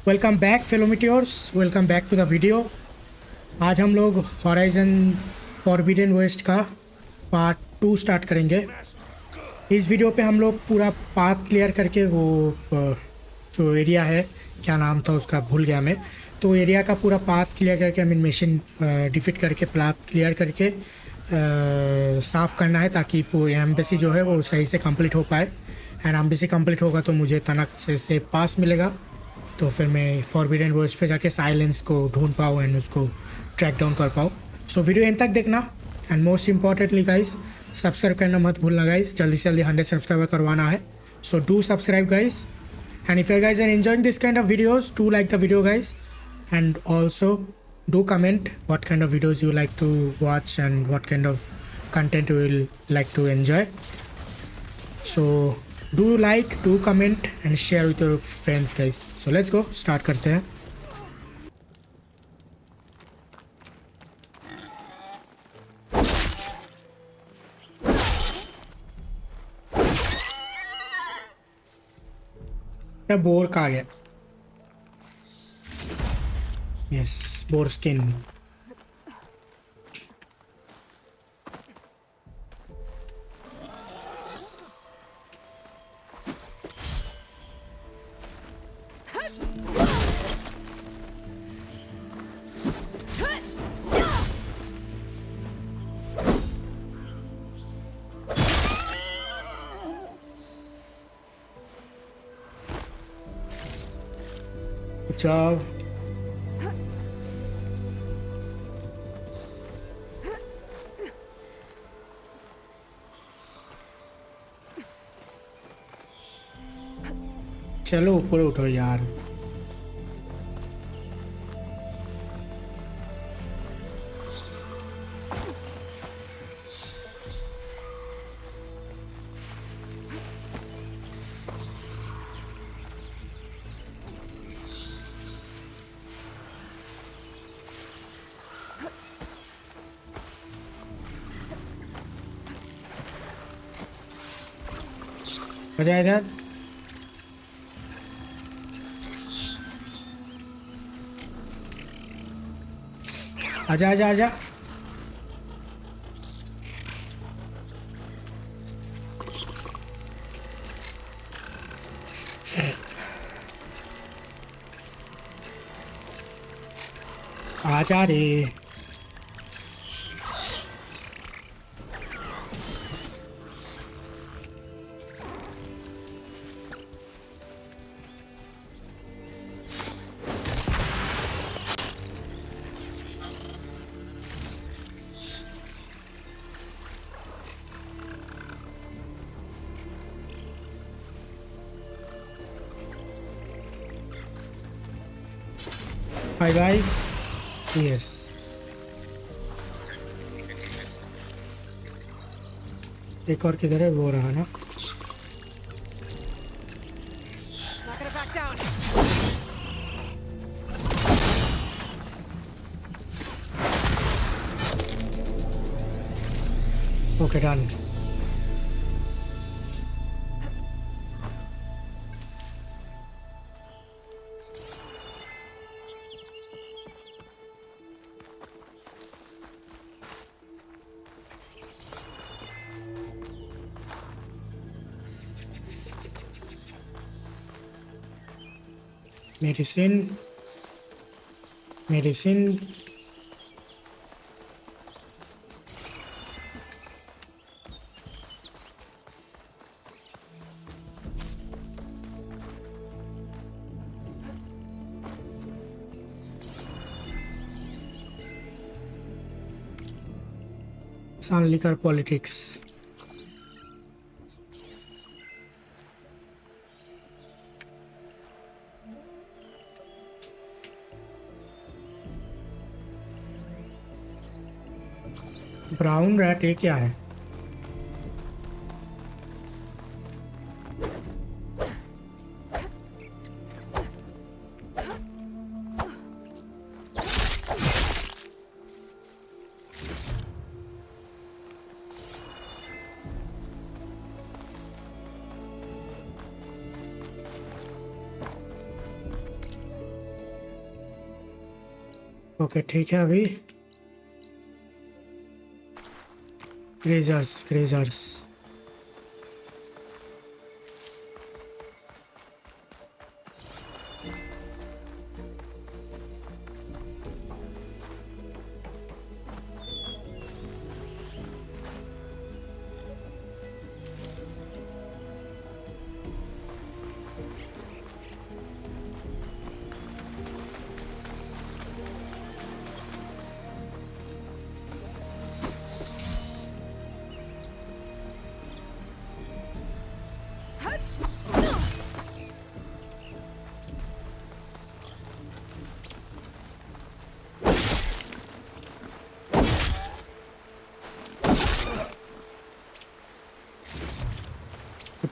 Welcome back fellow meteors, welcome back to the video. आज हम लोग हॉराइजन फॉरबिडन वेस्ट का पार्ट 2 स्टार्ट करेंगे। इस वीडियो पे हम लोग पूरा पाथ क्लियर करके वो जो एरिया है, क्या नाम था उसका भूल गया मैं, तो एरिया का पूरा पाथ क्लियर करके मिशन डिफीट करके पाथ क्लियर करके साफ़ करना है ताकि एम्बेसी जो है वो सही से कंप्लीट हो पाए। एंड एम्बेसी कंप्लीट होगा तो मुझे तनक से पास मिलेगा, तो फिर मैं फॉरबिडन वेस्ट पे जाके साइलेंस को ढूंढ पाऊँ एंड उसको ट्रैक डाउन कर पाऊँ। सो वीडियो एंड तक देखना। And most importantly guys, subscribe करना मत भूलना गाइस, जल्दी से जल्दी 100 सब्सक्राइबर करवाना है। So do subscribe guys, and if you guys are enjoying this kind of videos, do like the video guys, and also do comment what kind of videos you like to watch and what kind of content you will like to enjoy. So do like, do comment and share with your friends guys. So let's go start करते हैं। Bore का आ गया। Yes, bore skin. जाओ। चलो ऊपर उठो यार। मजा आएगा। आजा आजा आजा। आजा रे। Bye bye. Yes. एक और किधर है, वो रहा ना। Okay done. Medicine medicine. Liquor politics. Brown rat ये क्या है? ओके ठीक है अभी grazers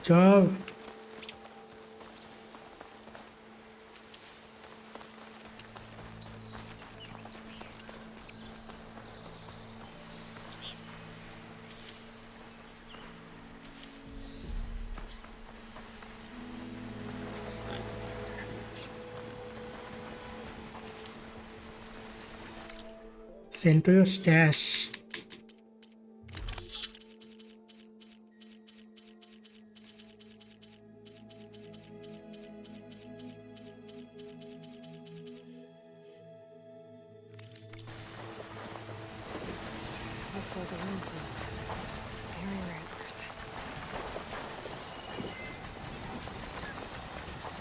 job. Send to your stash. Looks like a landsman. Very rare person.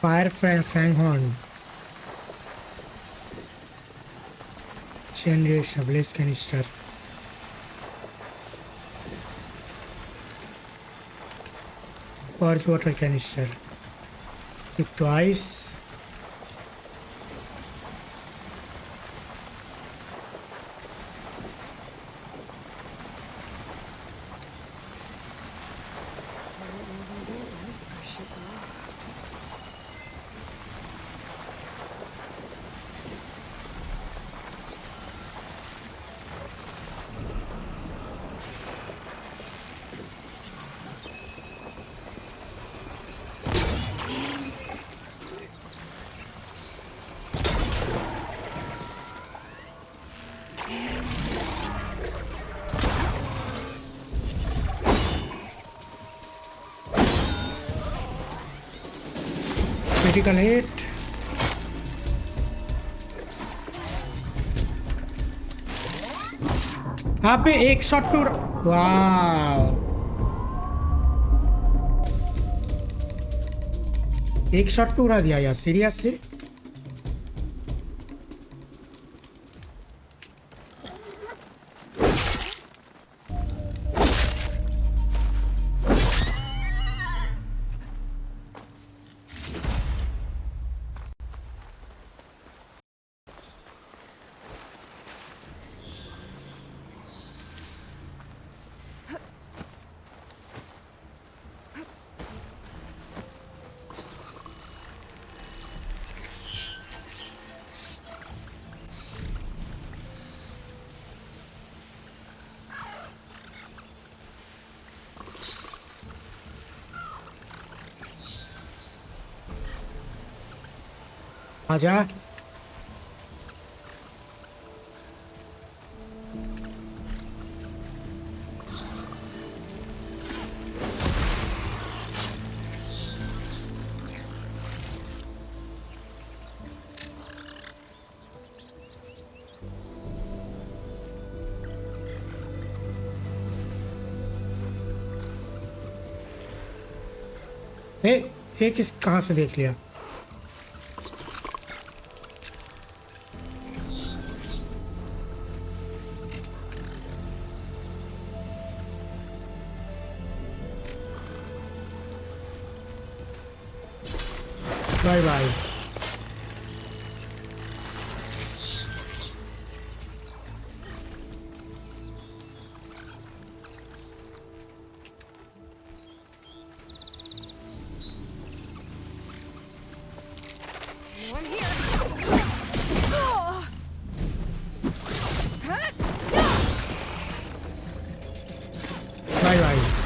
Fire Fanghorn. Chain reaction, blaze canister. Purge water canister. Pick twice. Critical hit. यहाँ पे एक shot पे वाव एक शॉट पे उड़ा दिया यार सीरियसली आजा एक इस कहाँ से देख लिया bye bye One here. Bye bye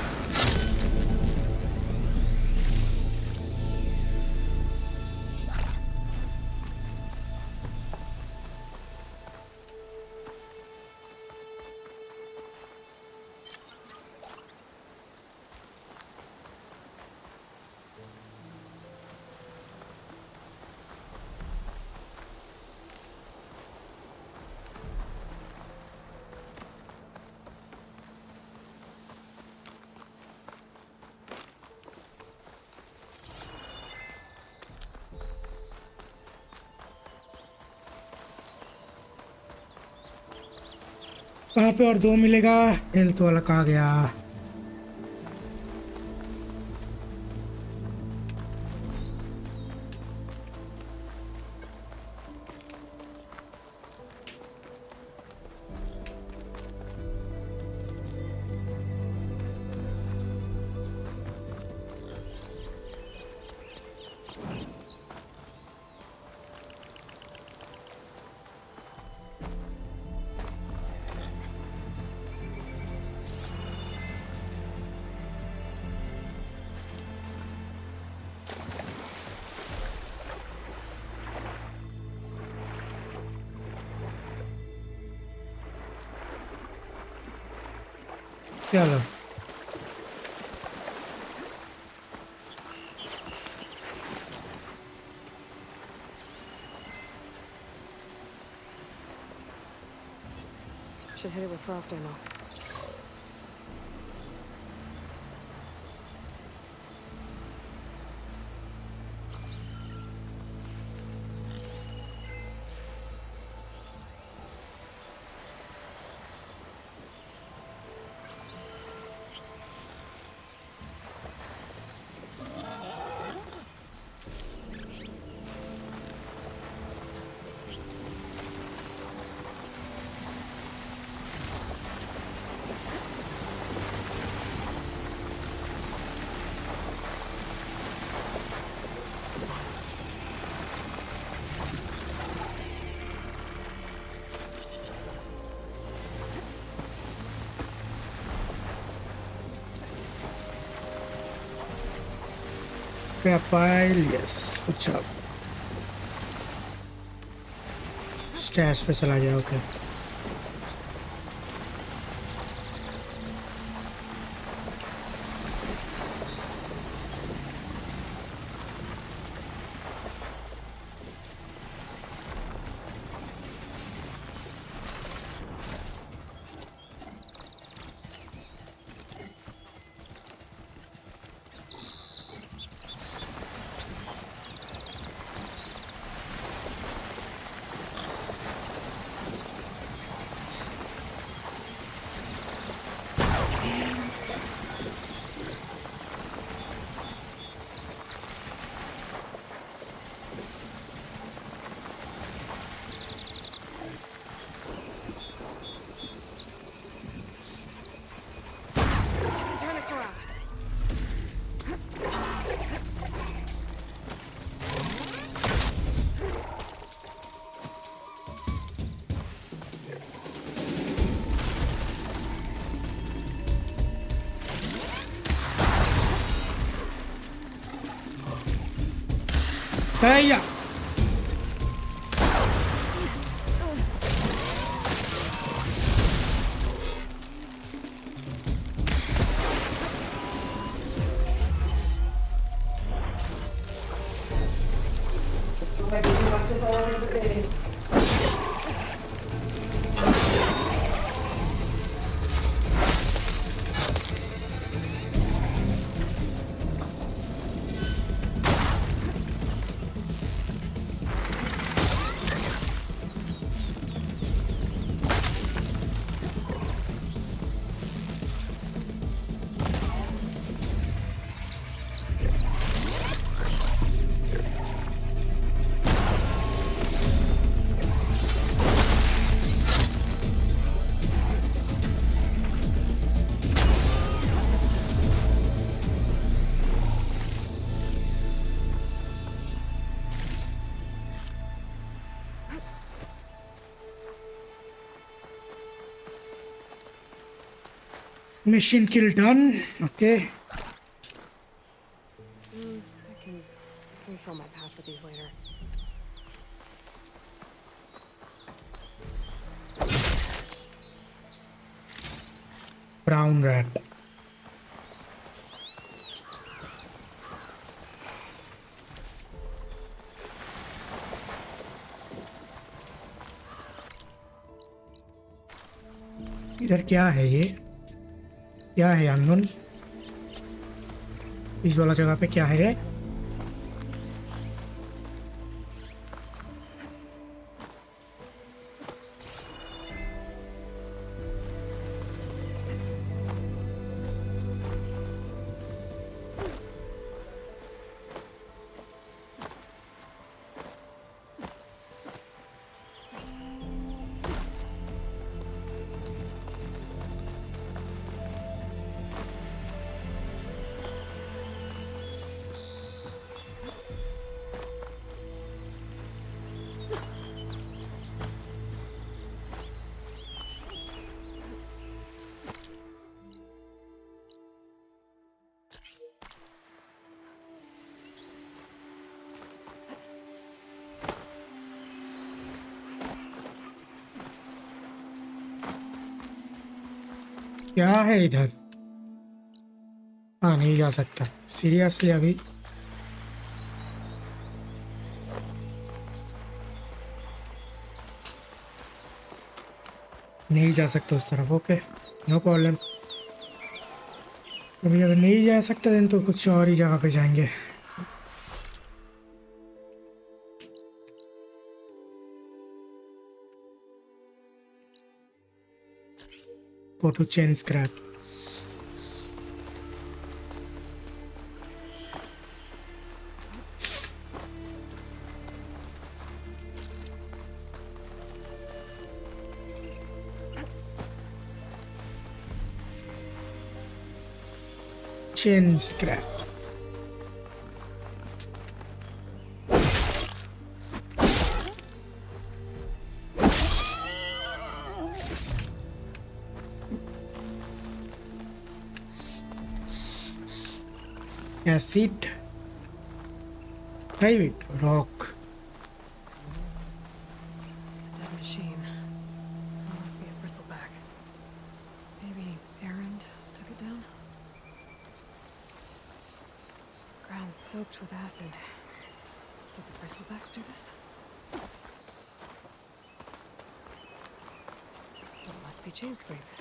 कहाँ पे और 2 मिलेगा? हेल्थ वाला कहाँ गया? चलो Should hit it with frost ammo. Pile, yes, good job. Stash पे चला गया, okay. Turn this around. Hey, mission kill done. Okay. I can refill my pouch with these later. Brown rat. इधर क्या है ये? क्या है अननोन? इस वाला जगह पे क्या है रे? क्या है इधर? हाँ, नहीं जा सकता सीरियसली अभी। नहीं जा सकता उस तरफ। Okay, no problem. अभी अगर नहीं जा सकते दिन तो कुछ और ही जगह पे जाएंगे। Go to chain scrap. Chain scrap. Acid, heavy rock. It's a dead machine. It must be a bristleback. Maybe Errand took it down? Ground soaked with acid. Did the bristlebacks do this? It must be chain scrape.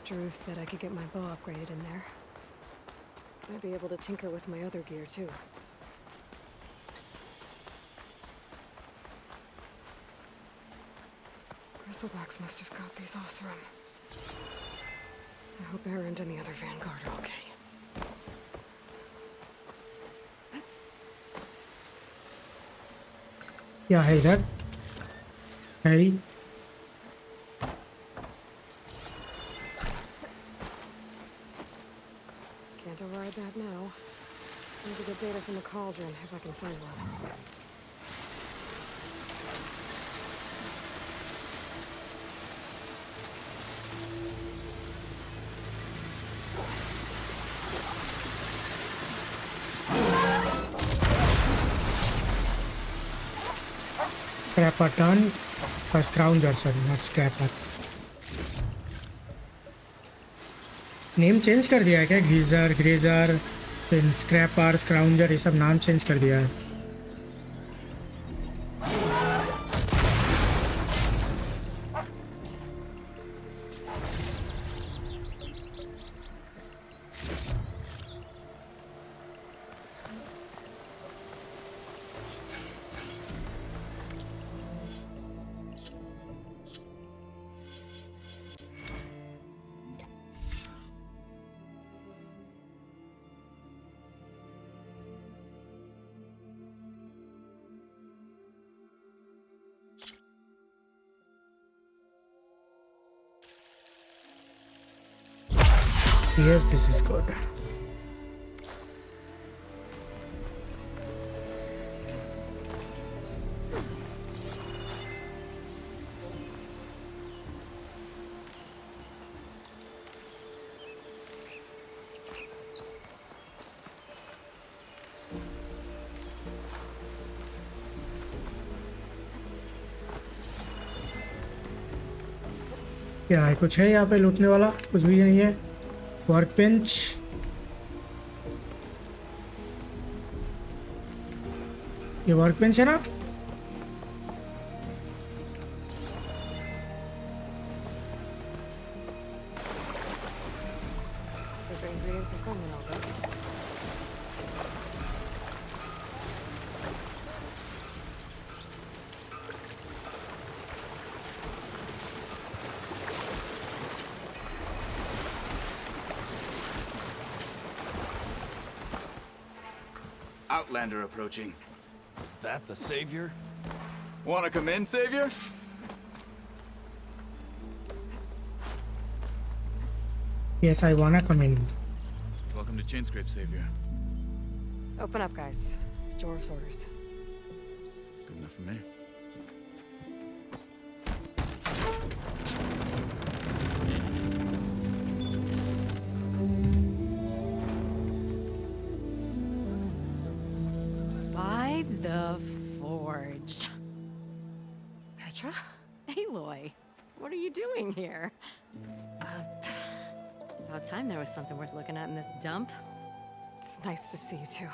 Drew said I could get my bow upgraded in there. Might be able to tinker with my other gear too. Bristlebacks must have got these awesome. I hope Errand and the other vanguard are okay. क्या है इधर? Harry, Can't override that now. Need to get data from the cauldron if I can find one. Scraper turn का scrounger, sorry not scraper. Name change कर दिया है क्या? ग्रीजर, grazer, फिर scraper, स्क्राउंजर, ये सब नाम चेंज कर दिया है। Yes, this is good. क्या है? कुछ है यहाँ पे लूटने वाला? कुछ भी नहीं है। वर्क बेंच, ये वर्क बेंच है ना? Secret ingredient for someone, I'll bet. Outlander approaching. Is that the savior? Wanna come in, Savior? Yes, I wanna come in. Welcome to Chainscrape, Savior. Open up, guys. Jorv's orders. Good enough for me. By the forge. Petra? Aloy, what are you doing here? About time there was something worth looking at in this dump. It's nice to see you too.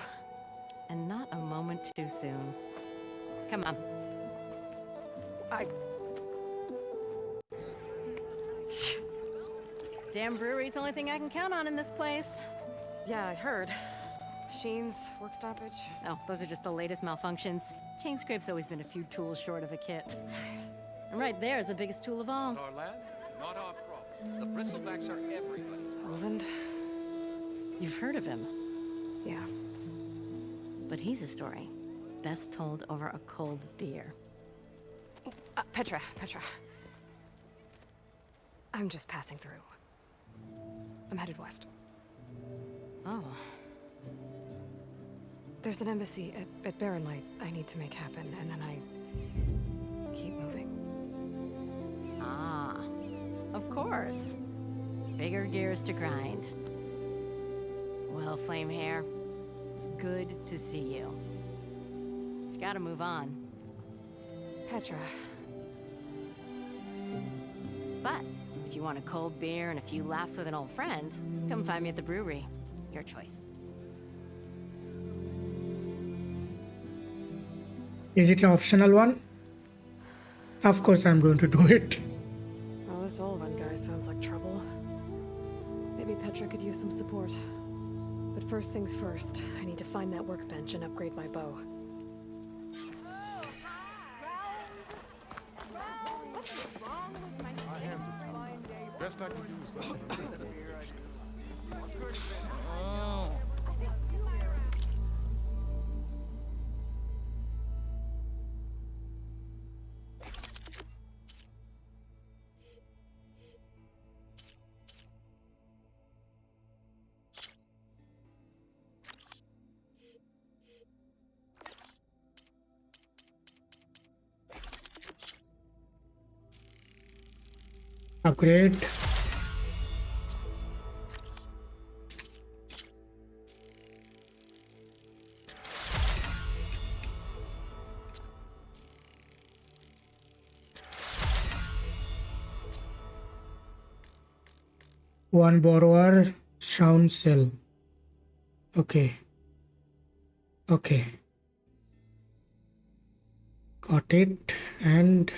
And not a moment too soon. Come on. Damn brewery's the only thing I can count on in this place. Yeah, I heard. Machines, work stoppage. Oh, those are just the latest malfunctions. Chain scrape's always been a few tools short of a kit. And right there is the biggest tool of all. Our land, not our problem. The BristleBacks are everybody's problem. Roland? You've heard of him, Yeah. but he's a story best told over a cold beer. Petra. I'm just passing through. I'm headed west. Oh, There's an embassy at Barren Light I need to make happen, and then I keep moving. ah, of course. Bigger gears to grind. Well, Flame Hair, good to see you. You've got to move on. Petra. But if you want a cold beer and a few laughs with an old friend, come find me at the brewery. Your choice. Is it an optional one? Of course I'm going to do it. Well, this old one guy sounds like trouble. Maybe Petra could use some support. But first things first, I need to find that workbench and upgrade my bow. Best I can do is Upgrade. One borrower, sound cell. Okay. Got it. And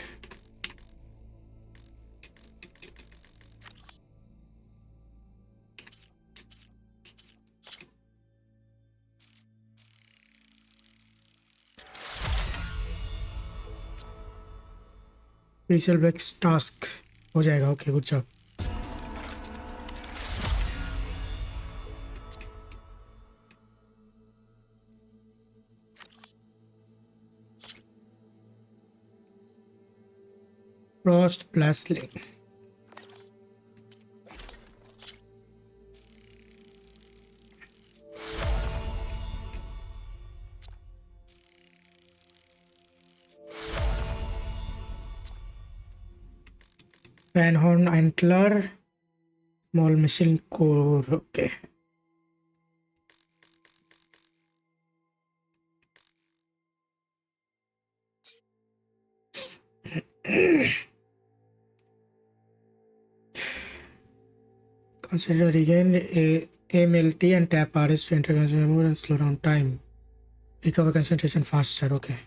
BristleBacks task हो जाएगा. Okay, good job. Frost Blastling. Fanhorn Antler. Small machine core. Okay. Consider again MLT and tap RS to enter concentration mode and slow down time. Recover concentration faster. Okay.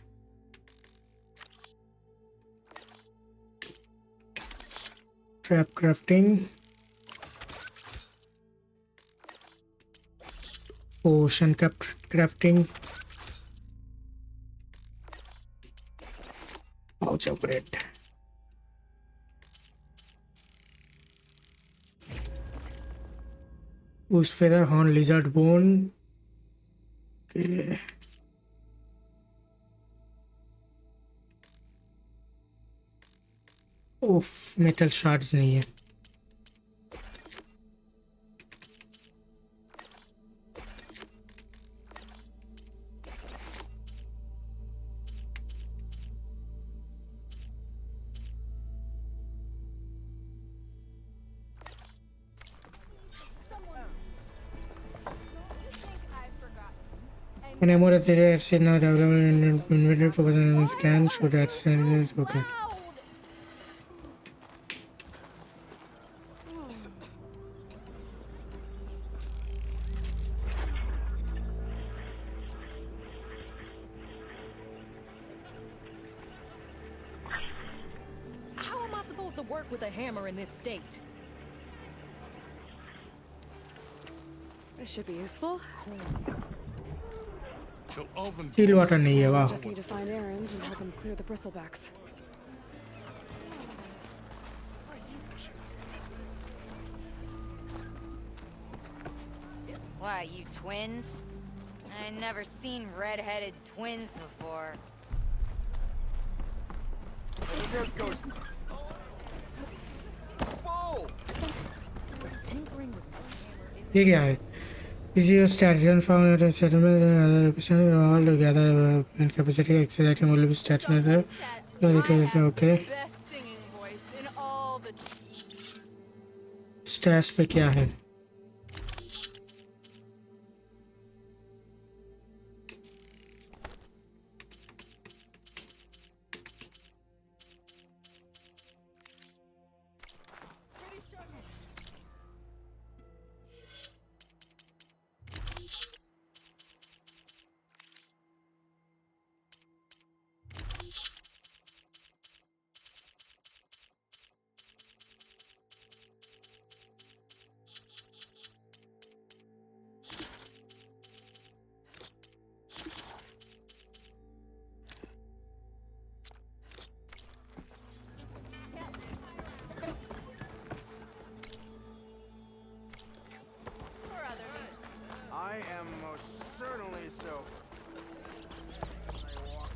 Trap crafting. Potion crafting. Pouch upgrade. Goose feather, horn, lizard bone. Okay. Oof, metal shards नहीं है. An more is now available in inventory for the scan. Should add standards. Okay. supposed to work with a hammer in this state? This should be useful. Till oven. Seal water नहीं है I वाह. just need to find Erend and help him clear the BristleBacks. Why, you twins? I never seen red-headed twins before. There goes. Whoa! Tinkering with a hammer is ये क्या है? This is your station found at a settlement and other locations all together and capacity access item will be stationed. Okay. Best singing voice in all the. Stash पे क्या है? I am most certainly so. I walk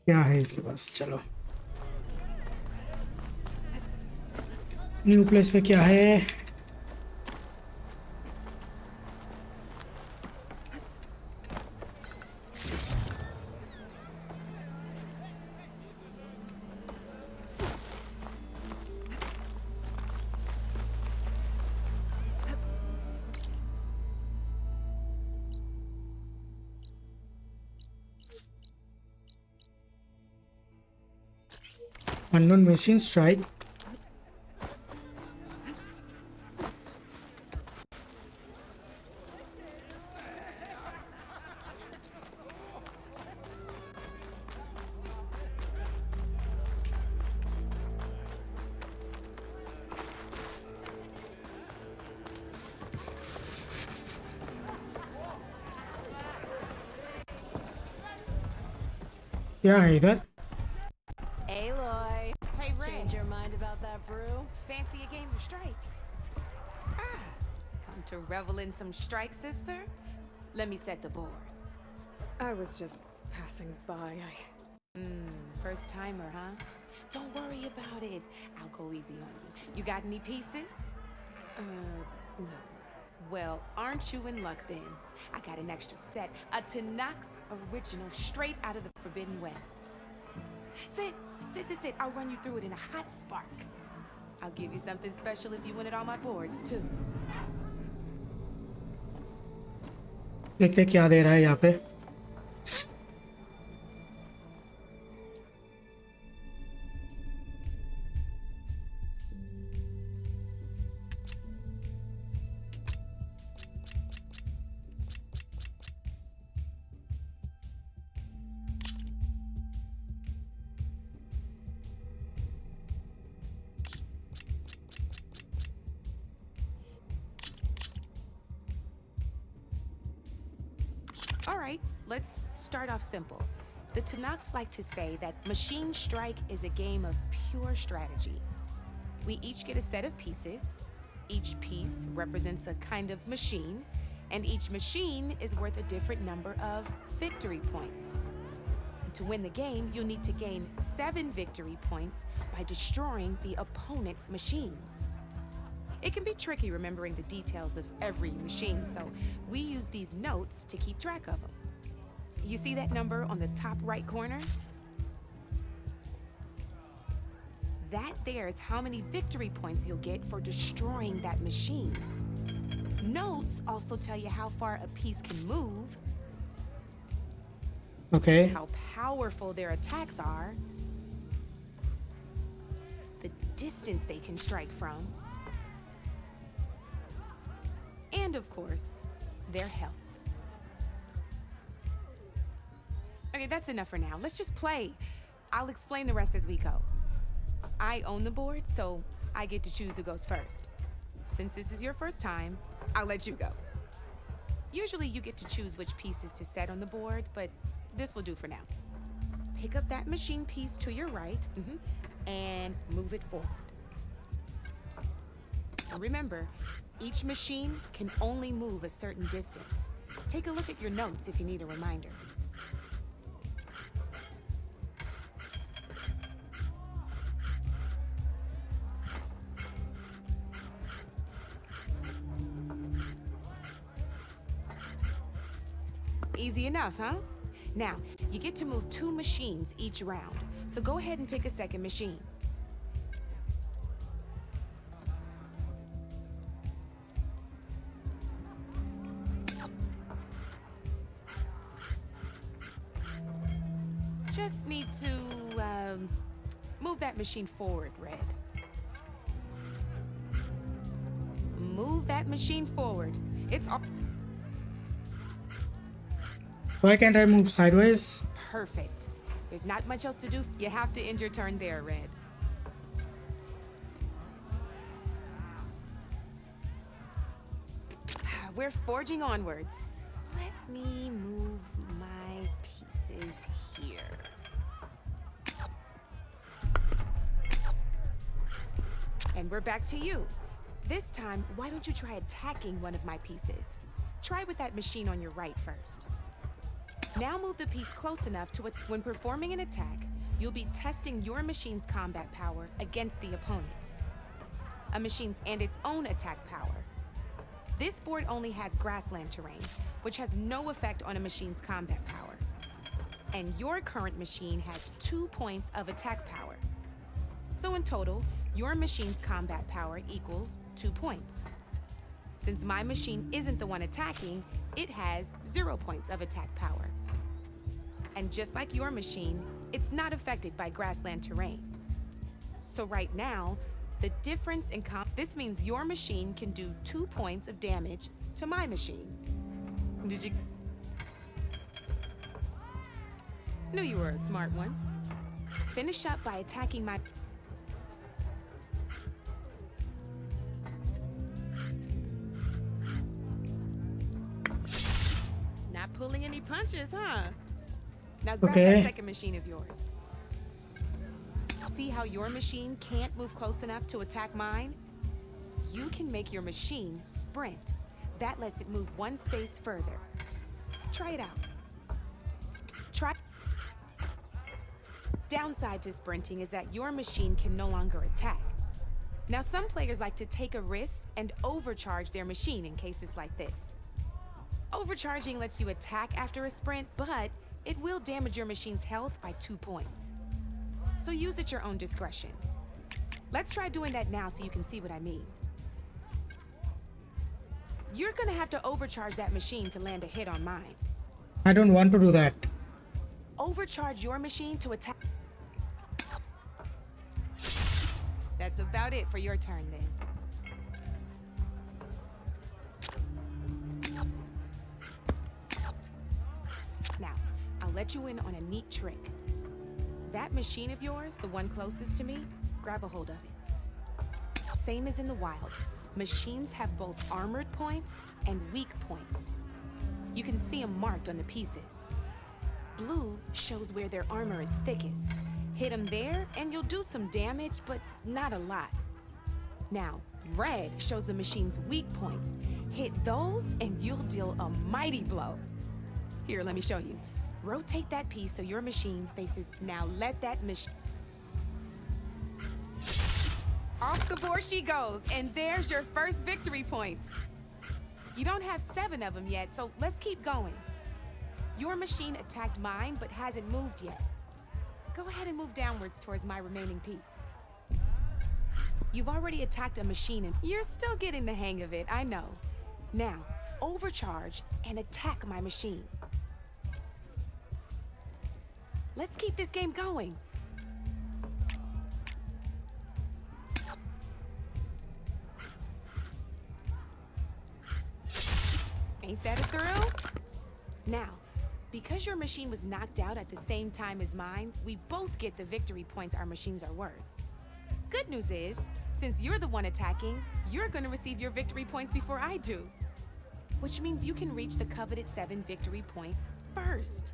क्या है इसके पास? चलो new place पे क्या है? Unknown machine strike. क्या है इधर? Aloy, Hey, Ray. change your mind about that brew? Fancy a game of strike? Come to revel in some strike, sister? Let me set the board. I was just passing by. First timer, huh? Don't worry about it. I'll go easy on you. You got any pieces? No. Well, aren't you in luck then? I got an extra set, a Tanakh original straight out of the Forbidden West. Sit. I'll run you through it in a hot spark. I'll give you something special if you win it on my boards, too. देखते क्या दे रहा है यहाँ पे. All right, let's start off simple. The Tanakh like to say that Machine Strike is a game of pure strategy. We each get a set of pieces. Each piece represents a kind of machine, and each machine is worth a different number of victory points. To win the game, you'll need to gain 7 victory points by destroying the opponent's machines. It can be tricky remembering the details of every machine, so we use these notes to keep track of them. You see that number on the top right corner? That there is how many victory points you'll get for destroying that machine. Notes also tell you how far a piece can move, Okay. how powerful their attacks are, the distance they can strike from, and of course, their health. Okay, that's enough for now. Let's just play. I'll explain the rest as we go. I own the board, so I get to choose who goes first. Since this is your first time, I'll let you go. Usually you get to choose which pieces to set on the board, but this will do for now. Pick up that machine piece to your right, and move it forward. Remember, each machine can only move a certain distance. Take a look at your notes if you need a reminder. Easy enough, huh? Now, you get to move 2 machines each round, so go ahead and pick a second machine. Just need to, move that machine forward, Red. Move that machine forward. It's all... Why can't I move sideways? Perfect. There's not much else to do. You have to end your turn there, Red. We're forging onwards. Let me move my pieces here. And we're back to you. This time, why don't you try attacking one of my pieces? Try with that machine on your right first. Now move the piece close enough to when performing an attack, you'll be testing your machine's combat power against the opponent's. A machine's and its own attack power. This board only has grassland terrain, which has no effect on a machine's combat power. And your current machine has 2 points of attack power. So in total, your machine's combat power equals 2 points. Since my machine isn't the one attacking, it has 0 points of attack power. And just like your machine, it's not affected by grassland terrain. So right now, the difference in this means your machine can do 2 points of damage to my machine. Did you... Knew you were a smart one. Finish up by attacking my... Not pulling any punches, huh? Now grab that second machine of yours. See how your machine can't move close enough to attack mine? You can make your machine sprint. That lets it move 1 space further. Try it out. Downside to sprinting is that your machine can no longer attack. Now some players like to take a risk and overcharge their machine in cases like this. Overcharging lets you attack after a sprint, but it will damage your machine's health by 2 points. So use at your own discretion. Let's try doing that now so you can see what I mean. You're gonna have to overcharge that machine to land a hit on mine. I don't want to do that. Overcharge your machine to attack. That's about it for your turn then. Now, I'll let you in on a neat trick. That machine of yours, the one closest to me, grab a hold of it. Same as in the wilds, machines have both armored points and weak points. You can see them marked on the pieces. Blue shows where their armor is thickest. Hit them there and you'll do some damage, but not a lot. Now, red shows the machine's weak points. Hit those and you'll deal a mighty blow. Here, let me show you. Rotate that piece so your machine faces... Now let that machine... Off the board she goes, and there's your first victory points. You don't have 7 of them yet, so let's keep going. Your machine attacked mine, but hasn't moved yet. Go ahead and move downwards towards my remaining piece. You've already attacked a machine, and you're still getting the hang of it, I know. Now, overcharge and attack my machine. Let's keep this game going. Ain't that a thrill? Now, because your machine was knocked out at the same time as mine, we both get the victory points our machines are worth. Good news is, since you're the one attacking, you're gonna receive your victory points before I do. Which means you can reach the coveted 7 victory points first.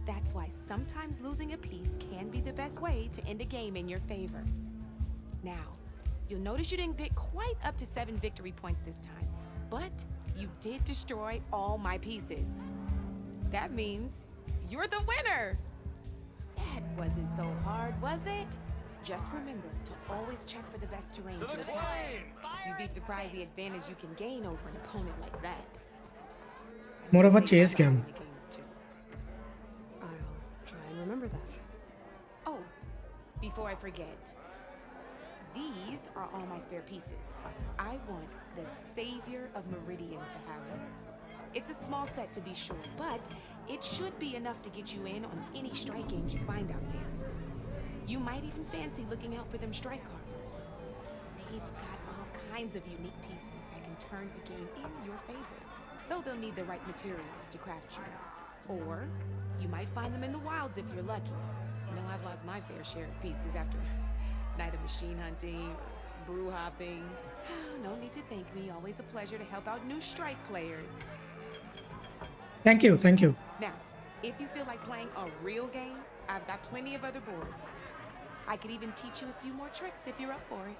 That's why sometimes losing a piece can be the best way to end a game in your favor. Now, you'll notice you didn't get quite up to 7 victory points this time, but you did destroy all my pieces. That means you're the winner! That wasn't so hard, was it? Just remember to always check for the best terrain to attack. You'd be surprised the advantage you can gain over an opponent like that. More of a chase game. I'll try and remember that. Oh, before I forget, these are all my spare pieces. I want the Savior of Meridian to have them. It's a small set to be sure, but it should be enough to get you in on any strike games you find out there. You might even fancy looking out for them strike carvers. They've got all kinds of unique pieces that can turn the game in your favor, though they'll need the right materials to craft you. Or you might find them in the wilds if you're lucky. You know, I've lost my fair share of pieces after night of machine hunting, brew hopping. No need to thank me. Always a pleasure to help out new strike players. Thank you, thank you. Now, if you feel like playing a real game, I've got plenty of other boards. I could even teach you a few more tricks if you're up for it.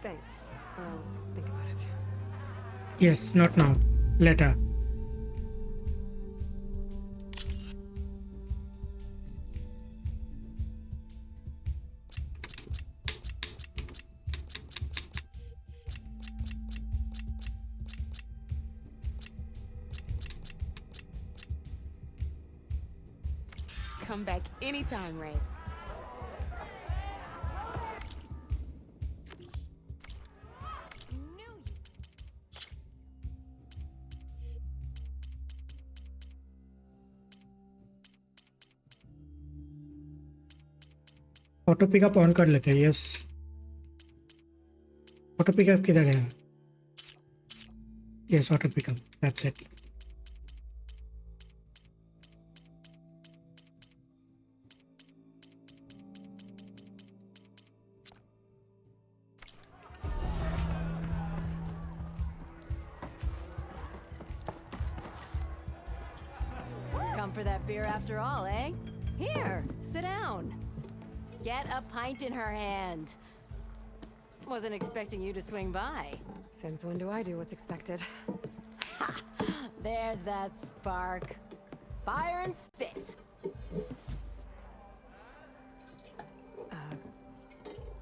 Thanks. I'll think about it. Yes, not now. Later. Come back anytime, Ray. Auto pickup on कर लेते हैं. Yes, auto pickup किधर है? Yes, auto pickup. That's it. Come for that beer after all, eh? Here, sit down. Get a pint in her hand. Wasn't expecting you to swing by. Since when do I do what's expected? There's that spark. Fire and spit.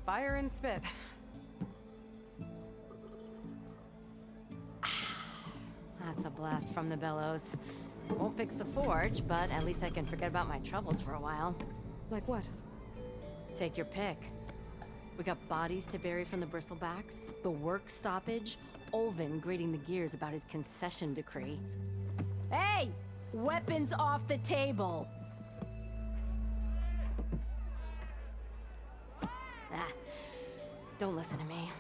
Fire and spit. That's a blast from the bellows. Won't fix the forge, but at least I can forget about my troubles for a while. Like what? Take your pick. We got bodies to bury from the BristleBacks, the work stoppage, Ulvin grating the gears about his concession decree. Hey! Weapons off the table! Ah, don't listen to me.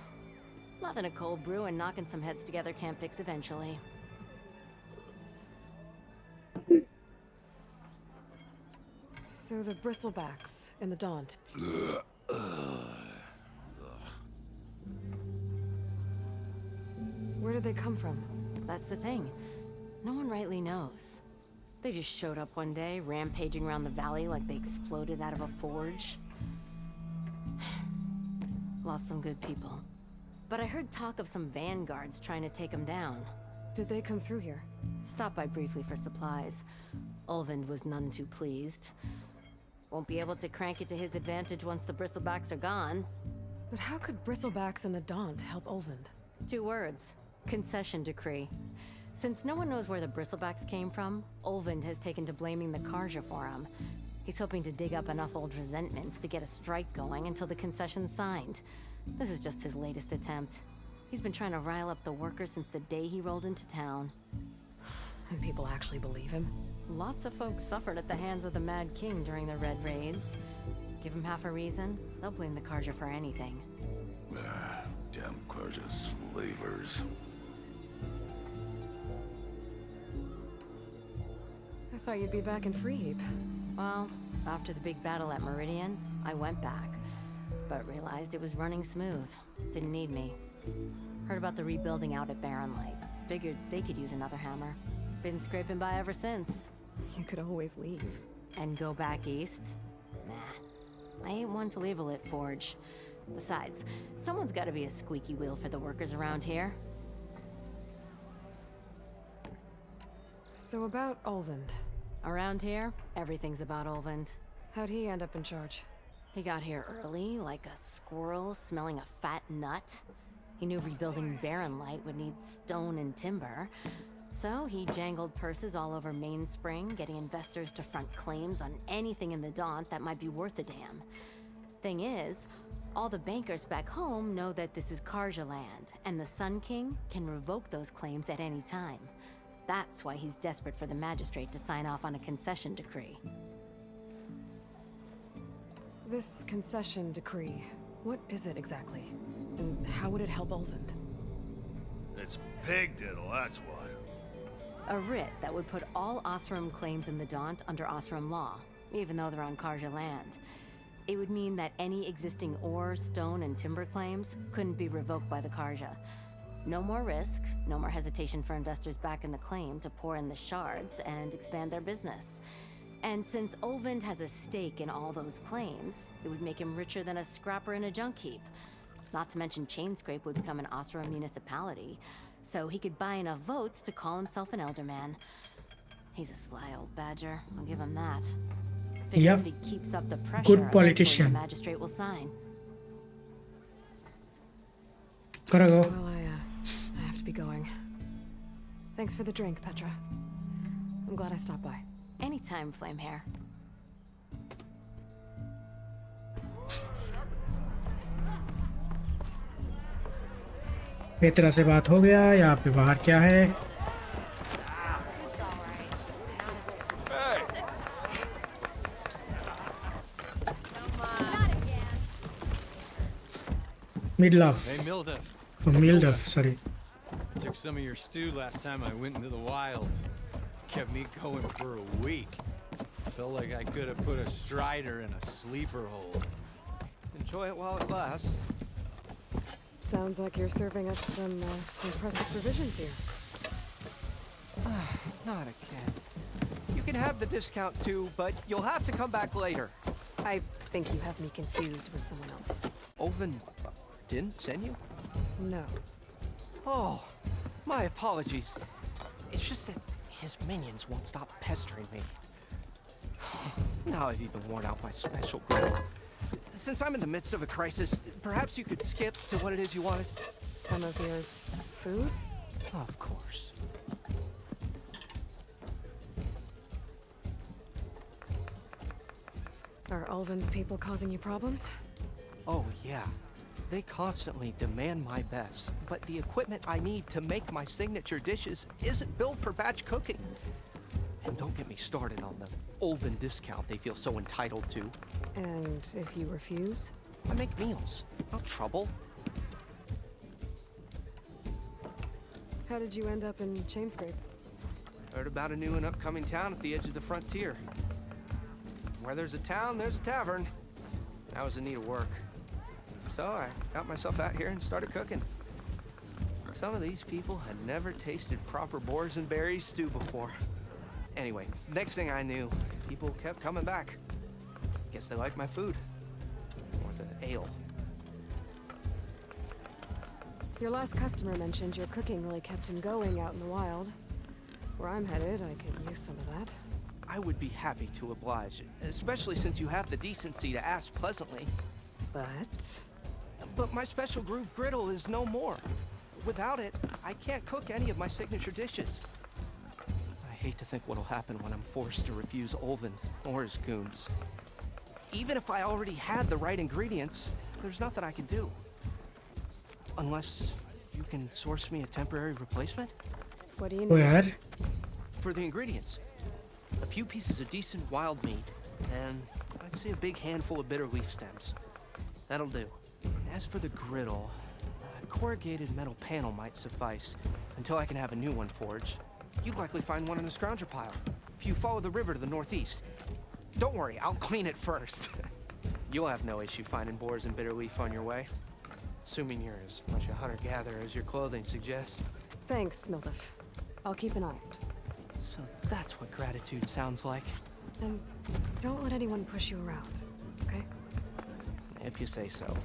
Nothing a cold brew and knocking some heads together can't fix eventually. So the BristleBacks in the Daunt. Where did they come from? That's the thing. No one rightly knows. They just showed up one day, rampaging around the valley like they exploded out of a forge. Lost some good people. But I heard talk of some vanguards trying to take them down. Did they come through here? Stopped by briefly for supplies. Ulvin was none too pleased. Won't be able to crank it to his advantage once the BristleBacks are gone. But how could BristleBacks and the Daunt help Ulvin? 2 words. Concession decree. Since no one knows where the BristleBacks came from, Ulvin has taken to blaming the Karja for him. He's hoping to dig up enough old resentments to get a strike going until the concession's signed. This is just his latest attempt. He's been trying to rile up the workers since the day he rolled into town. And people actually believe him? Lots of folks suffered at the hands of the Mad King during the Red Raids. Give him half a reason, they'll blame the Karja for anything. Damn Karja slavers. Thought you'd be back in Freeheap. Well, after the big battle at Meridian, I went back, but realized it was running smooth. Didn't need me. Heard about the rebuilding out at Barren Light. Figured they could use another hammer. Been scraping by ever since. You could always leave. And go back east? Nah. I ain't one to leave a lit forge. Besides, someone's gotta be a squeaky wheel for the workers around here. So about Olvend. Around here, everything's about Olvend. How'd he end up in charge? He got here early, like a squirrel smelling a fat nut. He knew rebuilding Barren Light would need stone and timber. So he jangled purses all over Mainspring, getting investors to front claims on anything in the Daunt that might be worth a damn. Thing is, all the bankers back home know that this is Karja land, and the Sun King can revoke those claims at any time. That's why he's desperate for the magistrate to sign off on a concession decree. This concession decree, what is it exactly? And how would it help Olvend? It's pig diddle, that's what. A writ that would put all Osram claims in the Daunt under Osram law, even though they're on Karja land. It would mean that any existing ore, stone, and timber claims couldn't be revoked by the Karja. No more risk, no more hesitation for investors back in the claim to pour in the shards and expand their business. And since Olvend has a stake in all those claims, it would make him richer than a scrapper in a junk heap. Not to mention Chainscrape would become an Osram municipality, so he could buy enough votes to call himself an elderman. He's a sly old badger, I'll give him that. Figures Yep. if he keeps up the pressure, Good eventually politician. the magistrate will sign. Gotta go. Well, I have to be going. Thanks for the drink, Petra. I'm glad I stopped by. Anytime, Flamehair. Petra से बात हो गया। यहाँ पे बाहर क्या है? Midlove. Hey, Milda. Oh, Milduf, sorry. Took some of your stew last time I went into the wilds. Kept me going for a week. Felt like I could have put a strider in a sleeper hole. Enjoy it while it lasts. Sounds like you're serving up some impressive provisions here. Not again. You can have the discount too, but you'll have to come back later. I think you have me confused with someone else. Olvend didn't send you? No. Oh, my apologies. It's just that his minions won't stop pestering me. Now I've even worn out my special grill. Since I'm in the midst of a crisis, perhaps you could skip to what it is you wanted? Some of your food? Of course. Are Olvend's people causing you problems? Oh, yeah. They constantly demand my best, but the equipment I need to make my signature dishes isn't built for batch cooking. And don't get me started on the Olvend discount they feel so entitled to. And if you refuse? I make meals. No trouble. How did you end up in Chainscrape? Heard about a new and upcoming town at the edge of the frontier. Where there's a town, there's a tavern. I was in need of work. So I got myself out here and started cooking. Some of these people had never tasted proper boars and berries stew before. Anyway, next thing I knew, people kept coming back. Guess they liked my food. Or the ale. Your last customer mentioned your cooking really kept him going out in the wild. Where I'm headed, I could use some of that. I would be happy to oblige, especially since you have the decency to ask pleasantly. But my special groove griddle is no more. Without it, I can't cook any of my signature dishes. I hate to think what'll happen when I'm forced to refuse Olvend or his goons. Even if I already had the right ingredients, there's nothing I can do. Unless you can source me a temporary replacement? What do you need? Where? For the ingredients. A few pieces of decent wild meat, and I'd say a big handful of bitter leaf stems. That'll do. As for the griddle, a corrugated metal panel might suffice until I can have a new one forged. You'd likely find one in the scrounger pile. if you follow the river to the northeast. Don't worry, I'll clean it first. You'll have no issue finding boars and bitter leaf on your way. Assuming you're as much a hunter-gatherer as your clothing suggests. Thanks, Mildef. I'll keep an eye out. So that's what gratitude sounds like. And don't let anyone push you around, okay? If you say so.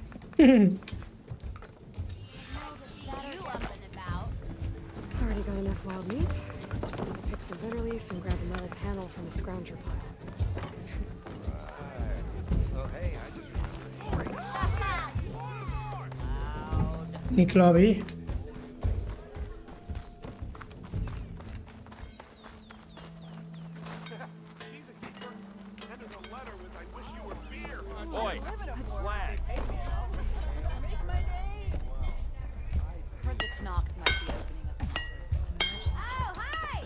Already got enough wild meat. Just need to pick some bitter leaf and grab a metal panel from a scrounger pile. Oh, hey, I just... निकलो अभी Boy, flag. Heard the Tanakh might be opening up its border. Oh, hi!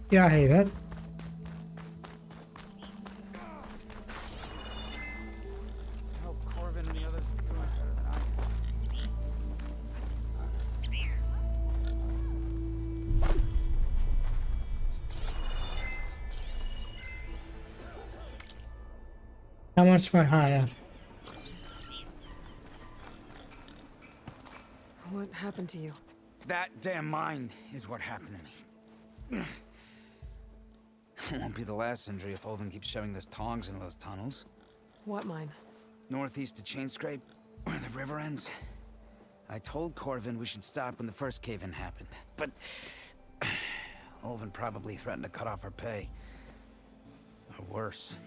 क्या है इधर Hope Corvin and the others are doing better than I am. Commerce पर हाँ यार What happened to you? That damn mine is what happened to me. It won't be the last injury if Olvin keeps shoving those tongs into those tunnels. What mine? Northeast of Chainscrape, where the river ends. I told Corvin we should stop when the first cave-in happened, but Olvin probably threatened to cut off our pay. Or worse.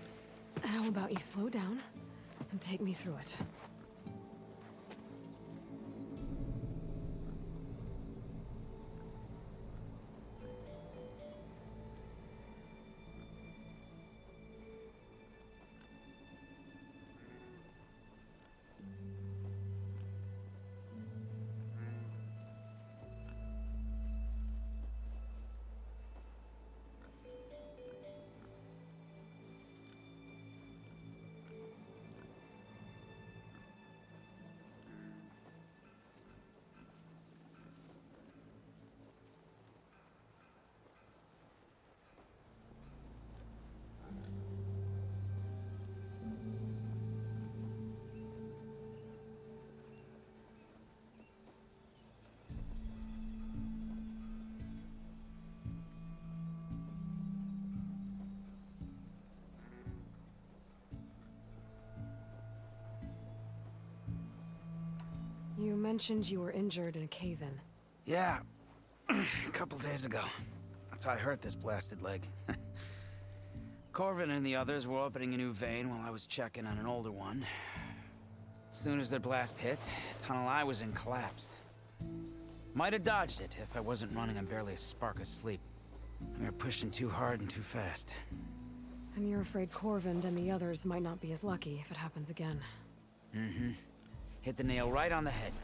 How about you slow down and take me through it? You mentioned you were injured in a cave-in. Yeah, a couple days ago. That's how I hurt this blasted leg. Corvin and the others were opening a new vein while I was checking on an older one. As soon as their blast hit, the tunnel I was in collapsed. Might have dodged it if I wasn't running on barely a spark of sleep. We were pushing too hard and too fast. And you're afraid Corvind and the others might not be as lucky if it happens again. Mm-hmm. Hit the nail right on the head.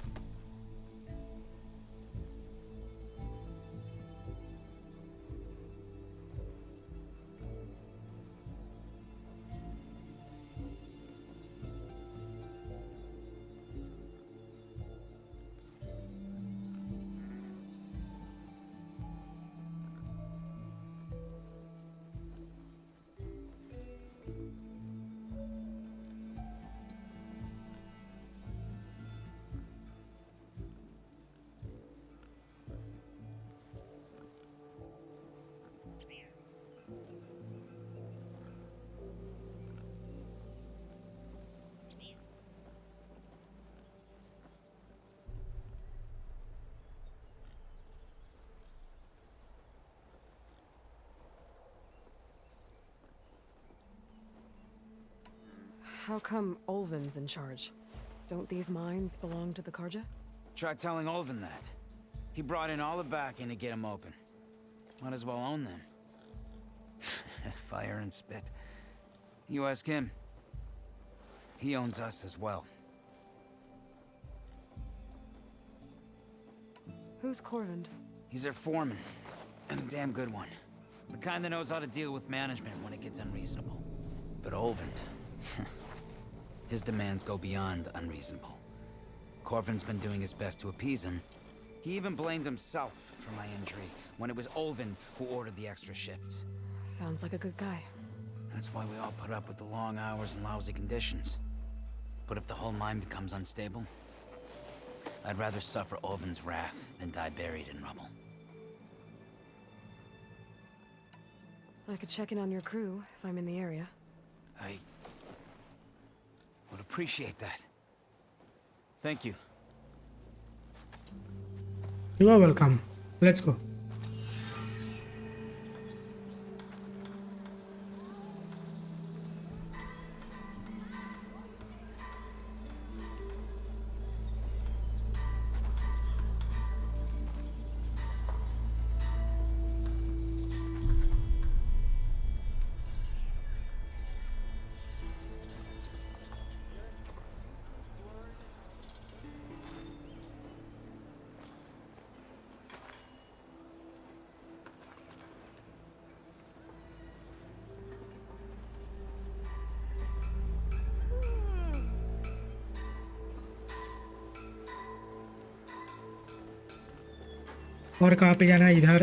How come Olvin's in charge? Don't these mines belong to the Karja? Try telling Olvin that. He brought in all the backing to get them open. Might as well own them. Fire and spit. You ask him. He owns us as well. Who's Corvind? He's their foreman. And a damn good one. The kind that knows how to deal with management when it gets unreasonable. But Olvin... his demands go beyond unreasonable. Corvin's been doing his best to appease him, He even blamed himself for my injury when it was Olvin who ordered the extra shifts. Sounds like a good guy. That's why we all put up with the long hours and lousy conditions. But if the whole mine becomes unstable, I'd rather suffer Olvin's wrath than die buried in rubble. I could check in on your crew if I'm in the area. I would appreciate that. Thank you. You are welcome. Let's go. और कहाँ पे जाना है? इधर।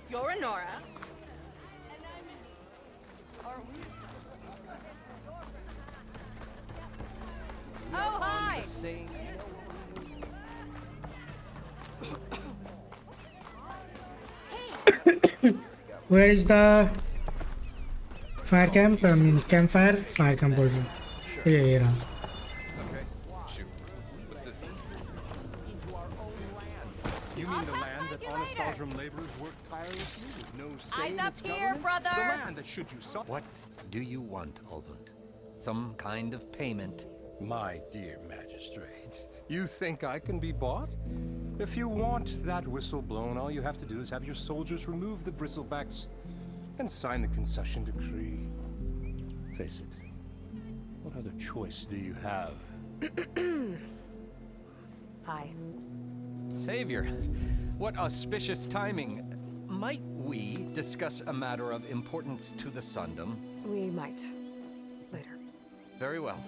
You're a Nora. Oh, hi! Where is the fire camp? I mean campfire. Fire camp बोल रहा हूँ। ये रहा। Okay. Shoot. What's this? You mean the land that honest Osram laborers work tirelessly with no say Eyes in up its here, governance? brother! The land that should you suffer. What do you want, Olvund? Some kind of payment? My dear magistrate, you think I can be bought? If you want that whistle blown, all you have to do is have your soldiers remove the BristleBacks and sign the concession decree. Face it, what other choice do you have? Hi. Savior, what auspicious timing. Might we discuss a matter of importance to the Sundom? We might. Later. Very well.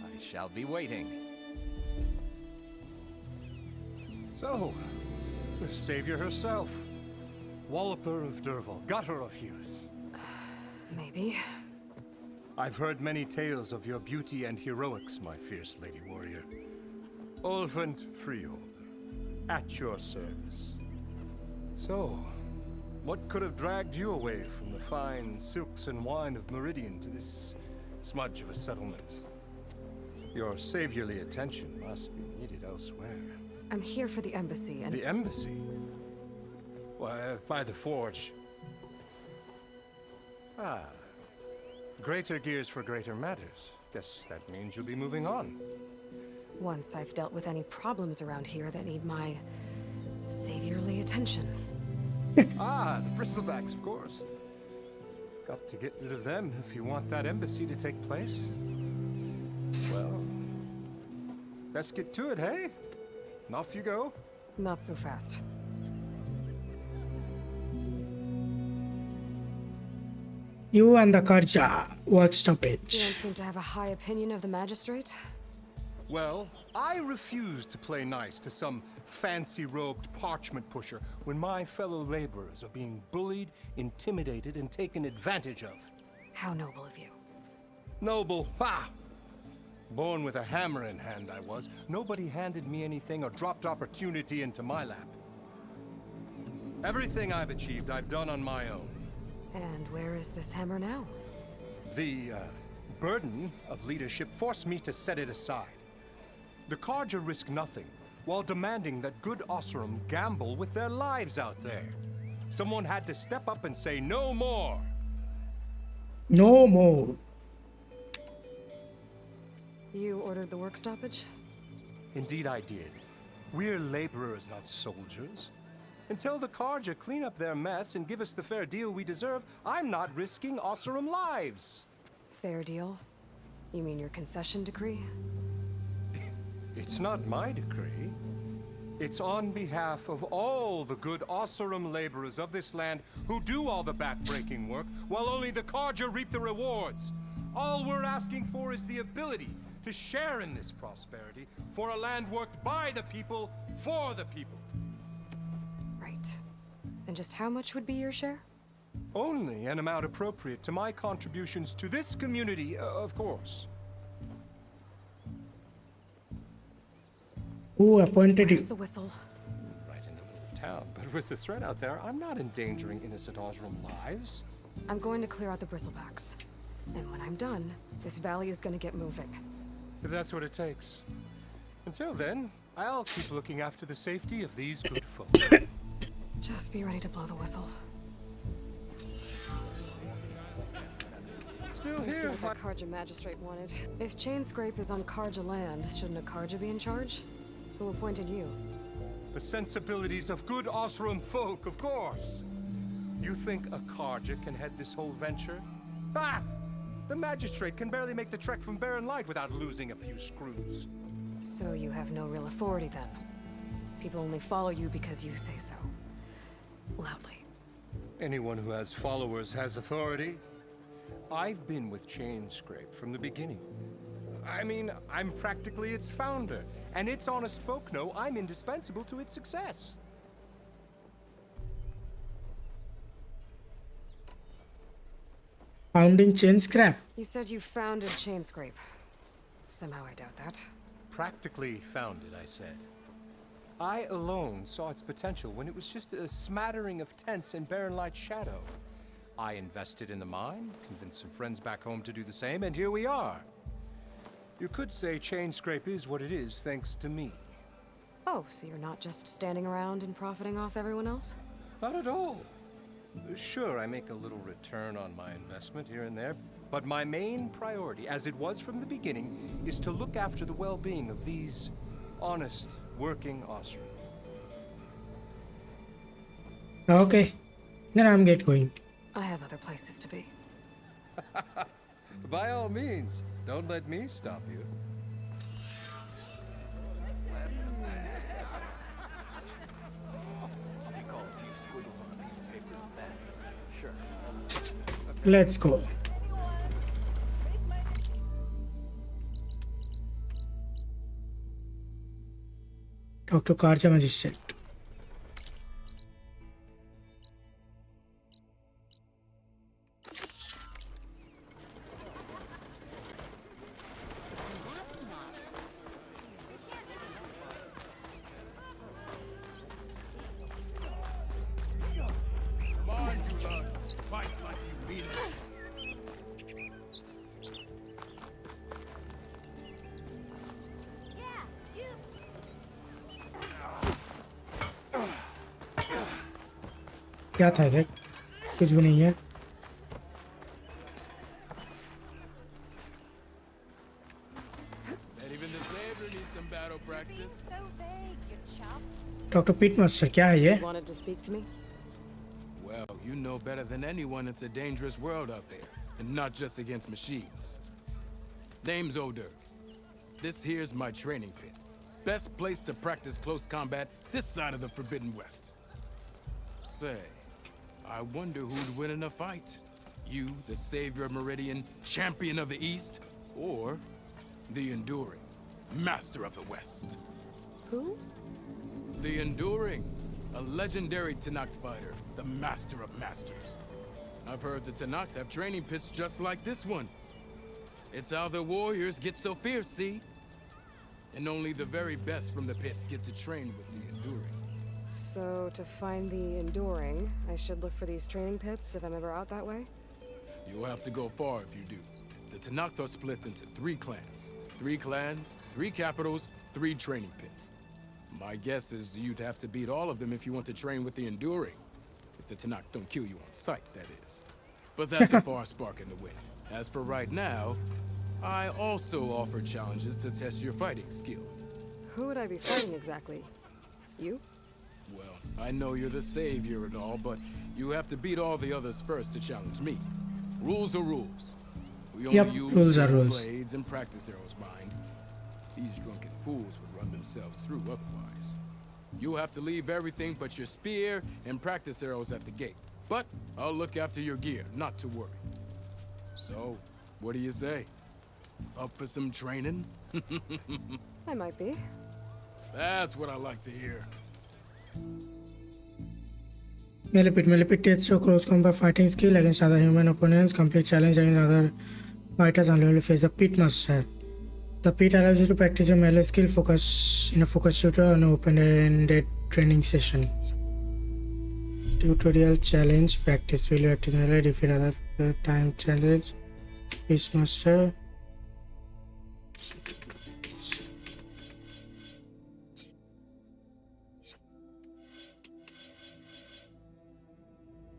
I shall be waiting. So, the savior herself. Walloper of Derval, gutter of youth. Maybe. I've heard many tales of your beauty and heroics, my fierce lady warrior. Olvent Freeholder, at your service. So, what could have dragged you away from the fine silks and wine of Meridian to this smudge of a settlement? Your saviorly attention must be needed elsewhere. I'm here for the embassy and... The embassy? Why, by the forge. Ah. Greater gears for greater matters. Guess that means you'll be moving on. Once I've dealt with any problems around here that need my saviorly attention. Ah, the BristleBacks, of course. Got to get rid of them if you want that embassy to take place. Well, let's get to it, hey? And off you go. Not so fast. You and the Karja work You stoppage. don't seem to have a high opinion of the magistrate. Well, I refuse to play nice to some fancy-robed parchment pusher when my fellow laborers are being bullied, intimidated, and taken advantage of. How noble of you. Noble, ha! Born with a hammer in hand I was. Nobody handed me anything or dropped opportunity into my lap. Everything I've achieved, I've done on my own. And where is this hammer now? The burden of leadership forced me to set it aside. The Karja risk nothing, while demanding that good Osram gamble with their lives out there. Someone had to step up and say no more. No more. You ordered the work stoppage? Indeed I did. We're laborers, not soldiers. Until the Karja clean up their mess and give us the fair deal we deserve, I'm not risking Osram lives. Fair deal? You mean your concession decree? It's not my decree. It's on behalf of all the good Oseram laborers of this land who do all the back-breaking work, while only the Carja reap the rewards. All we're asking for is the ability to share in this prosperity for a land worked by the people, for the people. Right. And just how much would be your share? Only an amount appropriate to my contributions to this community, of course. Who appointed Where's you? the whistle? Right in the middle of town, but with the threat out there, I'm not endangering innocent Osram lives. I'm going to clear out the Bristlebacks. And when I'm done, this valley is gonna get moving. If that's what it takes. Until then, I'll keep looking after the safety of these good folk. Just be ready to blow the whistle. Still You see here. what that Carja magistrate wanted. If chain scrape is on Carja land, shouldn't a Carja be in charge? Who appointed you? The sensibilities of good Osram folk, of course. You think a Carja can head this whole venture? Ah! The magistrate can barely make the trek from Barren Light without losing a few screws. So you have no real authority then? People only follow you because you say so. Loudly. Anyone who has followers has authority. I've been with Chain Scrape from the beginning. I mean, I'm practically its founder, and its honest folk know I'm indispensable to its success. Founding chain scrap. You said you founded chain scrape. Somehow I doubt that. Practically founded, I said. I alone saw its potential when it was just a smattering of tents in Barren Light's shadow. I invested in the mine, convinced some friends back home to do the same, and here we are. You could say Chain Scrape is what it is thanks to me. Oh, so you're not just standing around and profiting off everyone else? Not at all. Sure, I make a little return on my investment here and there, but my main priority, as it was from the beginning, is to look after the well-being of these honest, working Osram. Okay, then I'm get going. I have other places to be. By all means, don't let me stop you. Let's go. Talk to Carja magistrate. क्या था इधर? कुछ भी नहीं है. Dr. Pitmaster, क्या है ये? Wanted to speak to me? Well, you know better than anyone it's a dangerous world out there, and not just against machines. Name's Odur. This here's my training pit. Best place to practice close combat this side of the Forbidden West. Say, I wonder who'd win in a fight. You, the savior of Meridian, champion of the East, or the Enduring, master of the West. Who? The Enduring, a legendary Tenakth fighter, the master of masters. I've heard the Tenakth have training pits just like this one. It's how the warriors get so fierce, see? And only the very best from the pits get to train with the Enduring. So, to find the Enduring, I should look for these training pits if I'm ever out that way? You'll have to go far if you do. The Tenakth are split into 3 clans. 3 clans, 3 capitals, 3 training pits. My guess is you'd have to beat all of them if you want to train with the Enduring. If the Tenakth don't kill you on sight, that is. But that's a far spark in the wind. As for right now, I also offer challenges to test your fighting skill. Who would I be fighting exactly? You? Well, I know you're the savior and all, but you have to beat all the others first to challenge me. Rules are rules. We only use rules are rules. blades and practice arrows, mind. These drunken fools would run themselves through otherwise. You have to leave everything but your spear and practice arrows at the gate. But I'll look after your gear, not to worry. So, what do you say? Up for some training? I might be. That's what I like to hear. Melee pit show close combat fighting skill against other human opponents. Complete challenge against other fighters unlevel face the pit master. The pit allows you to practice your melee skill focus in a focus tutorial and open-ended training session. Tutorial challenge practice. Will you practice melee? Defeat other time challenge. Pit master.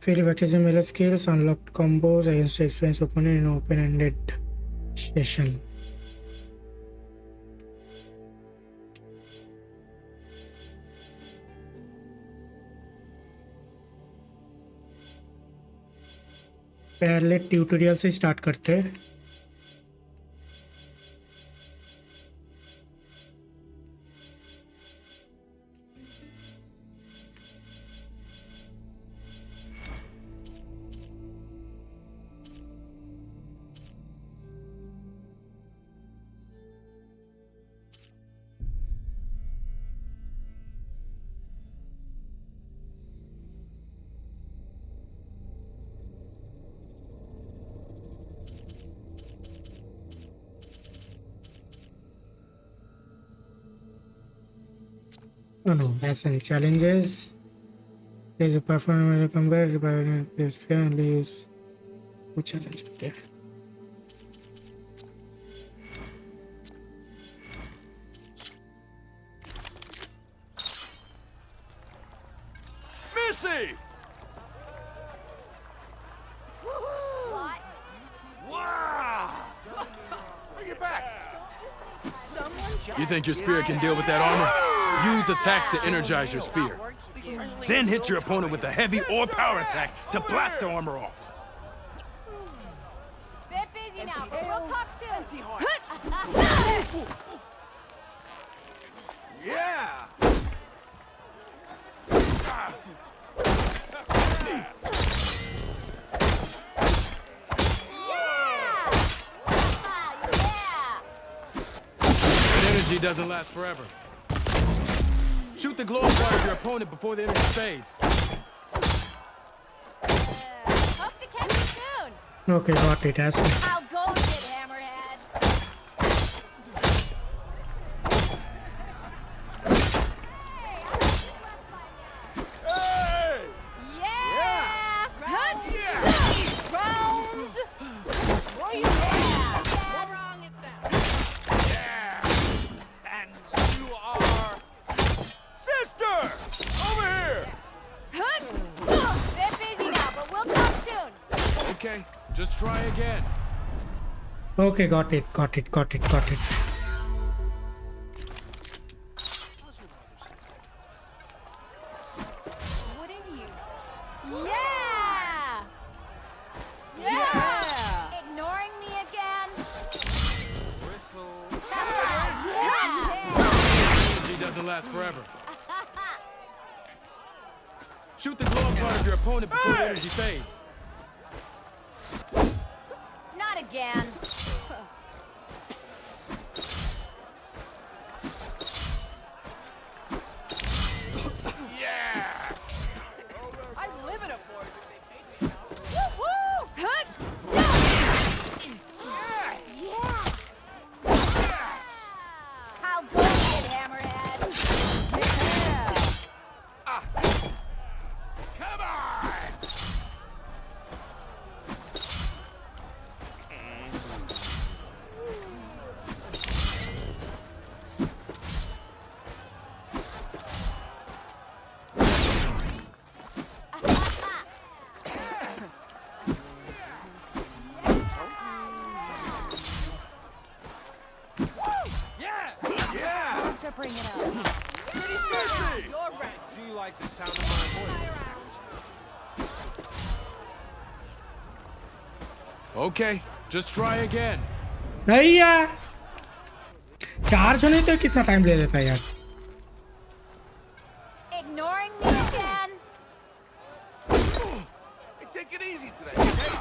Fairly practicing melee skills, unlocked combos against experienced opponent in open-ended session. पहले tutorial से start करते हैं. Oh no, that's any challenges. There's a performance combat, only use two challenges there. Missy! What? Wow! Bring it back! You think your spear can deal with that armor? Use attacks to energize your spear. Then hit your opponent with a heavy or power attack to blast the armor off. Bit busy now, but we'll talk soon. Yeah! But energy doesn't last forever. Shoot the glow part of your opponent before the energy fades. Hope to catch you soon. Okay, got it. As I'll go with it, Hammerhead. Hey! Yeah! Round! Where you Wrong it's that. Yeah! And you are... Sister! Over here! Bit busy now, but we'll talk soon. Okay, just try again. okay, got it. Wouldn't you? Yeah! Yeah! Ignoring me again? Energy doesn't last forever. Shoot the glow part of your opponent before the energy fades. Not again. Yeah! I live in a forge if they paid me now. Woo-hoo! Yeah! How good is it, Hammerhead? Come on! Yeah! To bring it up. Missy! You're right. Do you like the sound of my voice? Okay, just try again. भैया charge होने तो कितना time ले लेता है यार. ignoring me again? Hey, take it easy today, okay?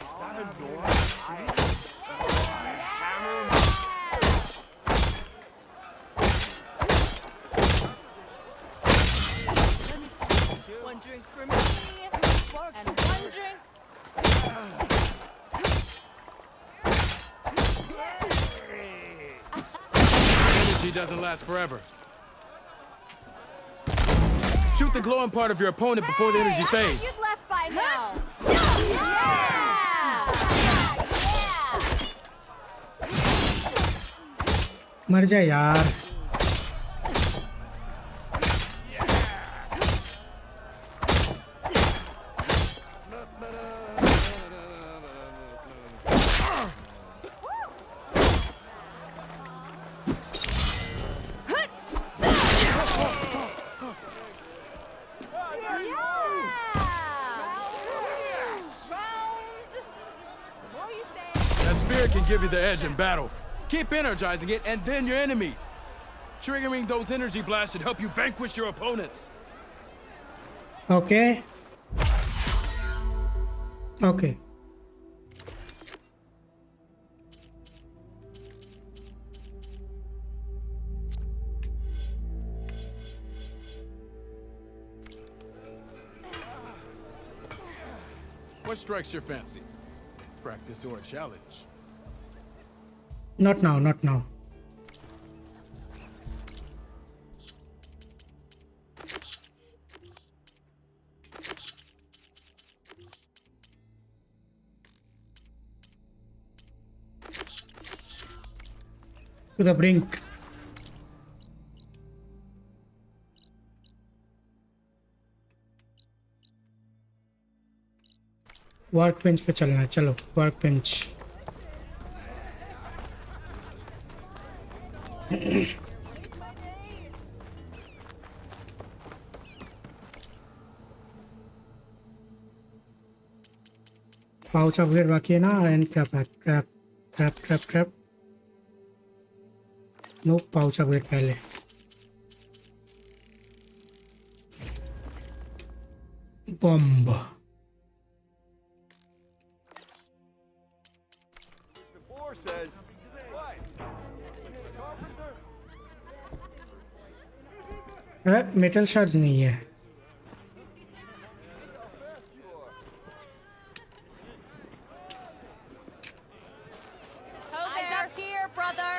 Is that a door? Hammer. One drink for me, and one drink. Energy doesn't last forever. Shoot the glowing part of your opponent before the energy fades. You've left by now. मर जा यार. That spear can give you the edge in battle. Keep energizing it, and then your enemies. Triggering those energy blasts should help you vanquish your opponents. Okay. Okay. What strikes your fancy? Practice or a challenge? Not now, not now. To the brink. Work bench पे चलना है. चलो work bench. Pouch upgrade बाकी है ना. And क्या trap trap trap trap. No pouch upgrade पहले. Bomb. Says, what? Metal shards नहीं है. Eyes up here, brother.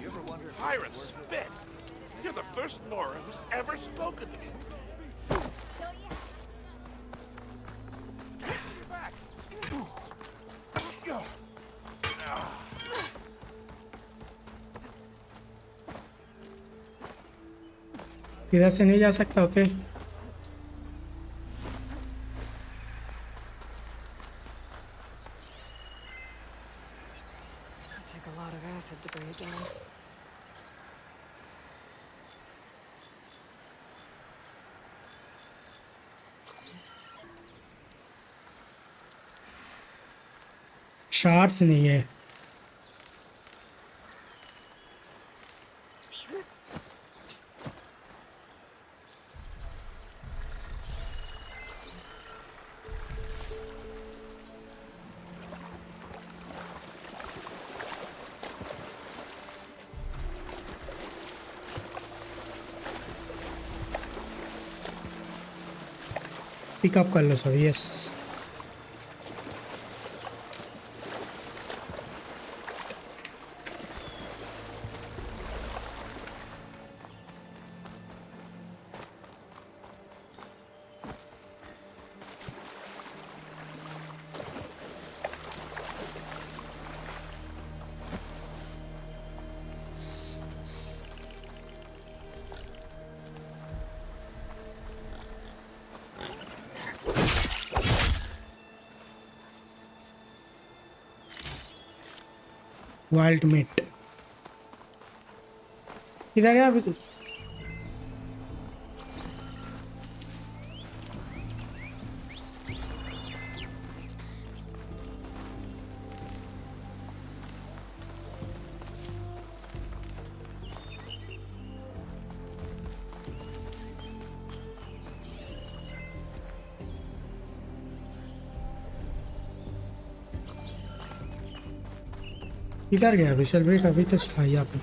You ever wonder if fire and spit? You're the first Nora who's ever spoken to me. इधर से नहीं जा सकता. Okay. Take a lot of acid to bring it down. Shards नहीं है. Pickup कर लो सब. यस. Wild meat. इधर है अभी. तो किधर गया विसल ब्रेक? अभी तो था यहाँ पे।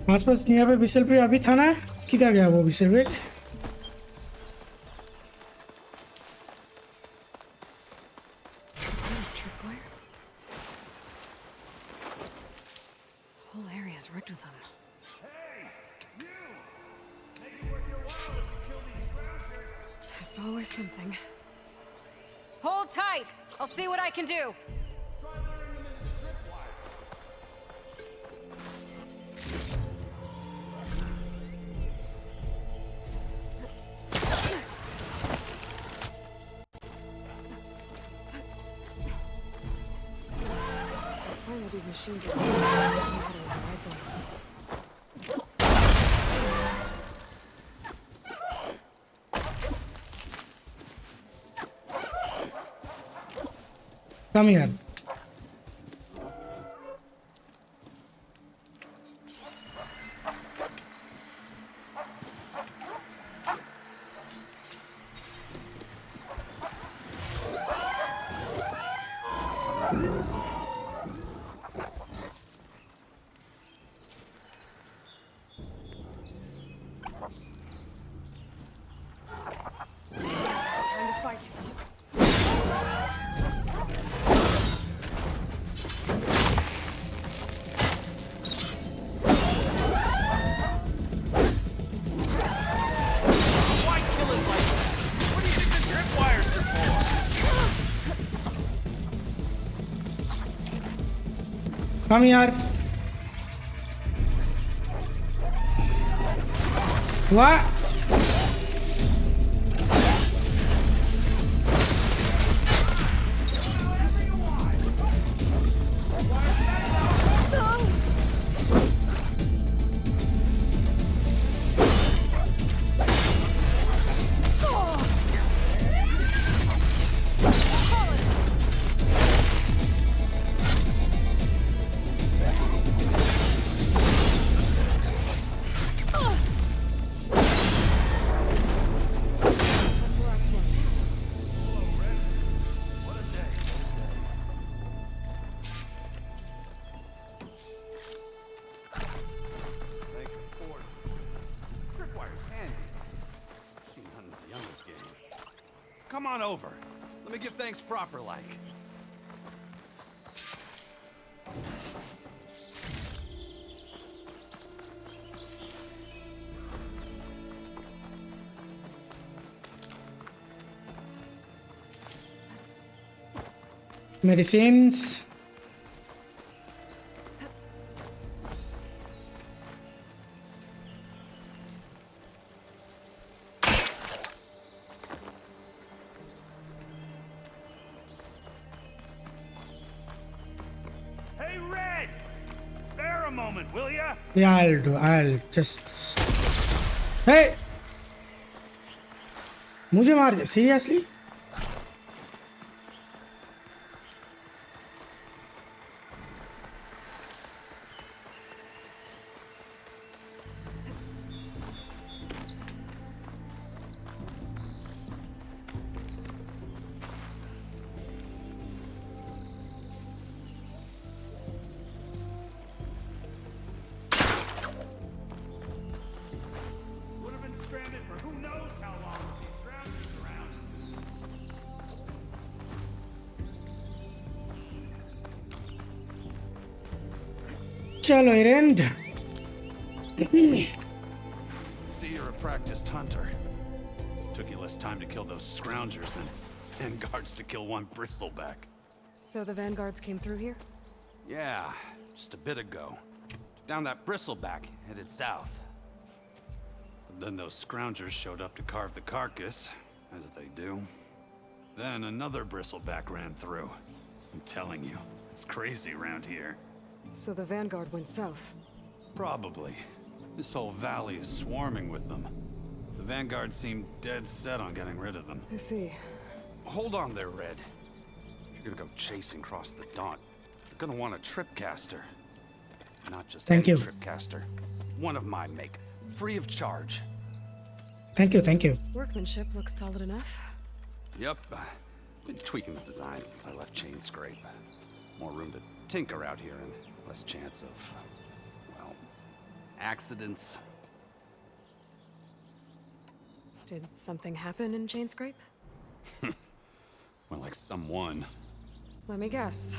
आसपास यहाँ पे विसल ब्रेक अभी था ना? किधर गया वो whistle break? Whole area's rigged with them. It's always something. Hold tight. I'll see what I can do. Find out these machines are right there. Come here. Time to fight. Why kill it like that? What do you think the tripwires are for? Come here. What? Come on over. Let me give thanks proper like. Medicines. Hey, Red! Spare a moment, will ya? Yeah, I'll do. I'll just. Hey! मुझे मार दे seriously? Would have been stranded for who knows how long with these scroungers around. चलो errand. See, you're a practiced hunter. Took you less time to kill those scroungers than vanguards to kill one bristleback. So the vanguards came through here? Yeah, just a bit ago. Down that bristleback, headed south. But then those scroungers showed up to carve the carcass, as they do. Then another bristleback ran through. I'm telling you, it's crazy around here. So the Vanguard went south. Probably. This whole valley is swarming with them. The Vanguard seemed dead set on getting rid of them. I see. Hold on there, Red. If you're gonna go chasing across the Daunt, you're gonna want a tripcaster. Not just Thank any you. tripcaster. One of my make, free of charge. Thank you, thank you. Workmanship looks solid enough. Yep. Been tweaking the design since I left Chain Scrape. More room to tinker out here and less chance of, well, accidents. Did something happen in Chain Scrape? Well, like someone. Let me guess.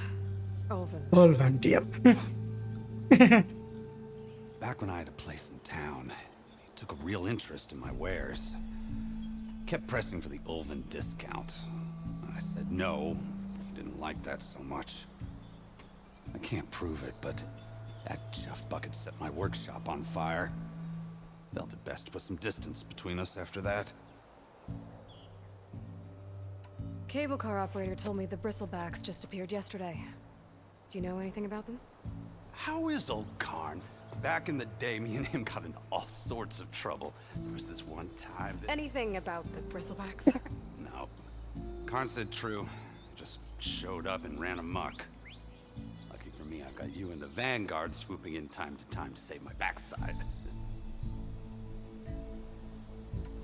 Olvin. Olvin, yep. Back when I had a place in town, he took a real interest in my wares. Kept pressing for the Ulvin discount. I said no. He didn't like that so much. I can't prove it, but that chuff bucket set my workshop on fire. Felt it best to put some distance between us after that. Cable car operator told me the Bristlebacks just appeared yesterday. Do you know anything about them? How is old Karn? Back in the day, me and him got into all sorts of trouble. There was this one time that... Anything about the Bristlebacks? No. Karn said true. Just showed up and ran amok. Lucky for me, I've got you and the Vanguard swooping in time to save my backside.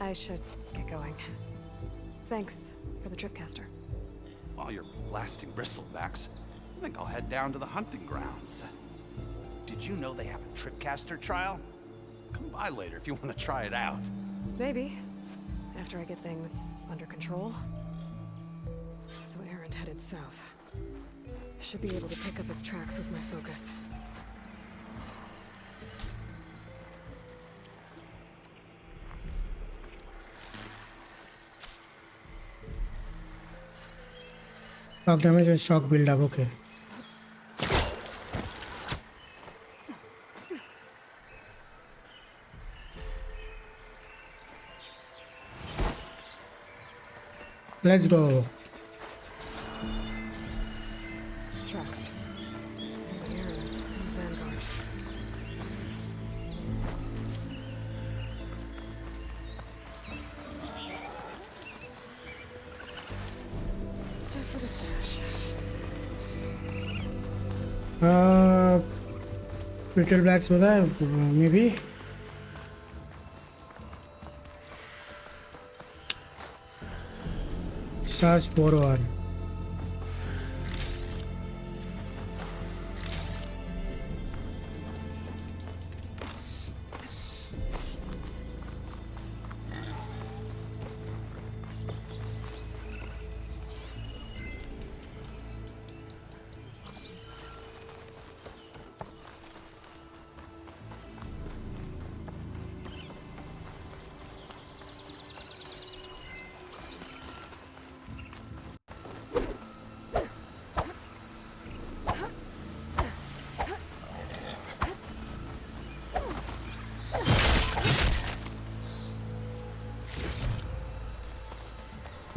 I should get going. Thanks for the tripcaster. While you're blasting bristlebacks, I think I'll head down to the hunting grounds. Did you know they have a tripcaster trial? Come by later if you want to try it out. Maybe. After I get things under control. So Aaron headed south. Should be able to pick up his tracks with my focus. Shock damage and shock build up, okay. Let's go. Tracks. Aaron's and Vanguard's. Starts at a stash. BristleBacks was that maybe. Search borrower.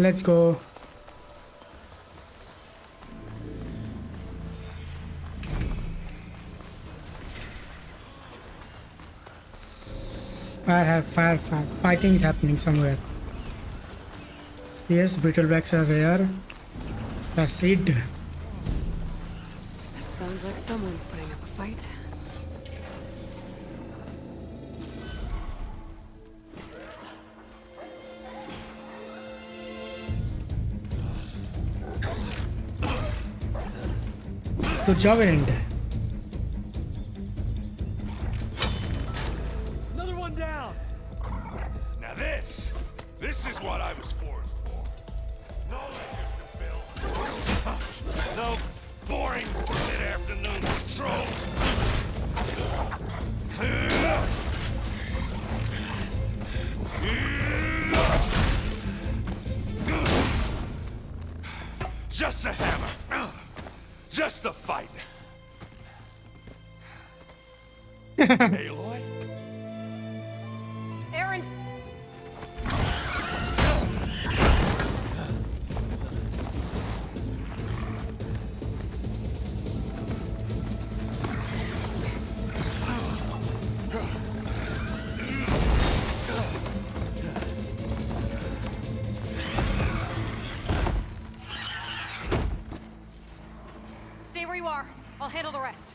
Let's go. I have fighting's happening somewhere. Yes, BristleBacks are rare. Acid. Sounds like someone's putting up a fight. Good job, End. Another one down. Now this is what I was forced for. No ledgers to build. No boring mid-afternoon patrols. Just a hammer. Just the fight. Aloy? Aaron! where you are. I'll handle the rest.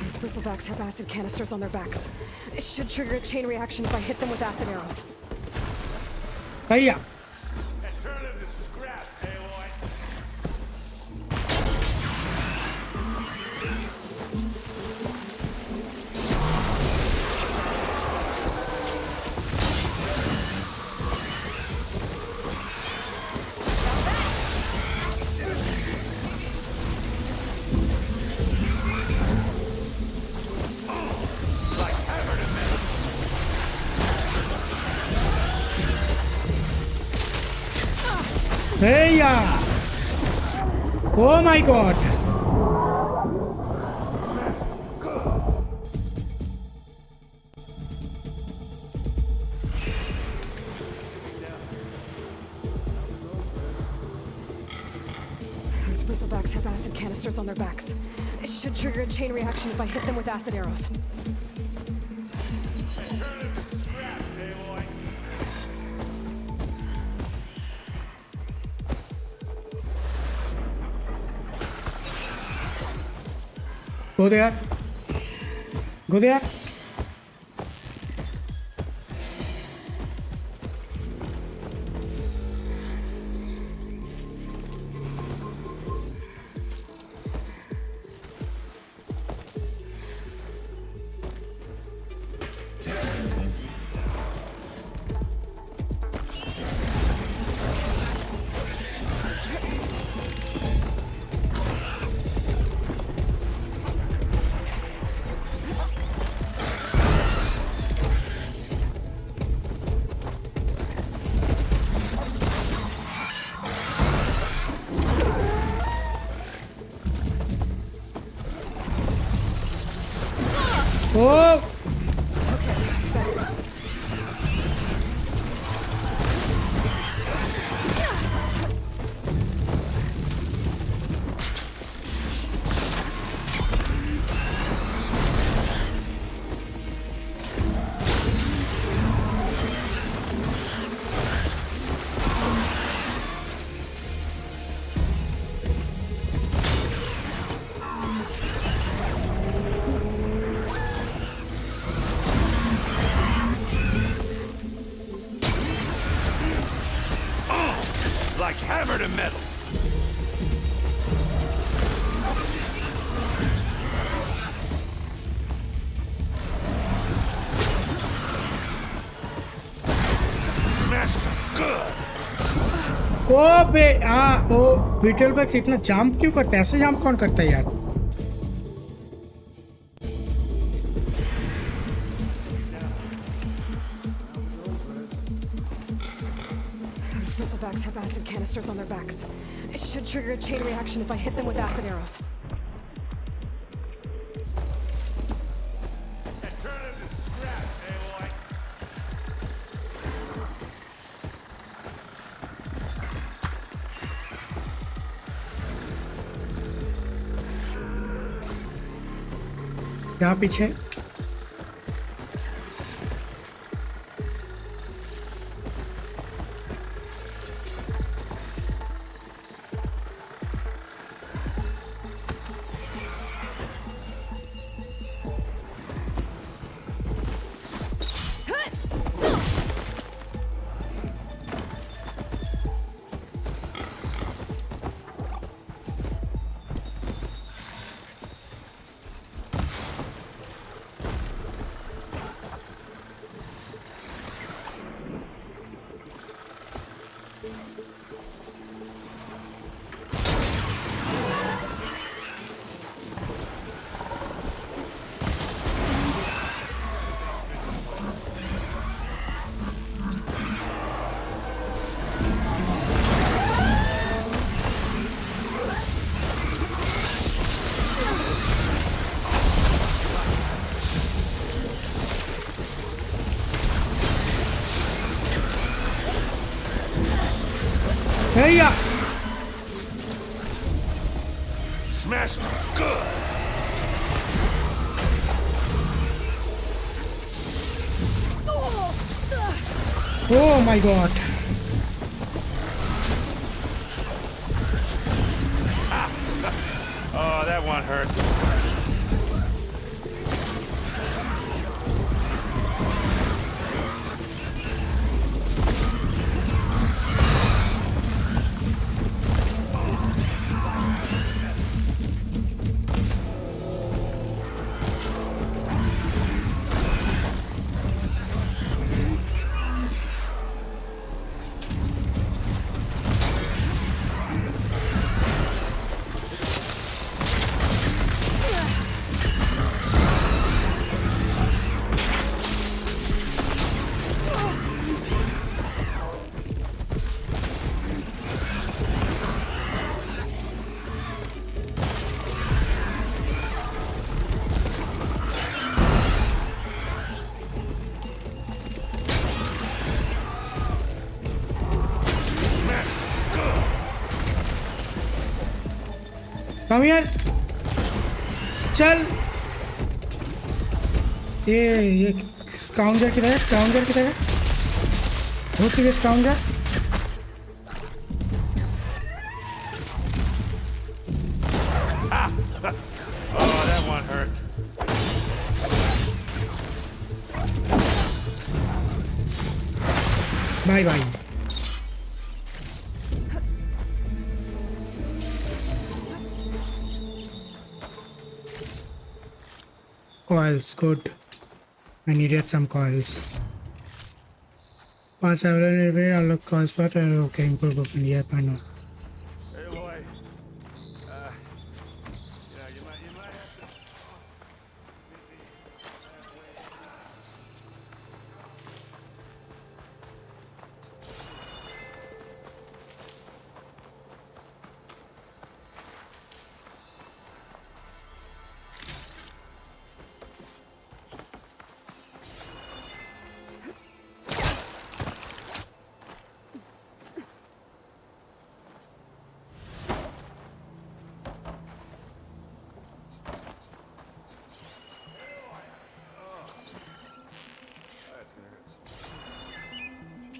Those BristleBacks have acid canisters on their backs. It should trigger a chain reaction if I hit them with acid arrows. Hiya. Turn into scrap, Aloy. Hiya. Oh my god. Those BristleBacks have acid canisters on their backs. It should trigger a chain reaction if I hit them with acid arrows. Go there. Go there. Oh! Like hammer to metal. Smashed him good. O bay O BristleBacks इतना jump क्यों करता है? ऐसे jump कौन करता है यार? Those BristleBacks have acid canisters on their backs. It should trigger a chain reaction if I hit them with acid arrows. यहाँ पीछे Hiya! Smashed him good. Oh my god. Oh, that one hurt. Come here. चल ये स्काउंजर किधर है? स्काउंजर किधर है? हो सके स्काउंजर? Oh, that one hurt. Bye bye. Coils, good. I needed some coils. Once I will unlock coils, but okay, improve open. Yep, I know. Hey, Aloy. You might have to...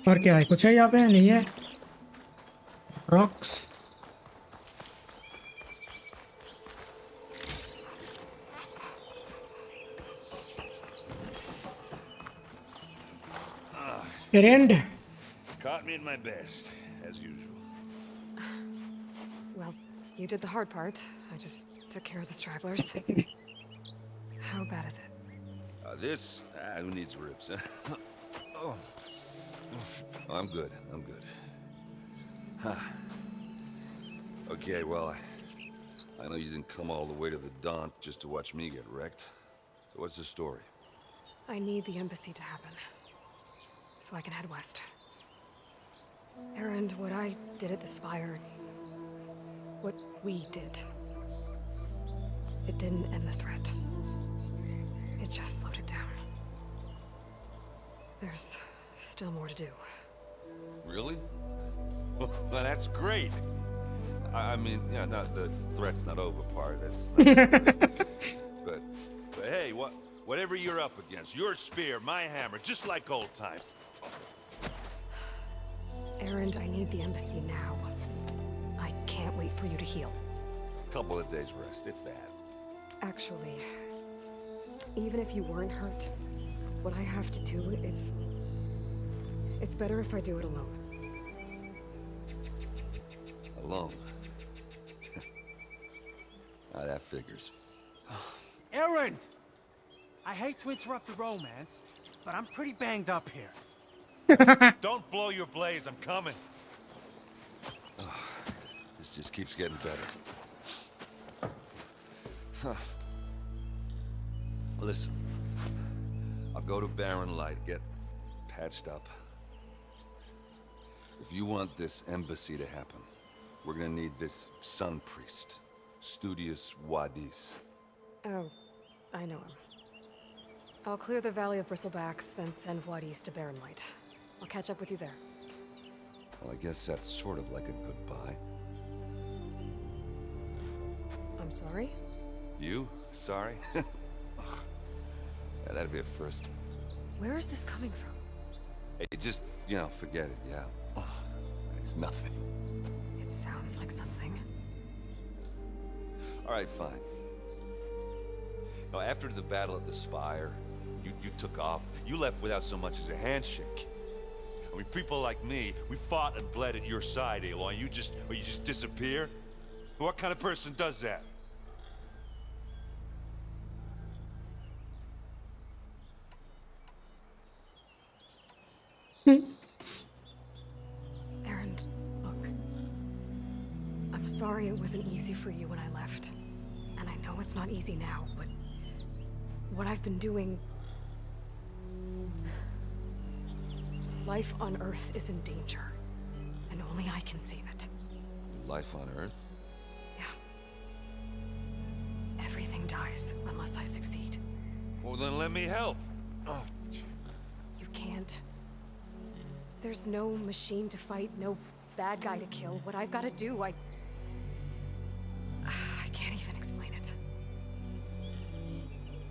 और क्या है? कुछ है यहाँ पे? नहीं है. Rocks. Errand. Caught me at my best, as usual. Well, you did the hard part. I just took care of the stragglers. How bad is it? This? Who needs ribs? Oh. I'm good. I'm good. Huh. Okay, well, I know you didn't come all the way to the Daunt just to watch me get wrecked. So what's the story? I need the embassy to happen, so I can head west. Erend, what I did at the Spire, what we did, it didn't end the threat. It just slowed it down. There's still more to do. Really? Well, that's great. I mean, yeah, not the threat's not over part. But hey, whatever you're up against, your spear, my hammer, just like old times. Erend, I need the embassy now. I can't wait for you to heal. Couple of days rest, if that. Actually, even if you weren't hurt, what I have to do, it's better if I do it alone. Alone? Now that figures. Erend! I hate to interrupt the romance, but I'm pretty banged up here. Don't blow your blaze, I'm coming. This just keeps getting better. Huh. Listen, I'll go to Barren Light, get patched up. If you want this embassy to happen, we're gonna need this sun priest, Studious Wadis. Oh, I know him. I'll clear the Valley of BristleBacks, then send Wadis to Barren Light. I'll catch up with you there. Well, I guess that's sort of like a goodbye. I'm sorry? You? Sorry? Yeah, that'd be a first. Where is this coming from? Hey, just, you know, forget it, yeah. Oh, it's nothing. It sounds like something. All right, fine. Now, after the battle at the Spire, you took off. You left without so much as a handshake. I mean, people like me, we fought and bled at your side, Aloy. You just disappear? What kind of person does that? Aaron, look. I'm sorry it wasn't easy for you when I left. And I know it's not easy now, but what I've been doing... Life on Earth is in danger. And only I can save it. Life on Earth? Yeah. Everything dies unless I succeed. Well, then let me help. Oh. You can't. There's no machine to fight, no bad guy to kill. What I've got to do, I can't even explain it.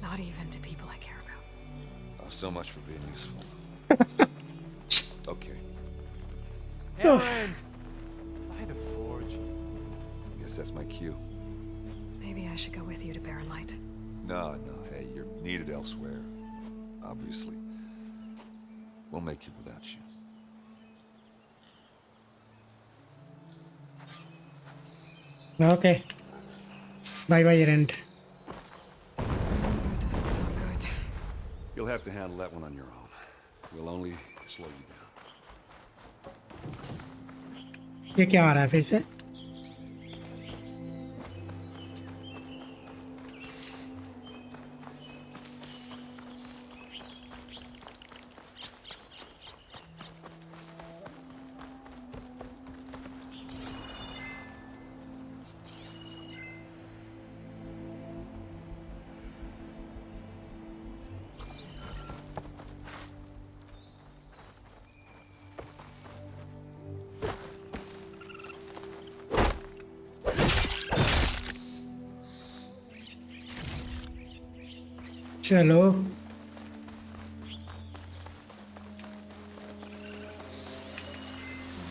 Not even to people I care about. Oh, so much for being useful. Okay. Aaron! By the forge. Guess that's my cue. Maybe I should go with you to Barren Light. No, hey, you're needed elsewhere. Obviously. We'll make it without you. Okay. Bye bye, Erend. That doesn't sound good. You'll have to handle that one on your own. We'll only slow you down. ये क्या आ रहा है फिर से? चलो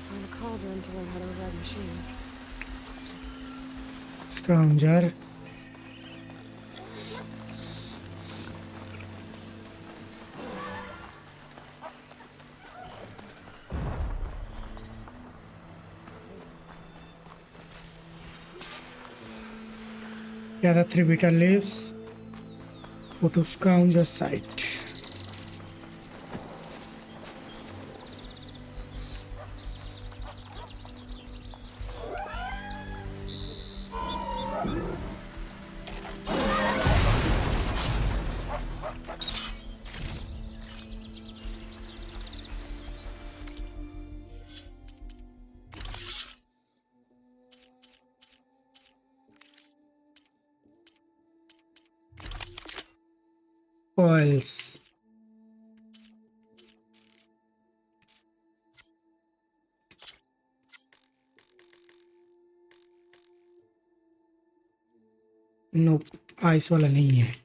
Find a cauldron to learn how to revive machines. Scavenger gather 3 bitter leaves. Go to scavenger site. Oils. No ice वाला नहीं है.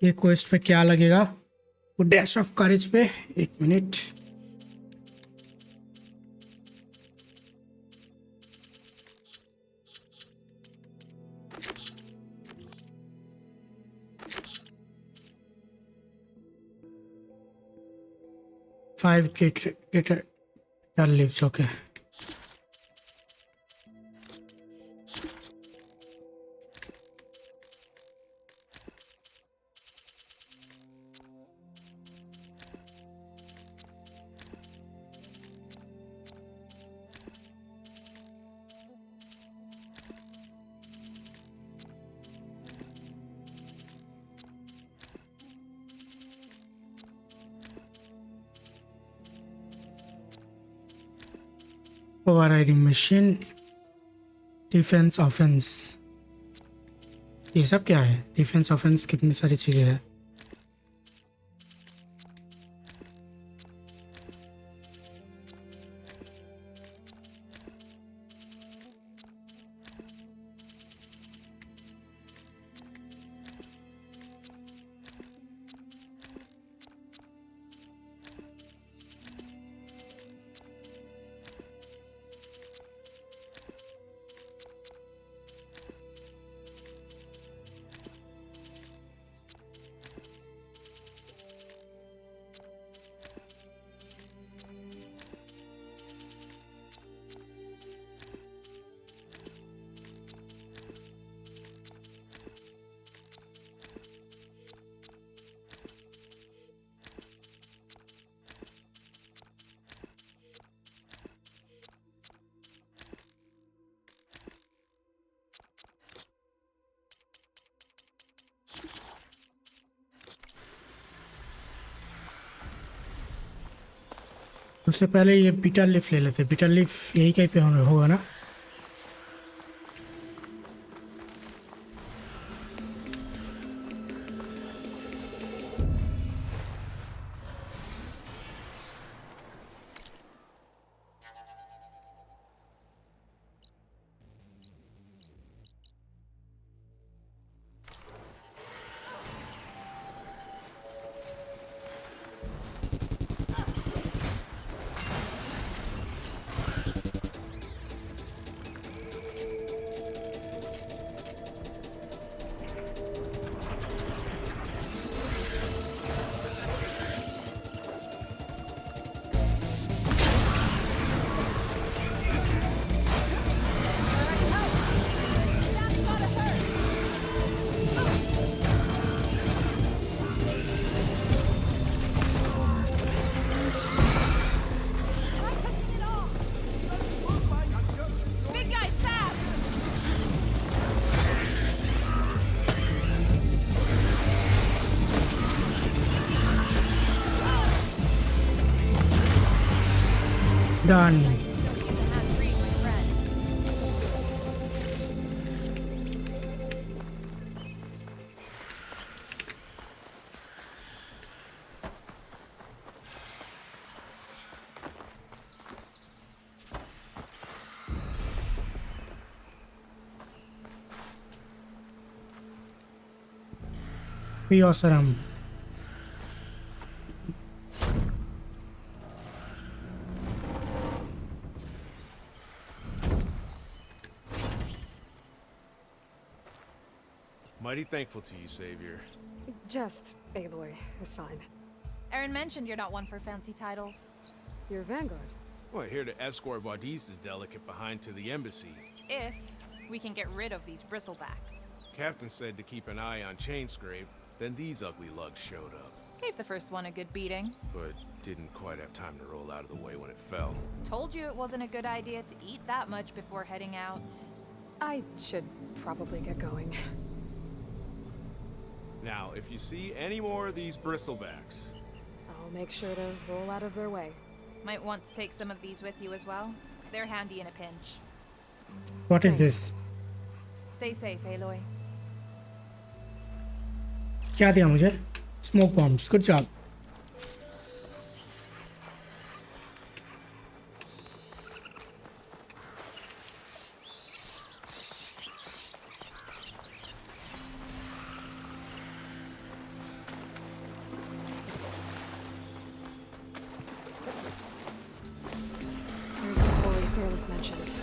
ये क्वेस्ट पे क्या लगेगा? वो डैश ऑफ करेज पे 1 minute. Five gather leaves okay. Overriding machine, defence offence, ये सब क्या है? डिफेंस ऑफेंस कितनी सारी चीज़ें हैं। उससे पहले ये बीटा लीफ ले लेते। बीटा लीफ यही कहीं पे होगा ना? Done. Be awesome. Mighty thankful to you, Savior. Just Aloy is fine. Aaron mentioned you're not one for fancy titles. You're Vanguard. Well, here to escort Wadis's delicate behind to the embassy. If we can get rid of these bristlebacks. Captain said to keep an eye on Chainscrape, then these ugly lugs showed up. Gave the first one a good beating. But didn't quite have time to roll out of the way when it fell. Told you it wasn't a good idea to eat that much before heading out. I should probably get going. Now, if you see any more of these bristlebacks, I'll make sure to roll out of their way. Might want to take some of these with you as well. They're handy in a pinch. What is this? Stay safe, Aloy. क्या दिया मुझे? Smoke bombs. Good job. Aloys mentioned.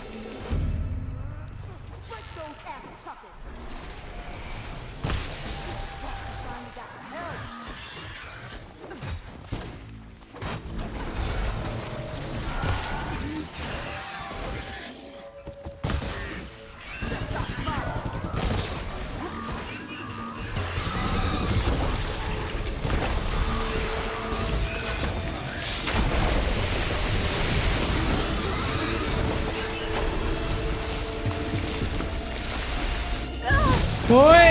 ओए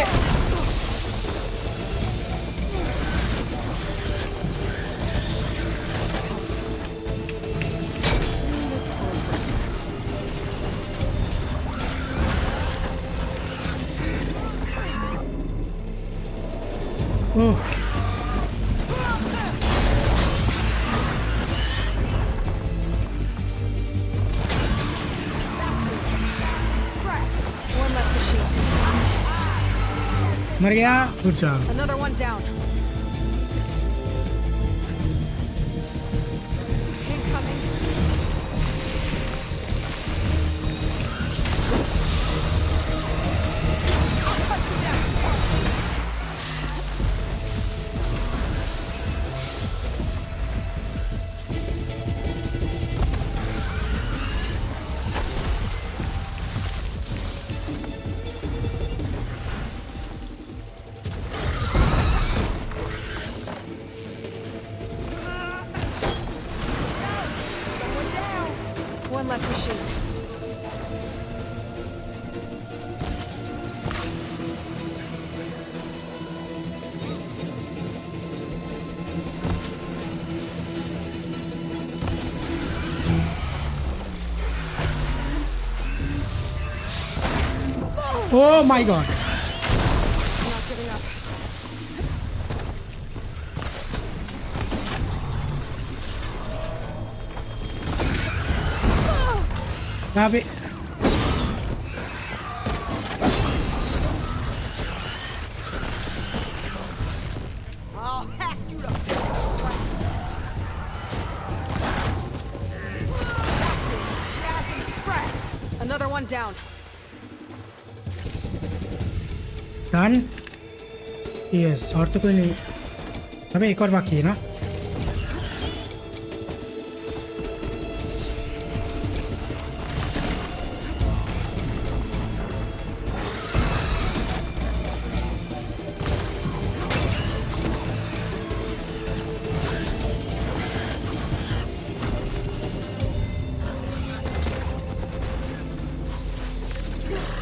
ओह One left machine. मर गया good job Another one down. Incoming. One less machine. Oh my god. Not giving up. अबे I'll hack you to Another one down. Done yes और तो कोई नहीं अबे एक और बाकी है ना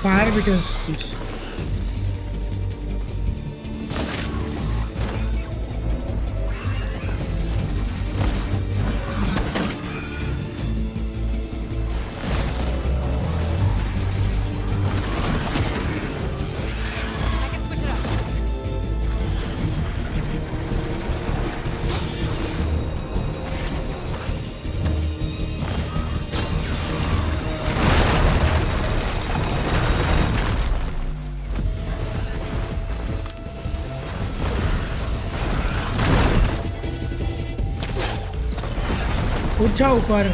fire Beatles please I can switch it up. उठ जा ऊपर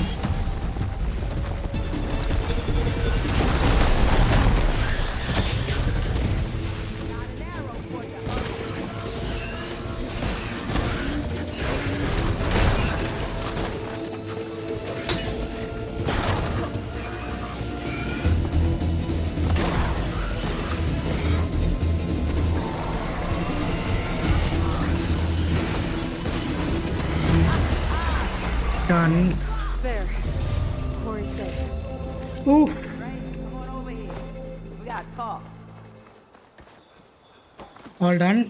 done There. Corey's safe. Ooh. Come on over here. We gotta talk. All done.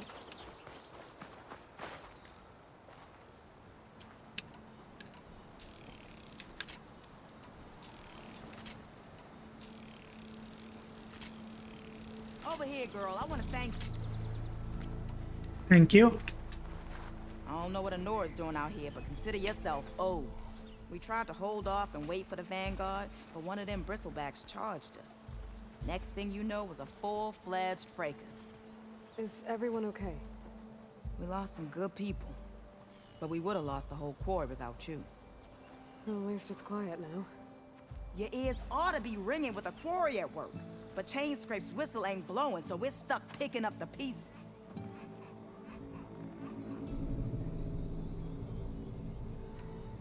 Over here, girl. I want to thank you. Thank you. I don't know what Honora's doing out here, but consider yourself owed. We tried to hold off and wait for the Vanguard, but one of them BristleBacks charged us. Next thing you know was a full-fledged fracas. Is everyone okay? We lost some good people, but we would have lost the whole quarry without you. At least it's quiet now. Your ears ought to be ringing with a quarry at work. But Chain Scrape's whistle ain't blowing, so we're stuck picking up the pieces.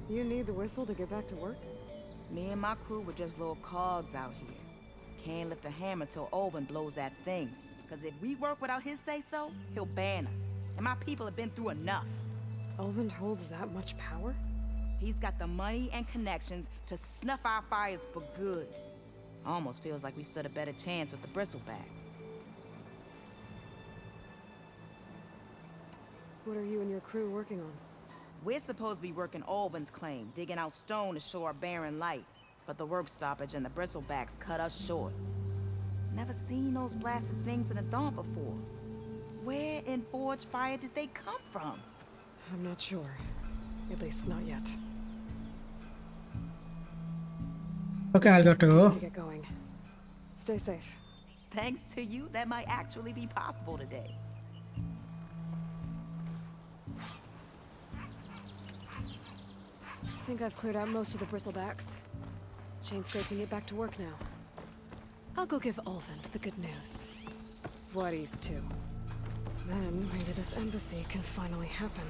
You need the whistle to get back to work? Me and my crew were just little cogs out here. Can't lift a hammer till Olvin blows that thing. Cause if we work without his say-so, he'll ban us. And my people have been through enough. Olvin holds that much power? He's got the money and connections to snuff our fires for good. Almost feels like we stood a better chance with the BristleBacks. What are you and your crew working on? We're supposed to be working Olvin's claim, digging out stone to show our barren light. But the work stoppage and the BristleBacks cut us short. Never seen those blasted things in a dawn before. Where in Forge Fire did they come from? I'm not sure. At least not yet. Okay, I'll got to go. To get going. Stay safe. Thanks to you, that might actually be possible today. I think I've cleared out most of the Bristlebacks. Chain Scrape can get back to work now. I'll go give Olvin the good news. Vladis too. Then maybe this embassy can finally happen.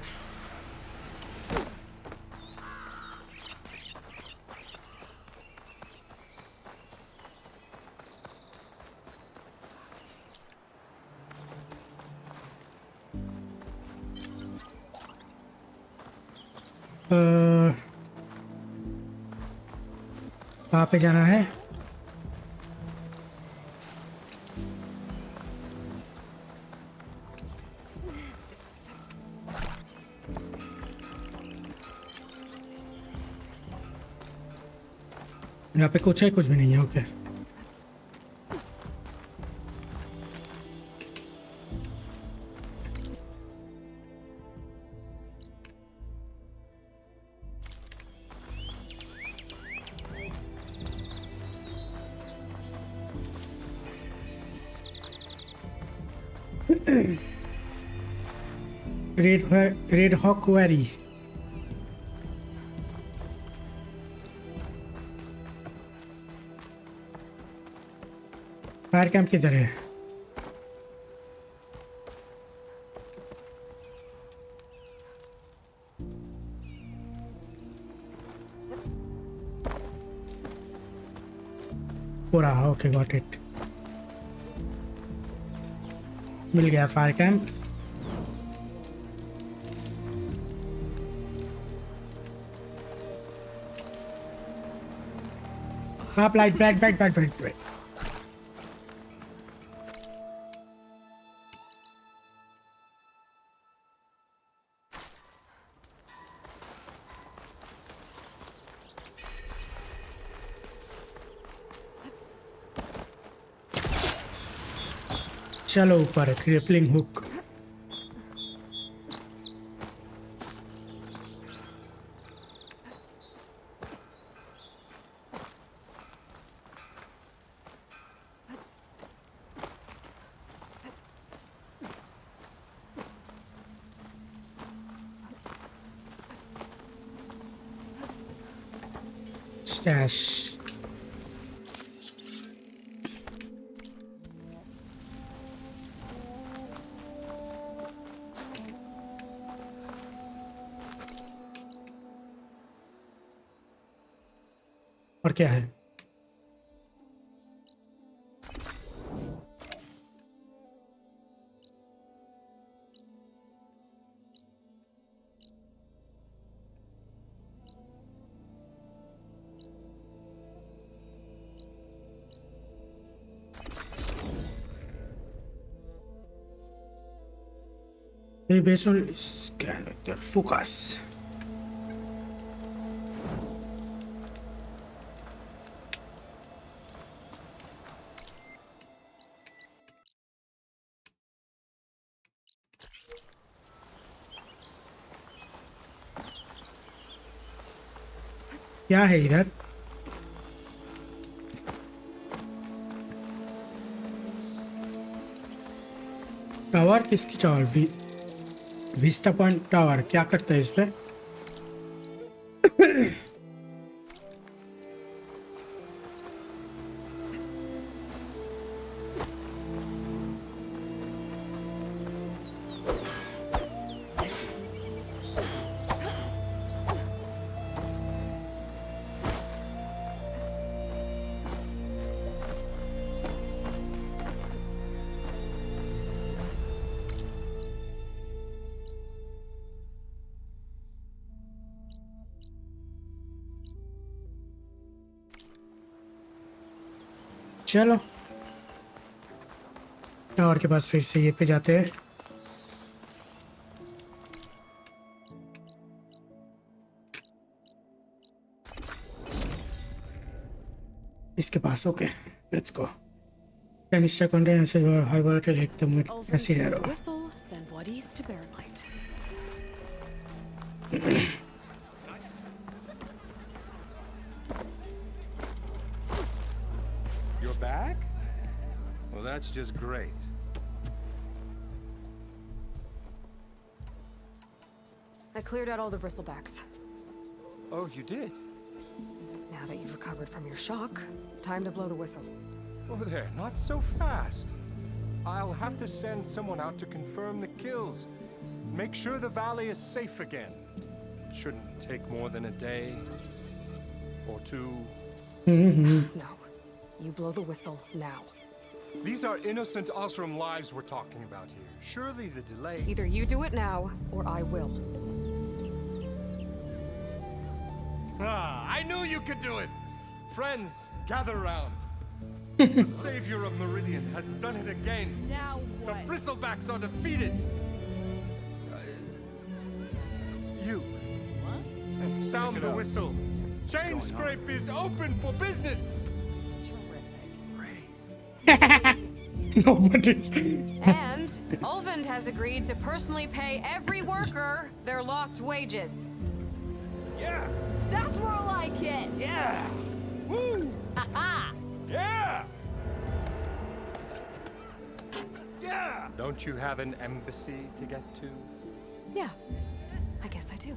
कहाँ पे जाना है? यहाँ पे कुछ है, कुछ भी नहीं है। Okay red hawk quarry. Fire camp किधर है? पूरा ओके गॉट इट। मिल गया फायर कैंप। आप लाइट बैट चलो ऊपर क्रिपलिंग हुक। स्टैश और क्या है? Based on scan vector focus. क्या है इधर? टावर किसकी टावर? विस्टा पॉइंट टावर क्या करता है इस पे? चलो टावर के पास फिर से ये पे जाते हैं। इसके पास okay let's go. Canister contains a high volatile hectomid acid arrow. Whistle, then what east to bear light. You're back? Well, that's just great. I cleared out all the bristlebacks. Oh, you did? Now that you've recovered from your shock, time to blow the whistle. Over there, not so fast. I'll have to send someone out to confirm the kills. Make sure the valley is safe again. It shouldn't take more than a day or two. No. You blow the whistle now. These are innocent Osram lives we're talking about here. Surely the delay... Either you do it now, or I will. Ah, I knew you could do it! Friends, gather around. The savior of Meridian has done it again. Now what? The BristleBacks are defeated. You. What? Sound the whistle. Chain scrape is open for business. Nobody's. And Ulvund has agreed to personally pay every worker their lost wages. Yeah. That's more like it. Yeah. Woo. Ha-ha. Yeah. Yeah. Don't you have an embassy to get to? Yeah. I guess I do.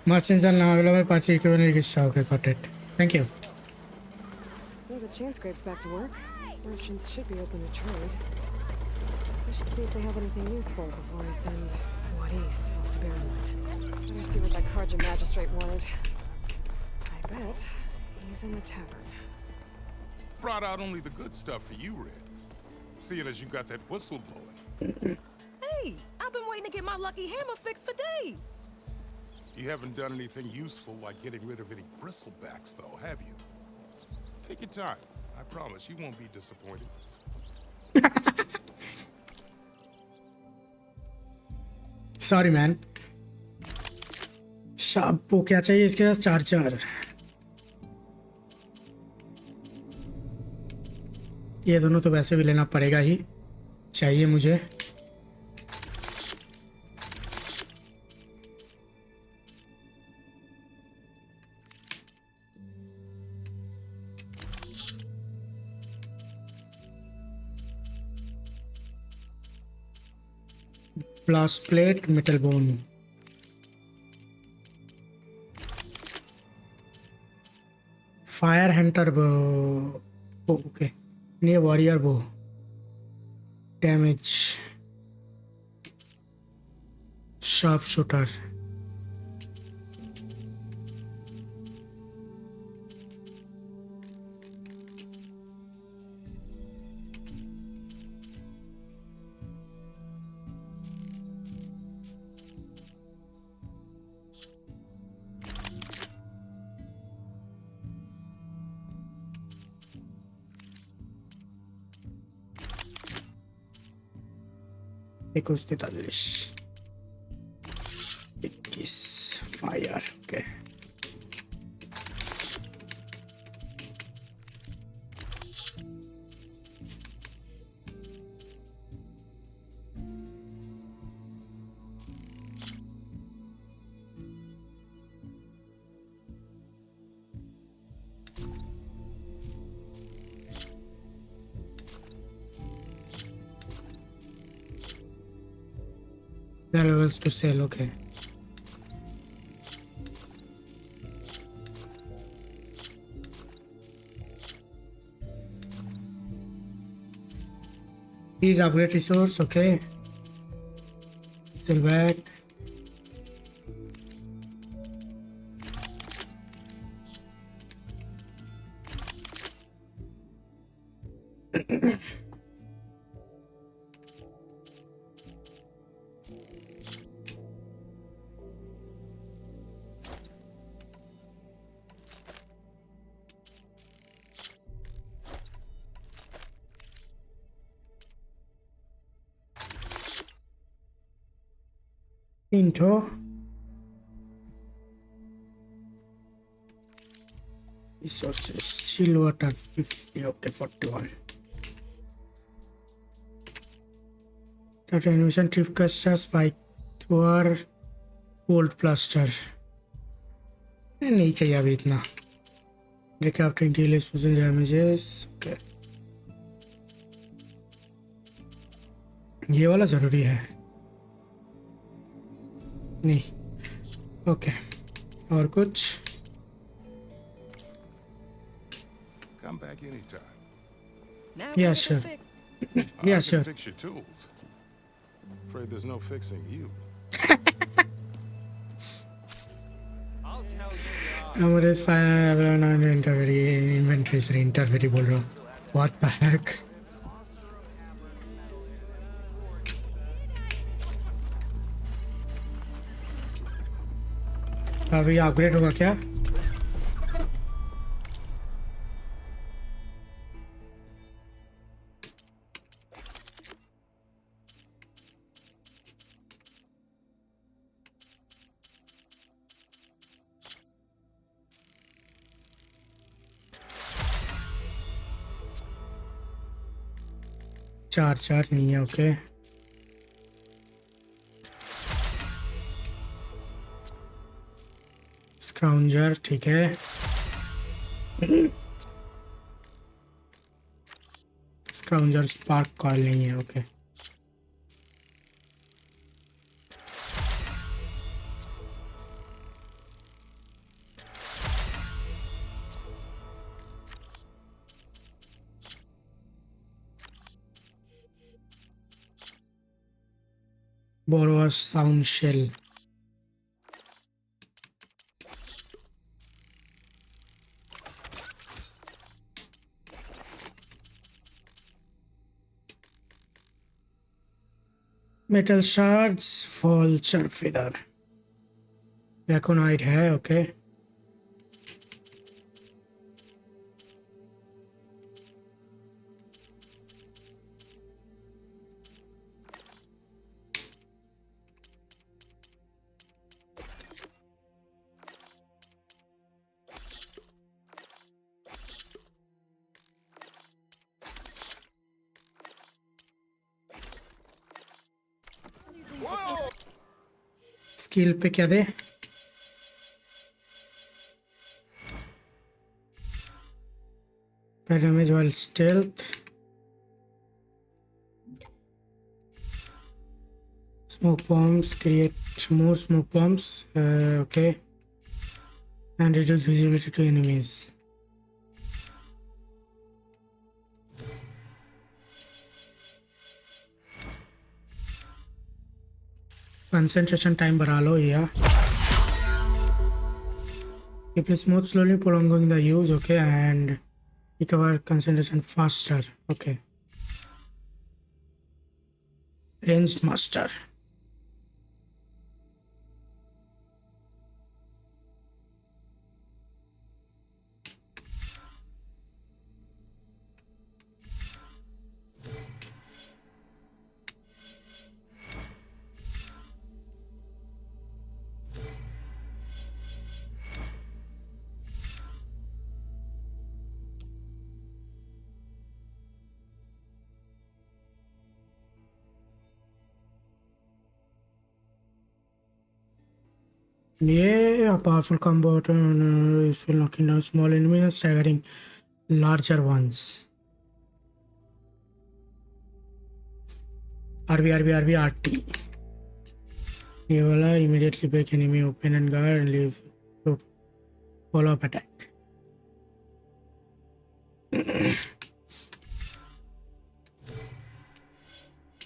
Merchants are now available. Party equivalent is stock. Got it. Thank you. Well, the chain scrape's back to work. Merchants should be open to trade. I should see if they have anything useful before I send Wadis off to Baronite. Better see what that Karja magistrate wanted. I bet he's in the tavern. Brought out only the good stuff for you, Red. Seeing as you got that whistle blowing. Hey, I've been waiting to get my lucky hammer fixed for days. You haven't done anything useful like getting rid of any bristlebacks, though, have you? Take your time. I promise you won't be disappointed. Sorry, man. आपको क्या चाहिए इसके साथ? Charger. ये दोनों तो वैसे भी लेना पड़ेगा ही। चाहिए मुझे। Blast plate, metal bone. Fire hunter bow. Oh, okay. Near warrior bow. Damage. Sharpshooter. Equals 21 fire. Okay. Levels to sell, okay. These upgrade resource, okay. Still back. Into resources, chill water 50, okay, 41. Data animation, trip caster, spike thrower, bolt plaster. नहीं चाहिए अभी इतना. Recrafting deal exposing damages. Okay. ये वाला जरूरी है. नहीं. Okay. और कुछ? Come back anytime. Now Yeah, we're sure. fixed. Yeah, I sure. can fix your tools. Afraid there's no fixing you. हमारे फाइनल इन्वेंटरी से इंटरवेरी बोल रहा हूँ. What the heck? अभी अपग्रेड होगा क्या? चार नहीं है. ओके. स्काउंजर ठीक है. स्काउंजर स्पार्क कॉल नहीं है. Okay. borrow a sound shell. Metal shards, vulture feather. Draconite है. ओके. स्किल पे क्या दे? damage while stealth. Smoke bombs, create more smoke bombs. Okay. And reduce visibility to enemies. Concentration time बढ़ा लो या. Replace mode slowly prolonging the use. Okay, and recover concentration faster. Okay. Ranged master. Yeah, a powerful combo useful knocking down small enemies and staggering larger ones. RT. ये वाला immediately break enemy open and guard and leave to follow up attack.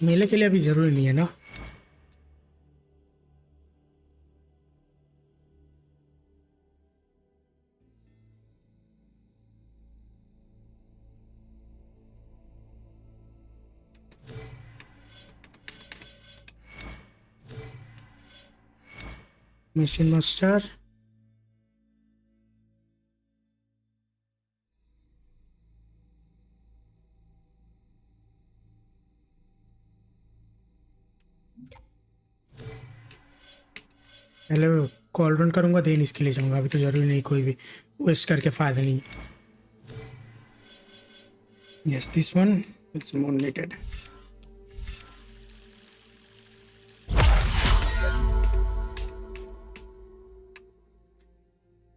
मेले के लिए अभी जरूरी नहीं है ना. Machine master. पहले कॉल रन करूँगा देन इसके लिए जाऊँगा, अभी तो ज़रूरी नहीं कोई भी वेस्ट करके फ़ायदा नहीं। Yes this one it's mounted.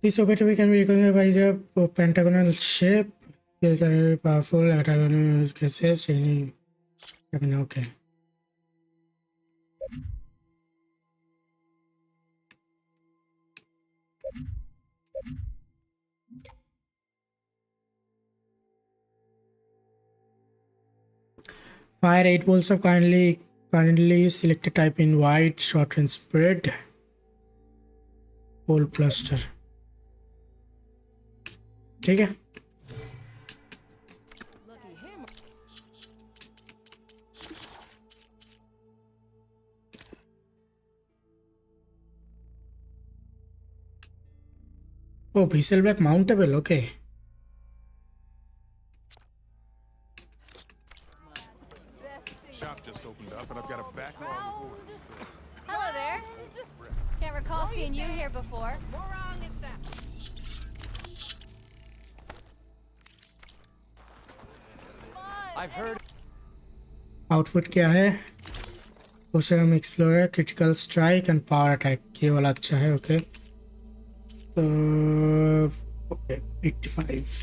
This objective can be recognized by the pentagonal shape. It is very powerful. Hexagonal cases. Okay. Fire 8 bolts of kindly selected type in white, short range spread. Pole cluster. ठीक है। Oh, bristleback mountable, okay. Shop just opened up and I've got a backlog of orders. Hello there. Can't recall seeing you here before. I've heard. Outfit क्या है? पोसेरम explorer, critical strike and power attack. ये वाला अच्छा है। Okay okay 85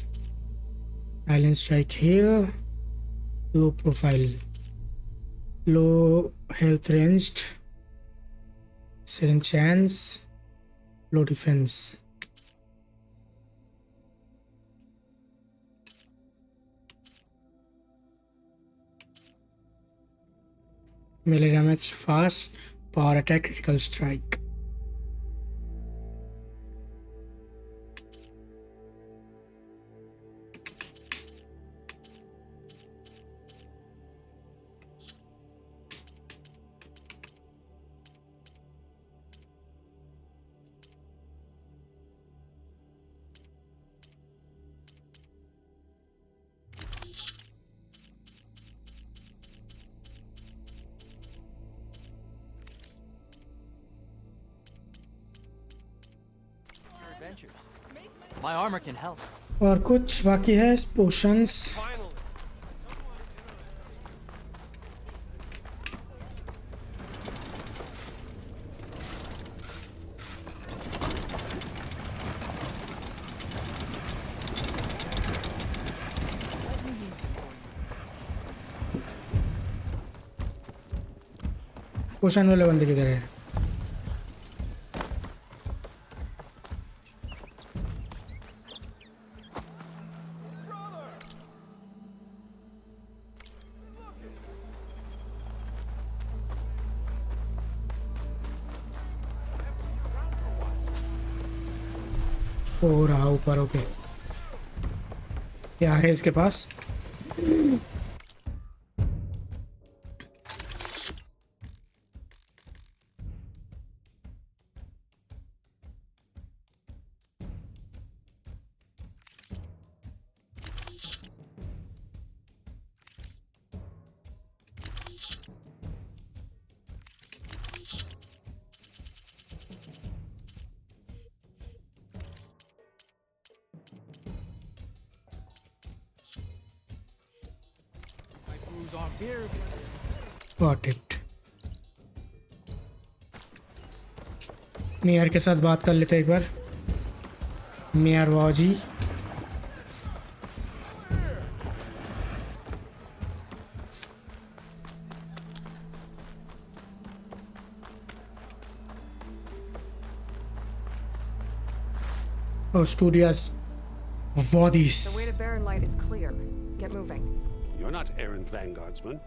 silent strike heal, low profile, low health ranged, second chance, low defence. melee damage, fast, power attack, critical strike. My armor can help. और कुछ बाकी है potions. पोशन वाले बंदे किधर है? हो रहा ऊपर। ओके क्या है इसके पास? Got it. मेयर के साथ बात कर लेते एक बार। मेयर वाजी Oh, studios Wadis. The way to Barren Light is clear. Get moving. You're not errant vanguardsman.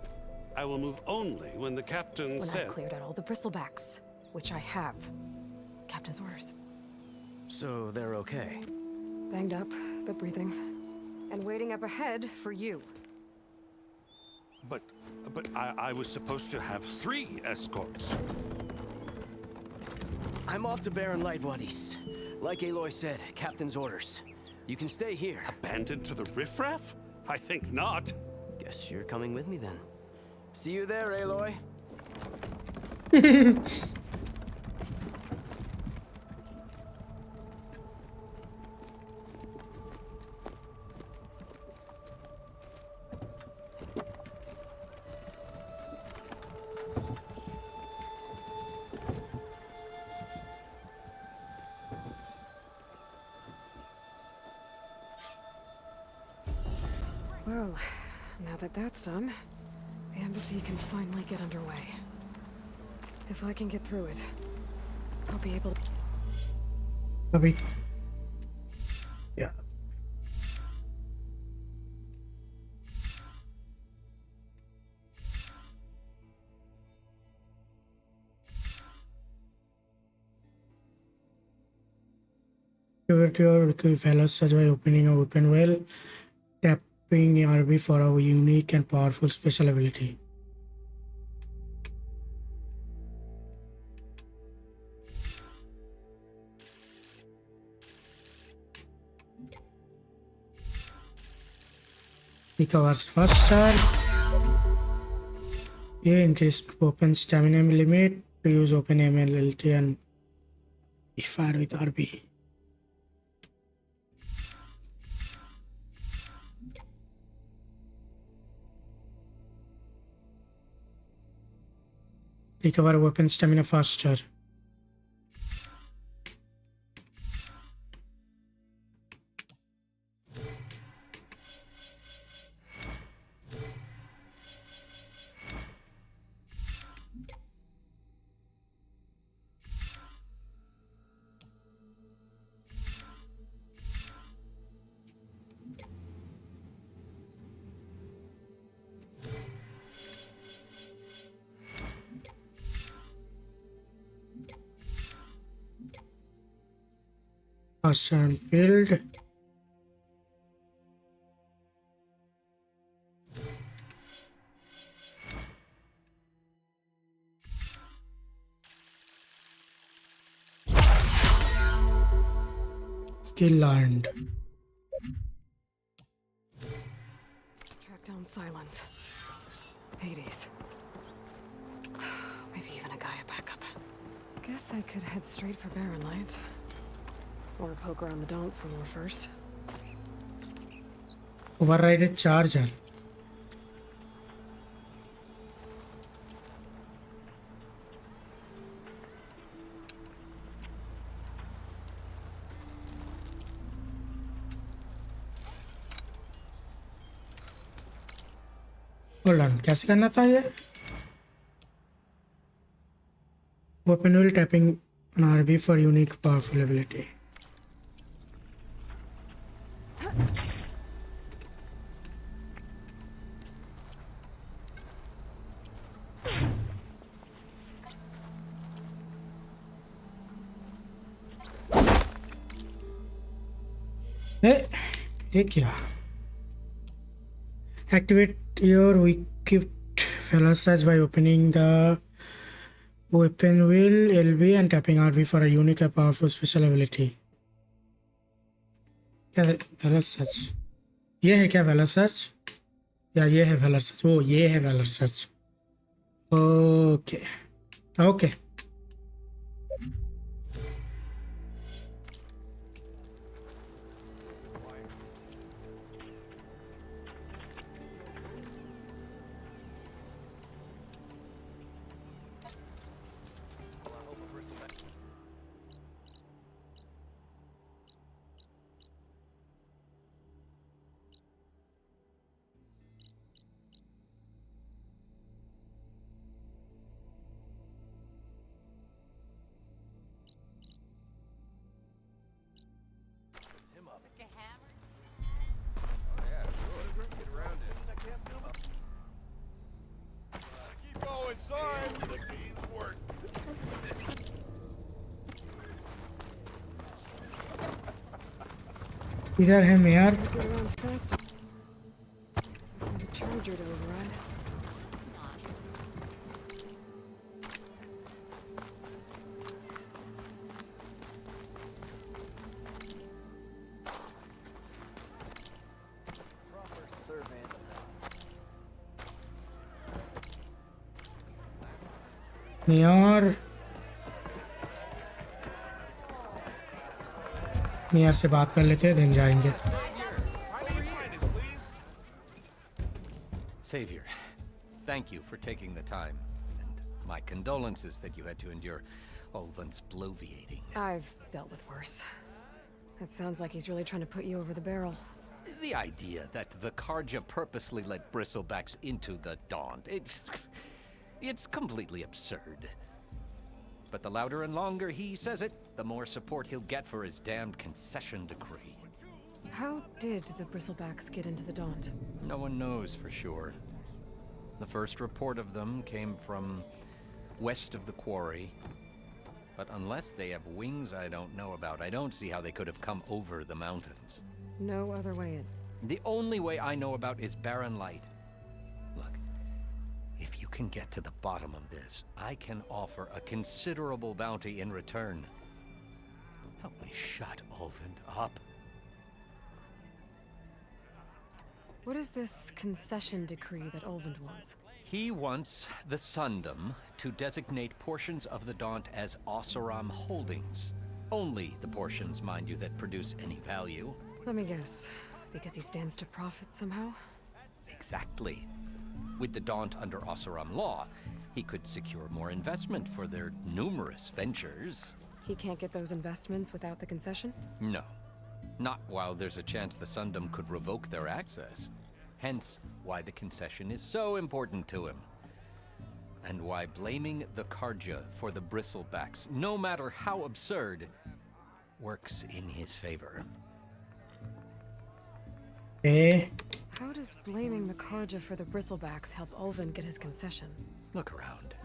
I will move only when the captain When says... I've cleared out all the Bristlebacks, which I have. Captain's orders. So they're okay? Banged up, but breathing. And waiting up ahead for you. But I was supposed to have 3 escorts. I'm off to Barren Light, Wadis. Like Aloy said, Captain's orders. You can stay here. Abandoned to the riffraff? I think not. Guess you're coming with me then. See you there, Aloy. Well, now that that's done, the embassy can finally get underway. If I can get through it, I'll be able to... Yeah. Activate your fellows such by opening a weapon well, tapping RB for a unique and powerful special ability. Recovers faster. Yeah, increased open stamina limit to use open MLLT and fire with RB. Recover weapon stamina faster. Faster and filled. Skill learned. Track down Silence. Hades. Maybe even a Gaia backup. Guess I could head straight for Barren Light. Or poke around the Daunt some more first. Override charger. Hold on, कैसे करना था ये? Weapon wheel tapping on RB for unique powerful ability. ये क्या? Activate your equipped fellow search by opening the weapon wheel LB and tapping RB for a unique and powerful special ability. क्या velar search? ये है क्या velar search? या ये है velar search? ओ ये है वेलर सर्च. Okay okay. इधर है मेयर. मेयर से बात कर लेते हैं, दिन जाएंगे. Savior, thank you for taking the time, and my condolences that you had to endure Ulvin's bloviating. I've dealt with worse. It sounds like he's really trying to put you over the barrel. The idea that the Karja purposely let Bristlebacks into the Daunt, it's completely absurd. But the louder and longer he says it, the more support he'll get for his damned concession decree. How did the Bristlebacks get into the Daunt? No one knows for sure. The first report of them came from west of the quarry. But unless they have wings I don't know about, I don't see how they could have come over the mountains. No other way in. The only way I know about is barren light. Look, if you can get to the bottom of this, I can offer a considerable bounty in return. Help me shut Ulvund up. What is this concession decree that Ulvund wants? He wants the Sundom to designate portions of the Daunt as Oseram holdings. Only the portions, mind you, that produce any value. Let me guess. Because he stands to profit somehow? Exactly. With the Daunt under Oseram law, he could secure more investment for their numerous ventures. He can't get those investments without the concession? No. Not while there's a chance the Sundom could revoke their access. Hence, why the concession is so important to him. And why blaming the Karja for the Bristlebacks, no matter how absurd, works in his favor. How does blaming the Karja for the Bristlebacks help Ulvund get his concession? Look around.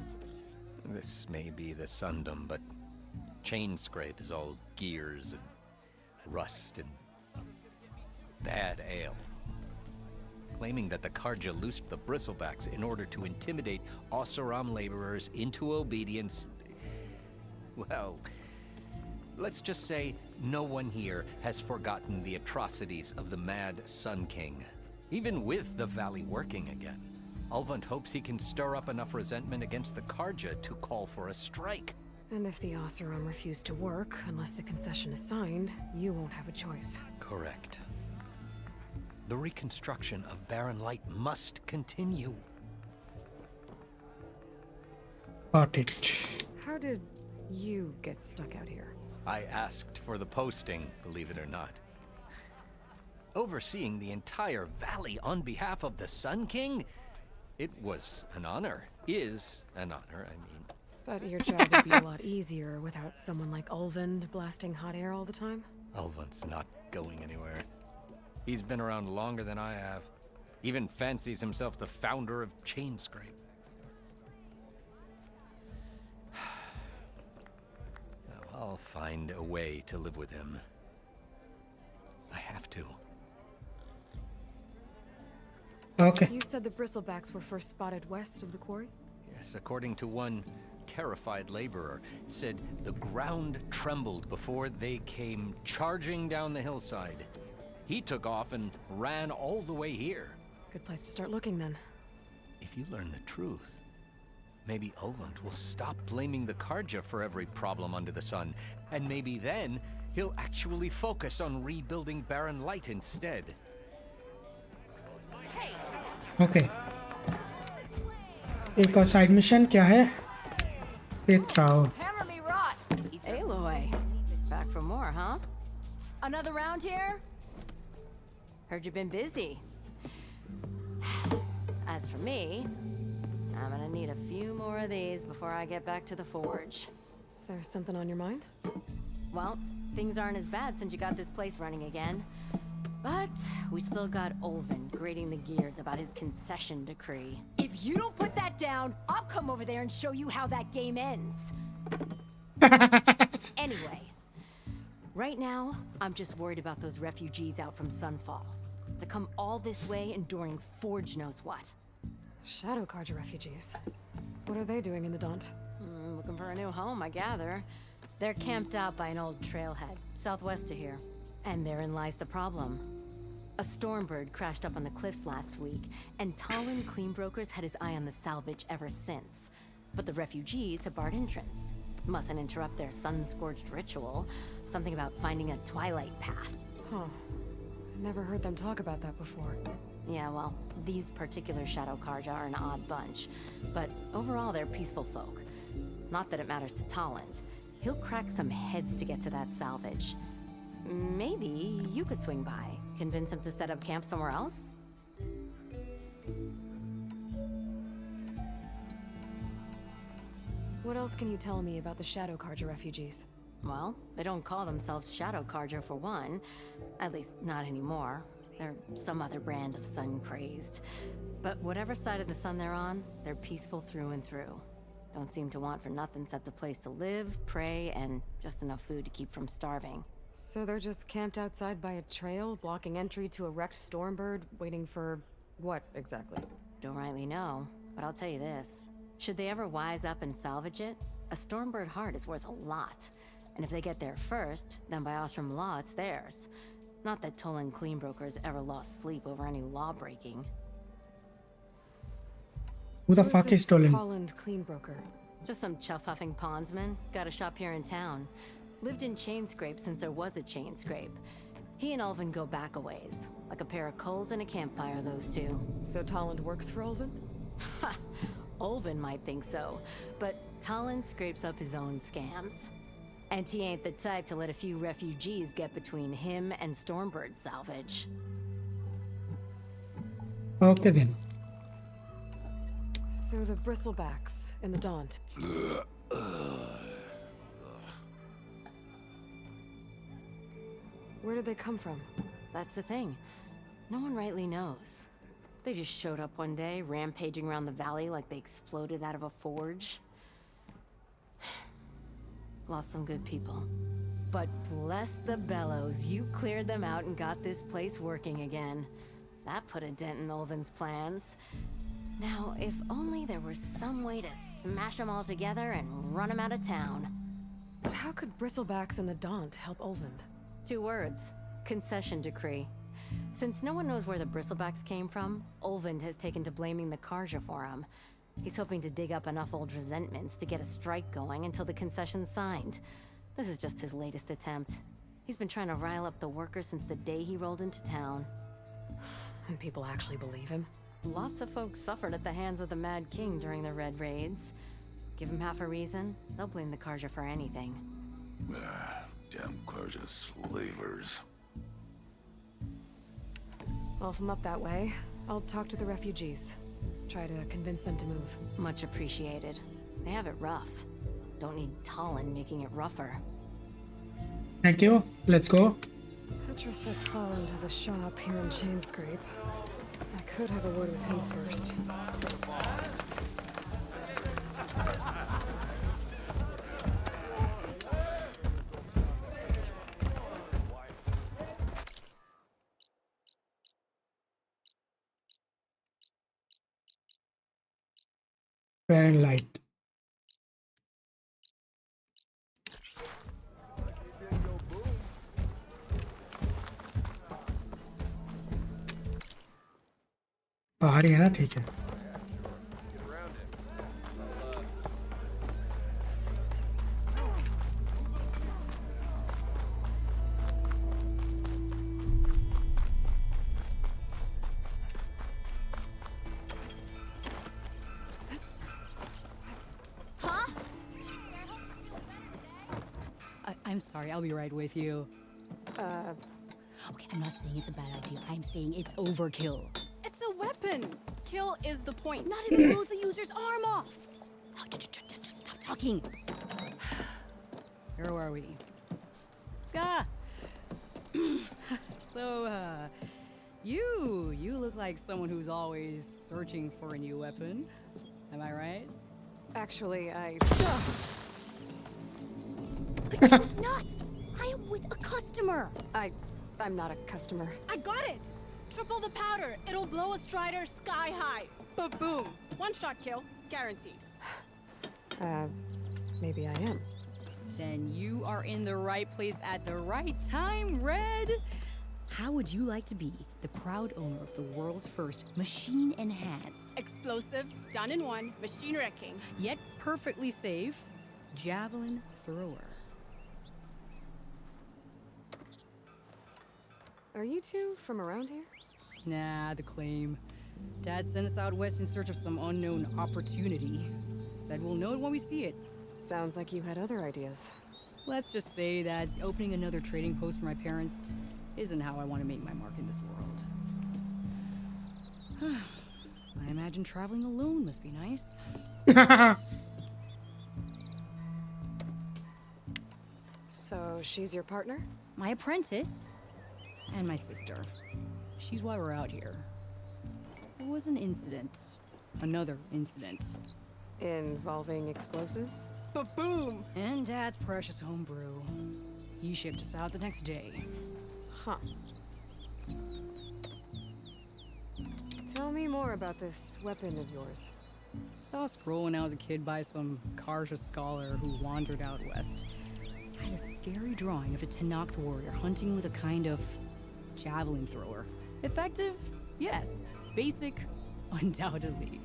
This may be the Sundom, but Chain Scrape is all gears and rust and bad ale. Claiming that the Karja loosed the Bristlebacks in order to intimidate Oseram laborers into obedience. Well, let's just say no one here has forgotten the atrocities of the Mad Sun King. Even with the valley working again, Ulvund hopes he can stir up enough resentment against the Karja to call for a strike. And if the Oseram refuse to work, unless the concession is signed, you won't have a choice. Correct. The reconstruction of Barren Light must continue. Got it. How did you get stuck out here? I asked for the posting, believe it or not. Overseeing the entire valley on behalf of the Sun King? It was an honor. Is an honor, I mean. But your job would be a lot easier without someone like Ulvund blasting hot air all the time? Ulvund's not going anywhere. He's been around longer than I have. Even fancies himself the founder of Chain Scrape. I'll find a way to live with him. I have to. Okay. You said the Bristlebacks were first spotted west of the quarry? Yes, according to one terrified laborer, said the ground trembled before they came charging down the hillside. He took off and ran all the way here. Good place to start looking, then. If you learn the truth, maybe Ulvund will stop blaming the Karja for every problem under the sun, and maybe then he'll actually focus on rebuilding Barren Light instead. Okay. एक और side mission क्या है? Prowl. Hammer me rot. Aloy, back for more, huh? Another round here? Heard you've been busy. As for me, I'm gonna need a few more of these before I get back to the forge. Is there something on your mind? Well, things aren't as bad since you got this place running again. But we still got Ulvund grating the gears about his concession decree. If you don't put that down, I'll come over there and show you how that game ends. Anyway, right now, I'm just worried about those refugees out from Sunfall. To come all this way enduring Forge knows what. Shadow Karja refugees. What are they doing in the Daunt? Looking for a new home, I gather. They're camped out by an old trailhead, southwest of here. And therein lies the problem. A stormbird crashed up on the cliffs last week, and Talon Cleanbrokers had his eye on the salvage ever since. But the refugees have barred entrance. Mustn't interrupt their sun-scorched ritual. Something about finding a twilight path. Huh. Never heard them talk about that before. Yeah, well, these particular Shadow Karja are an odd bunch. But overall, they're peaceful folk. Not that it matters to Talon. He'll crack some heads to get to that salvage. Maybe you could swing by, Convince him to set up camp somewhere else? What else can you tell me about the Shadow Carja refugees? Well, they don't call themselves Shadow Carja for one. At least, not anymore. They're some other brand of sun-crazed. But whatever side of the sun they're on, they're peaceful through and through. Don't seem to want for nothing except a place to live, pray, and just enough food to keep from starving. So they're just camped outside by a trail, blocking entry to a wrecked Stormbird, waiting for what exactly? Don't rightly know, but I'll tell you this. Should they ever wise up and salvage it, a Stormbird heart is worth a lot. And if they get there first, then by Ostrom law, it's theirs. Not that Tolan Cleanbroker's ever lost sleep over any law breaking. Who the fuck is Tolan? Toland Cleanbroker. Just some chuff-huffing pondsman. Got a shop here in town. Lived in Chainscrape since there was a Chainscrape. He and Ulvin go back a ways. Like a pair of coals and a campfire, those two. So Toland works for Ulvin? Ha! Ulvin might think so, but Toland scrapes up his own scams. And he ain't the type to let a few refugees get between him and Stormbird salvage. Okay then. So the Bristlebacks and the Daunt. Where did they come from? That's the thing. No one rightly knows. They just showed up one day, rampaging around the valley like they exploded out of a forge. Lost some good people. But bless the bellows, you cleared them out and got this place working again. That put a dent in Ulvin's plans. Now, if only there were some way to smash them all together and run them out of town. But how could Bristlebacks and the Daunt help Ulvin? 2 words. Concession decree. Since no one knows where the Bristlebacks came from, Ulvin has taken to blaming the Carja for him. He's hoping to dig up enough old resentments to get a strike going until the concession's signed. This is just his latest attempt. He's been trying to rile up the workers since the day he rolled into town. And people actually believe him? Lots of folks suffered at the hands of the Mad King during the Red Raids. Give him half a reason, they'll blame the Carja for anything. Damn Carja slavers. Well, if I'm up that way, I'll talk to the refugees. Try to convince them to move. Much appreciated. They have it rough. Don't need Talon making it rougher. Thank you. Let's go. Petra said Toland has a shop here in Chainscrape. I could have a word with him first. Fair and light. बाहर ही है ना ठीक है I'm sorry, I'll be right with you. Okay, I'm not saying it's a bad idea. I'm saying it's overkill. It's a weapon! Kill is the point. Not even blows the user's arm off! No, just stop talking. Where are we? So, you look like someone who's always searching for a new weapon. Am I right? Actually, I... It's not! I am with a customer! I'm not a customer. I got it! Triple the powder. It'll blow a Strider sky high. Ba-boom. One-shot kill. Guaranteed. Maybe I am. Then you are in the right place at the right time, Red. How would you like to be the proud owner of the world's first machine-enhanced, explosive, done in one, machine-wrecking, yet perfectly safe, javelin thrower? Are you two from around here? Nah, the claim. Dad sent us out west in search of some unknown opportunity. Said we'll know it when we see it. Sounds like you had other ideas. Let's just say that opening another trading post for my parents, isn't how I want to make my mark in this world. I imagine traveling alone must be nice. So she's your partner? My apprentice and my sister. She's why we're out here. There was an incident. Another incident. Involving explosives? Ba-boom! And Dad's precious homebrew. He shipped us out the next day. Huh. Tell me more about this weapon of yours. Saw a scroll when I was a kid by some Karja scholar who wandered out west. Had a scary drawing of a Tenakth warrior hunting with a kind of javelin thrower. Effective? Yes. Basic? Undoubtedly.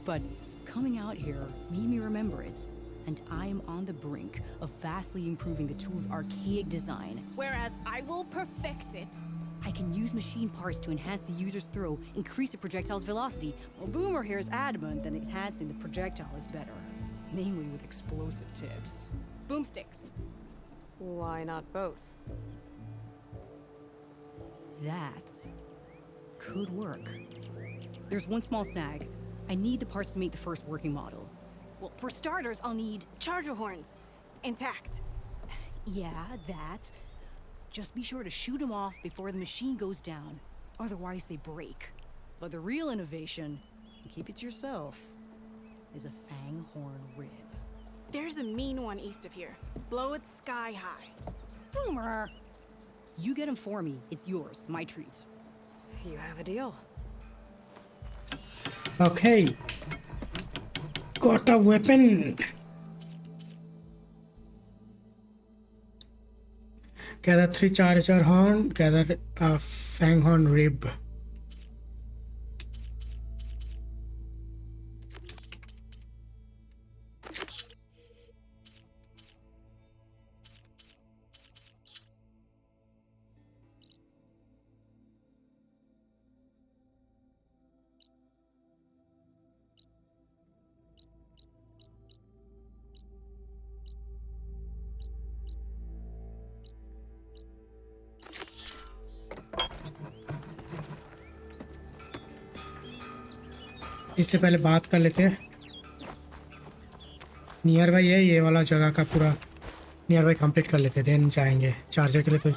But coming out here made me remember it. And I am on the brink of vastly improving the tool's archaic design. Whereas I will perfect it. I can use machine parts to enhance the user's throw, increase the projectile's velocity. Well, Boomer here is adamant that enhancing the projectile is better. Namely with explosive tips. Boomsticks. Why not both? That could work. There's one small snag. I need the parts to make the first working model. Well, for starters, I'll need charger horns. Intact. Yeah, that. Just be sure to shoot them off before the machine goes down. Otherwise, they break. But the real innovation, and keep it to yourself, is a fanghorn rib. There's a mean one east of here. Blow it sky high. Boomer! You get him for me. It's yours. My treat. You have a deal. Okay. Got a weapon. Gather 3 charger horn. Gather a fanghorn rib. इससे पहले बात कर लेते हैं near by है ये वाला जगह का पूरा नियर बाई कंप्लीट कर लेते हैं देन जाएंगे चार्जर के लिए तो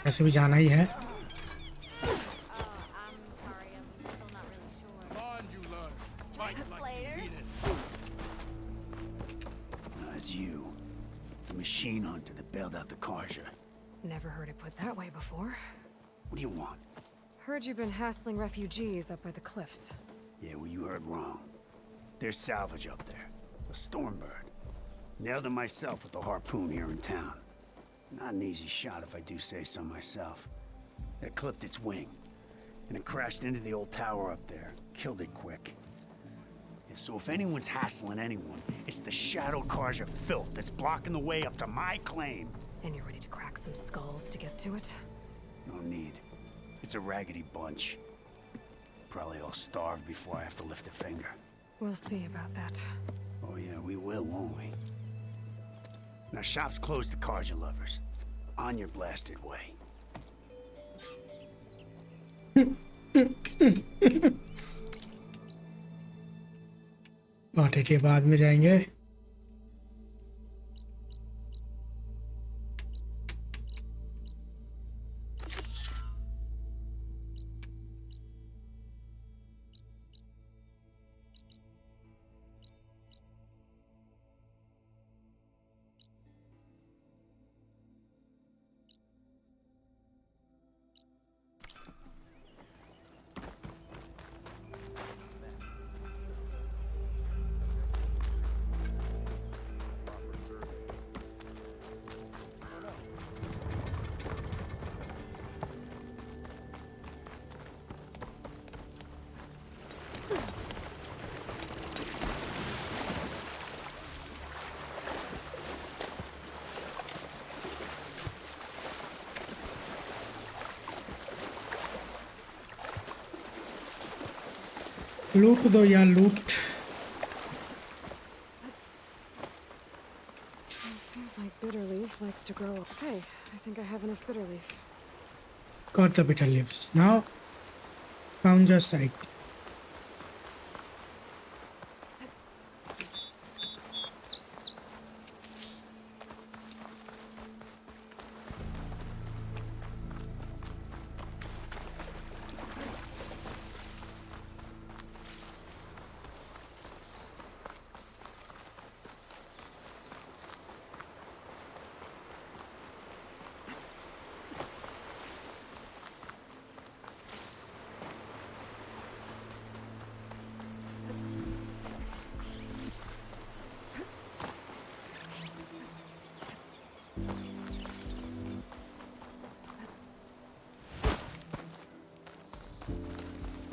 ऐसे भी जाना ही है It's you, the machine hunter that bailed out the Karja. Never heard it put that way before. What do you want? Heard you've been hassling refugees up by the cliffs. Yeah, well, you heard wrong. There's salvage up there. A Stormbird. Nailed him myself with a harpoon here in town. Not an easy shot if I do say so myself. It clipped its wing, and it crashed into the old tower up there. Killed it quick. Yeah, so if anyone's hassling anyone, it's the Shadow Karja filth that's blocking the way up to my claim. And you're ready to crack some skulls to get to it? No need. It's a raggedy bunch. Probably all starved before I have to lift a finger. We'll see about that. Oh yeah, we will, won't we? Now shop's closed to Karja lovers. On your blasted way. बात है बाद में जाएंगे लूट दो या लूट It seems like bitter leaf likes to grow up. Hey, I think I have enough bitter leaf. Got the bitter leaves. Now, found your site.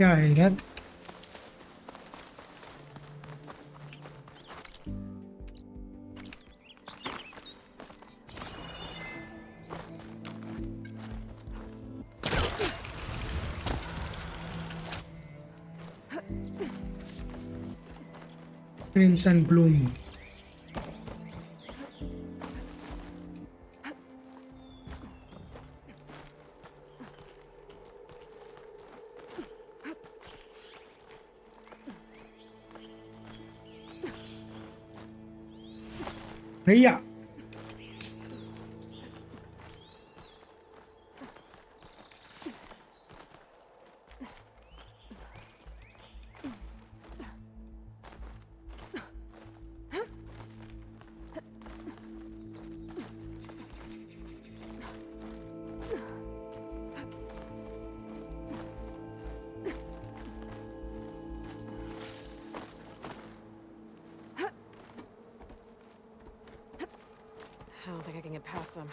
क्या है यार? Crimson bloom. भैया I don't think I can get past them.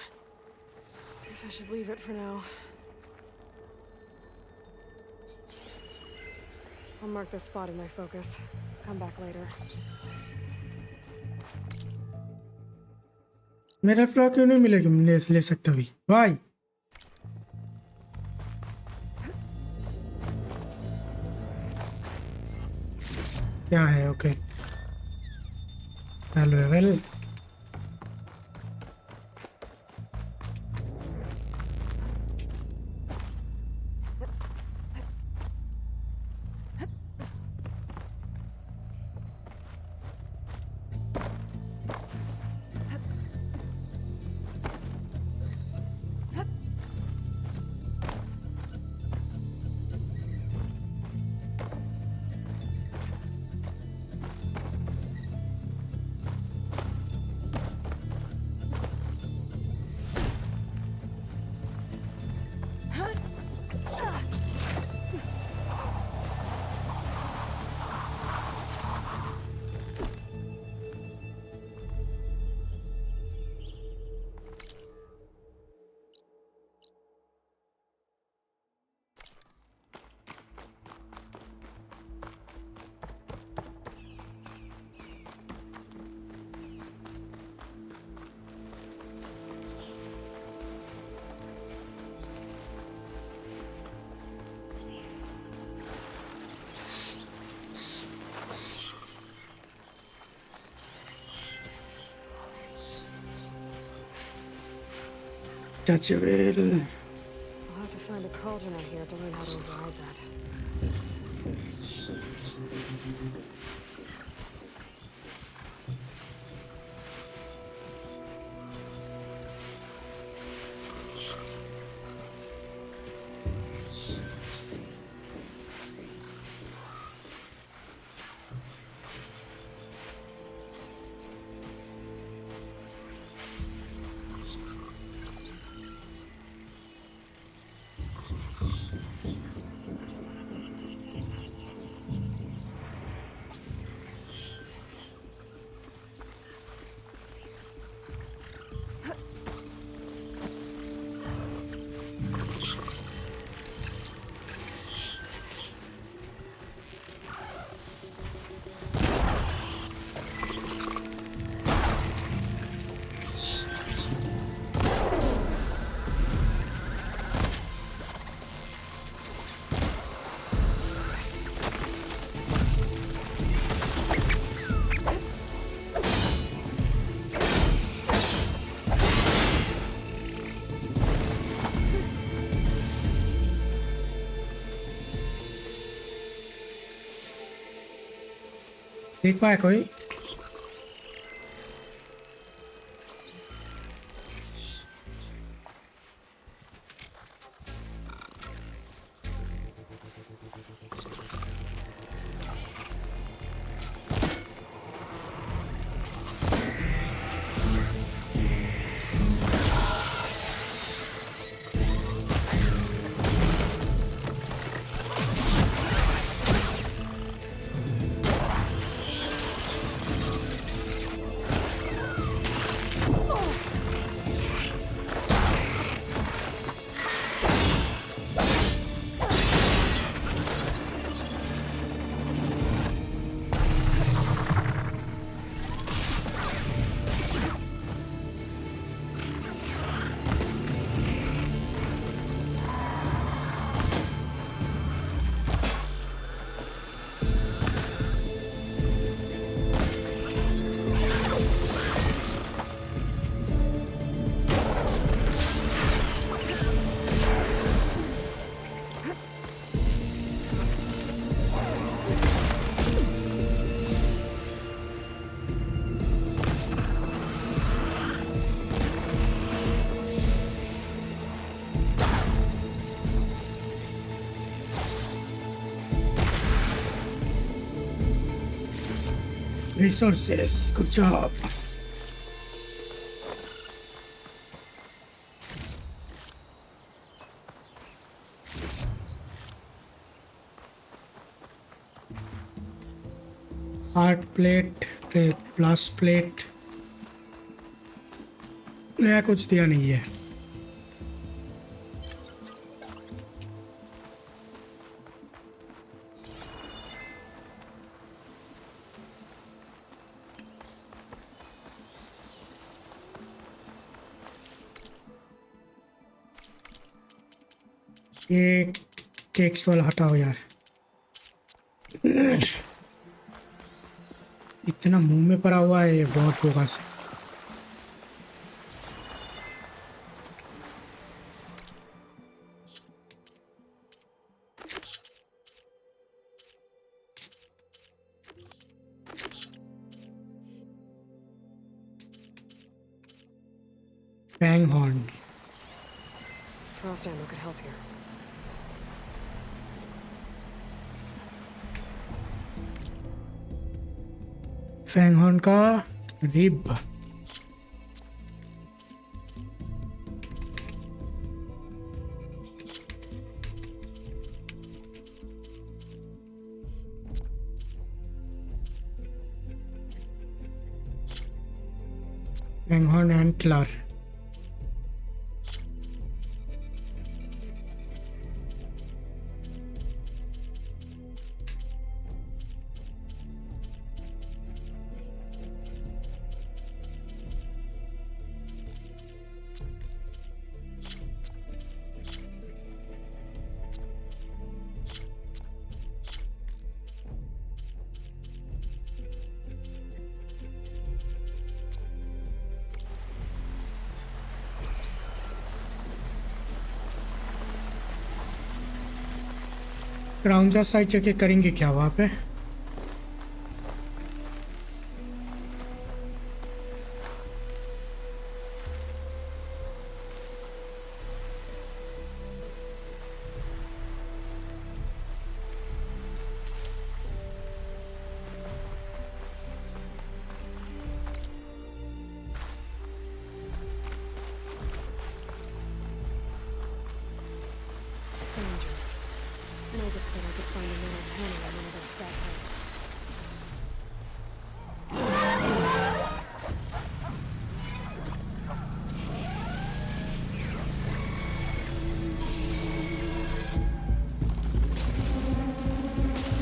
Guess I should leave it for now. I'll mark this spot in my focus. Come back later. मेरा flaw क्यों नहीं मिलेगा? ले सकता भी भाई. क्या है? Okay. Aloy. Touch it. I'll have to find a cauldron out here to learn how to override that. देख पाया कोई? Resources, good job. Art plate, plus plate. नया कुछ दिया नहीं है. ये टेक्स्ट वाला हटाओ यार. इतना मुंह में पड़ा हुआ है ये बहुत होगा से. Fang horn. Frost ammo could help here. Fang horn का rib. Fang horn antler. Ground जा साइड चेक करेंगे क्या वहाँ पे? Native said I could find another penny on one of those scrap heads.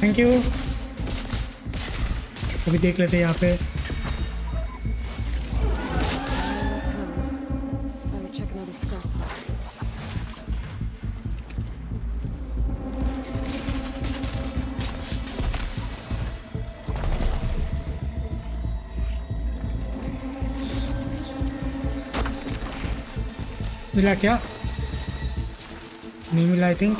Thank you. अभी देख लेते हैं यहाँ पे. Better check another scrap pile. मिला क्या? नहीं मिला I think.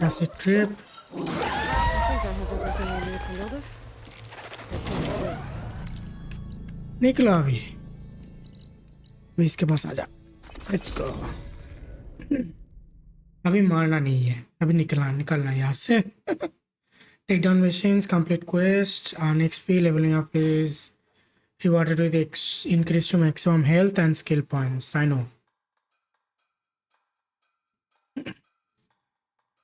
acid trip. I think I have everything I need from Ildif. निकला अभी इसके पास आजा। Let's go. अभी मारना नहीं है, अभी निकलना है यहाँ से। Take down machines, complete quest, earn XP, leveling up is rewarded with increase to maximum health and skill points. I know.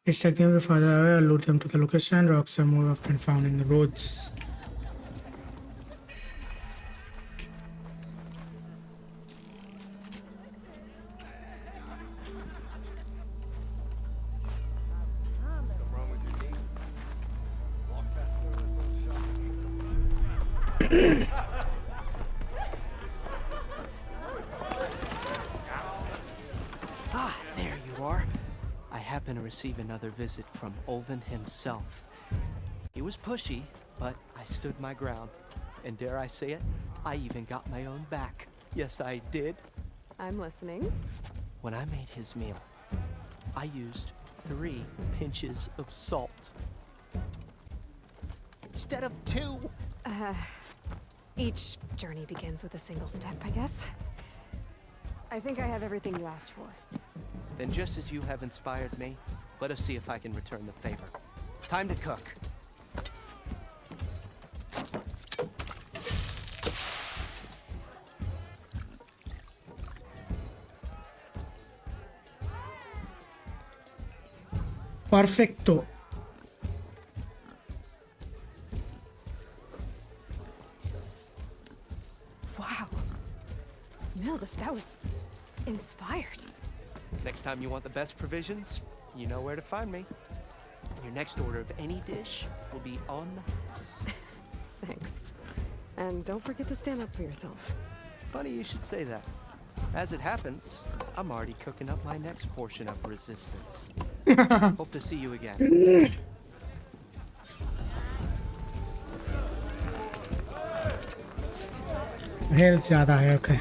Extract them further away or lure them to the location. Rocks are more often found in the roads. Ah, there you are. I happen to receive another visit from Ulvin himself. He was pushy, but I stood my ground. And dare I say it, I even got my own back. Yes, I did. I'm listening. When I made his meal, I used 3 pinches of salt. Instead of 2. Each journey begins with a single step, I guess. I think I have everything you asked for. Then just as you have inspired me, let us see if I can return the favor. It's time to cook. Perfecto. Wow. Ildif, that was inspired. Next time you want the best provisions, you know where to find me. Your next order of any dish will be on the house. Thanks. And don't forget to stand up for yourself. Funny you should say that. As it happens, I'm already cooking up my next portion of resistance. Hope to see you again. Health ज़्यादा है, okay.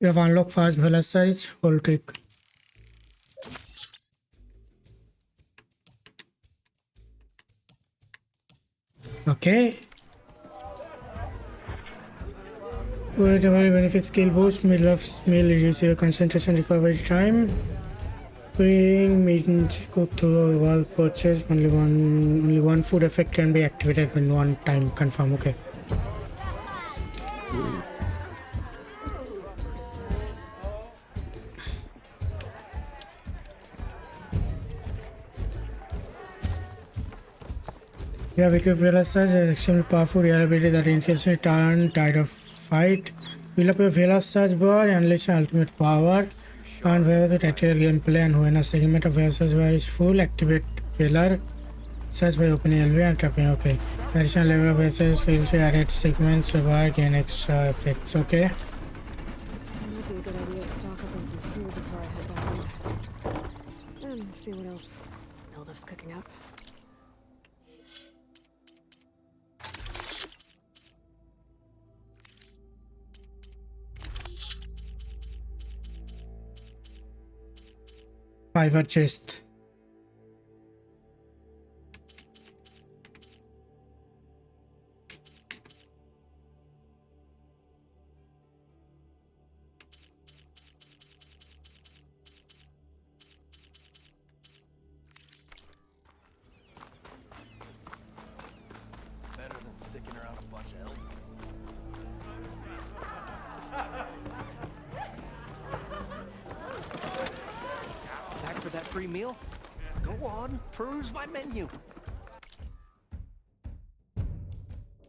You have unlocked fast velocity, hold tick. Okay. Whatever benefit skill boost, middle of meal reduce your concentration recovery time. Bring meat and cook through wall purchase. Only one food effect can be activated in one time. Confirm. Okay. You have equipped Velasquez an extremely powerful reliability that increases your turn tide of fight. Build up your Velasquez bar and unleash your ultimate power. And wherever the tactical gameplay and when a segment of Velasquez bar is full, activate Velar. Search by opening LV and tapping OK. Additional level of Velasquez skills to add segments to bar gain extra effects. Okay. It might be a good idea to stock up on some food before I head down. And see what else Ildif's cooking up. Fiver chest. Better than sticking around a bunch of elves. Back for that free meal? Go on, peruse my menu.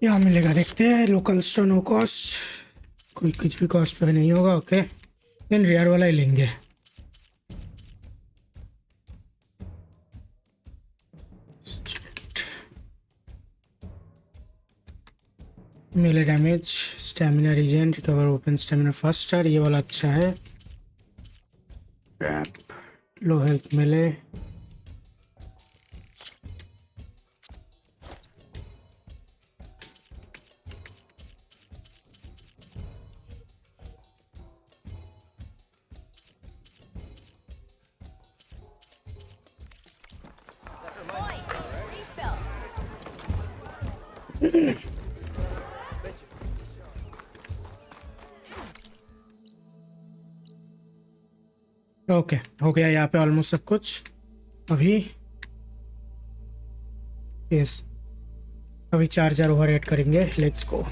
यहाँ मिलेगा, देखते हैं। Local store no cost, कोई कुछ भी cost पे नहीं होगा। ओके, देन रियर वाला ही लेंगे। Melee damage, stamina regen, recover open stamina first star, ये वाला अच्छा है। ट्रैप लो हेल्थ मिले ओके हो गया यहाँ पे ऑलमोस्ट सब कुछ अभी यस अभी चार्जर ओवर एड करेंगे लेट्स गो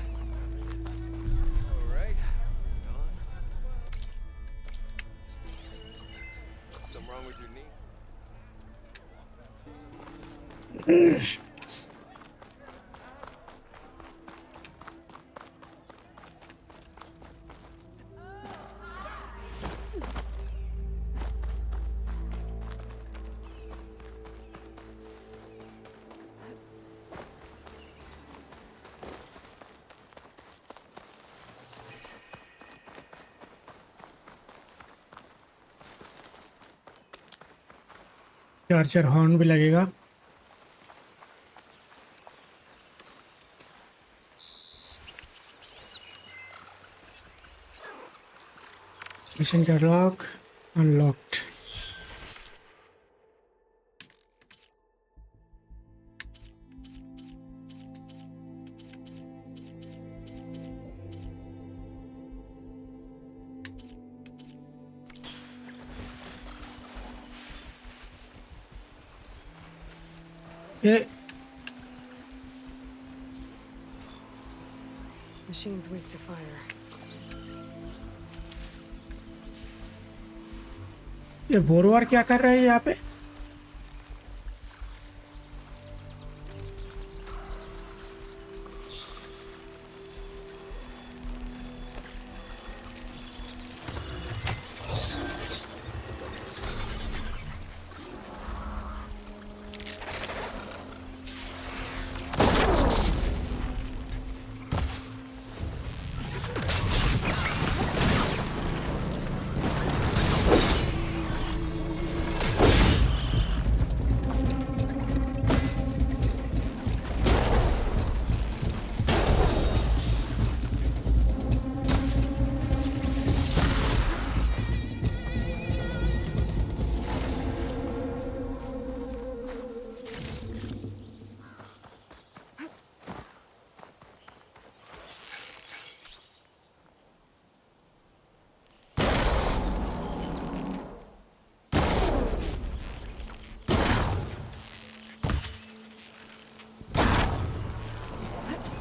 चार्जर हॉर्न भी लगेगा मिशन कैटलॉग अनलॉक्ड ये Machine's weak to fire. ये बोरवार क्या कर रहे हैं यहाँ पे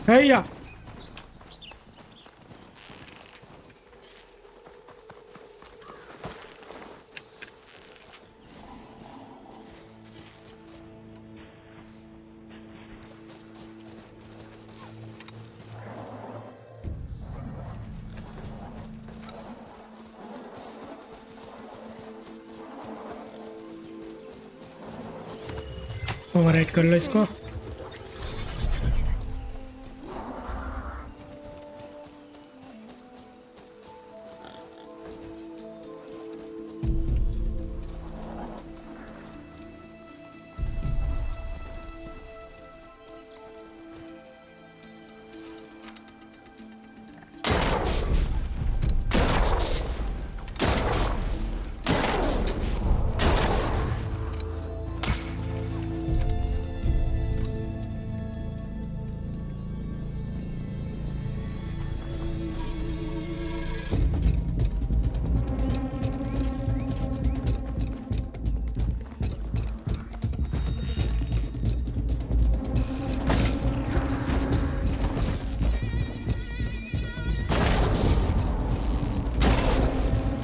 है या ओवरराइट कर लो इसको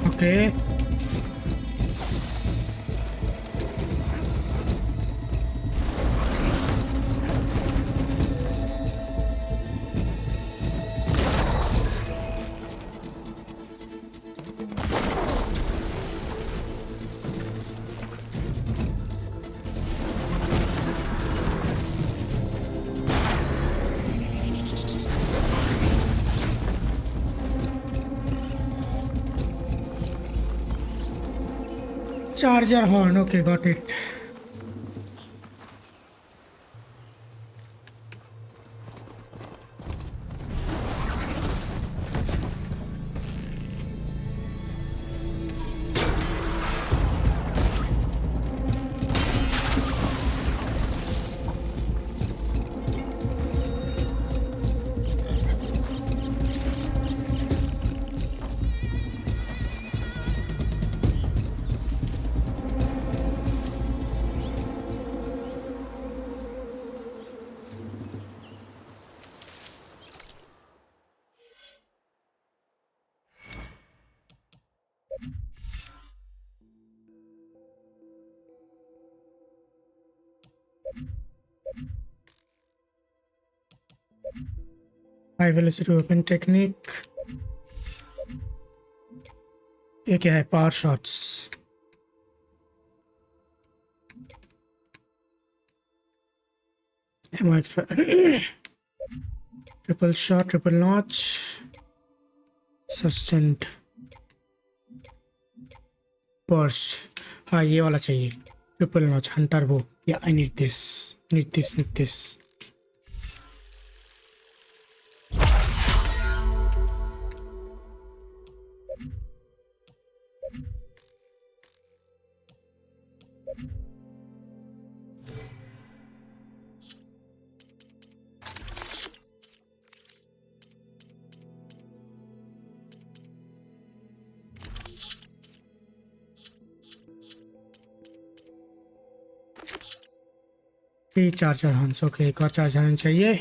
okay Charger horn. Okay, got it. High velocity weapon technique. ये क्या है? Power shots. Ammo triple shot, triple notch, sustained burst. हाँ ये वाला चाहिए. Triple notch, hunter bow. Yeah, I need this. Need this. Charger हंस. ओके, एक और चार्जर हंस चाहिए.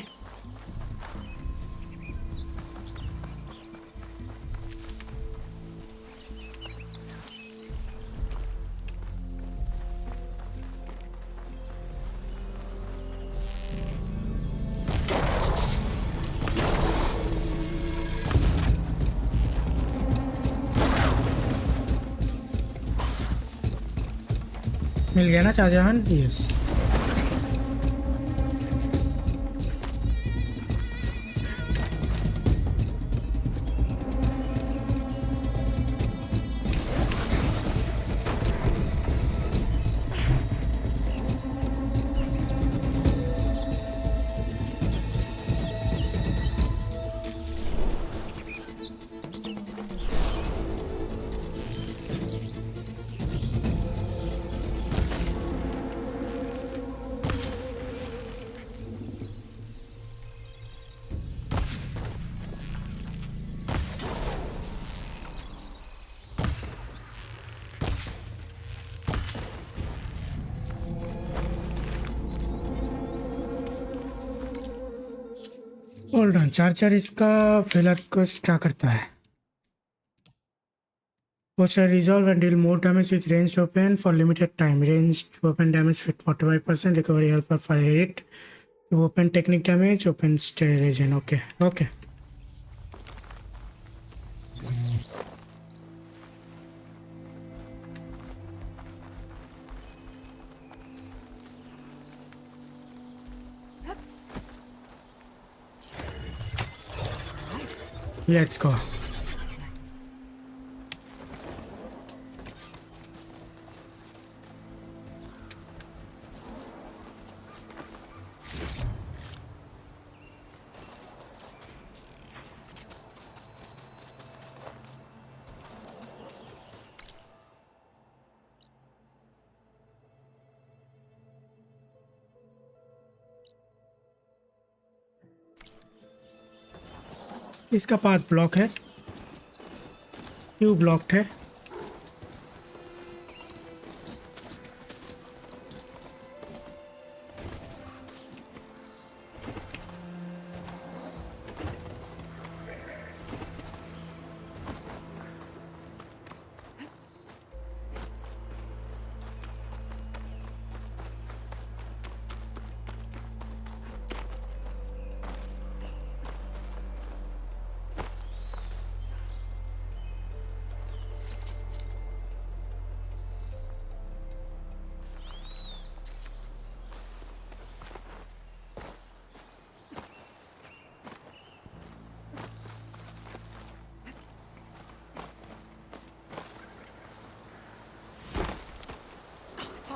मिल गया ना चार्जर हंस? यस. Hold on. चार्जर इसका फेलर को क्या करता है? Posture resolve and deal more damage with ranged weapon for limited time. Ranged weapon damage with 45%. Recovery helper for 8. Weapon technique damage. Open stay regen. Okay. Let's go. इसका path block है. क्यों blocked है?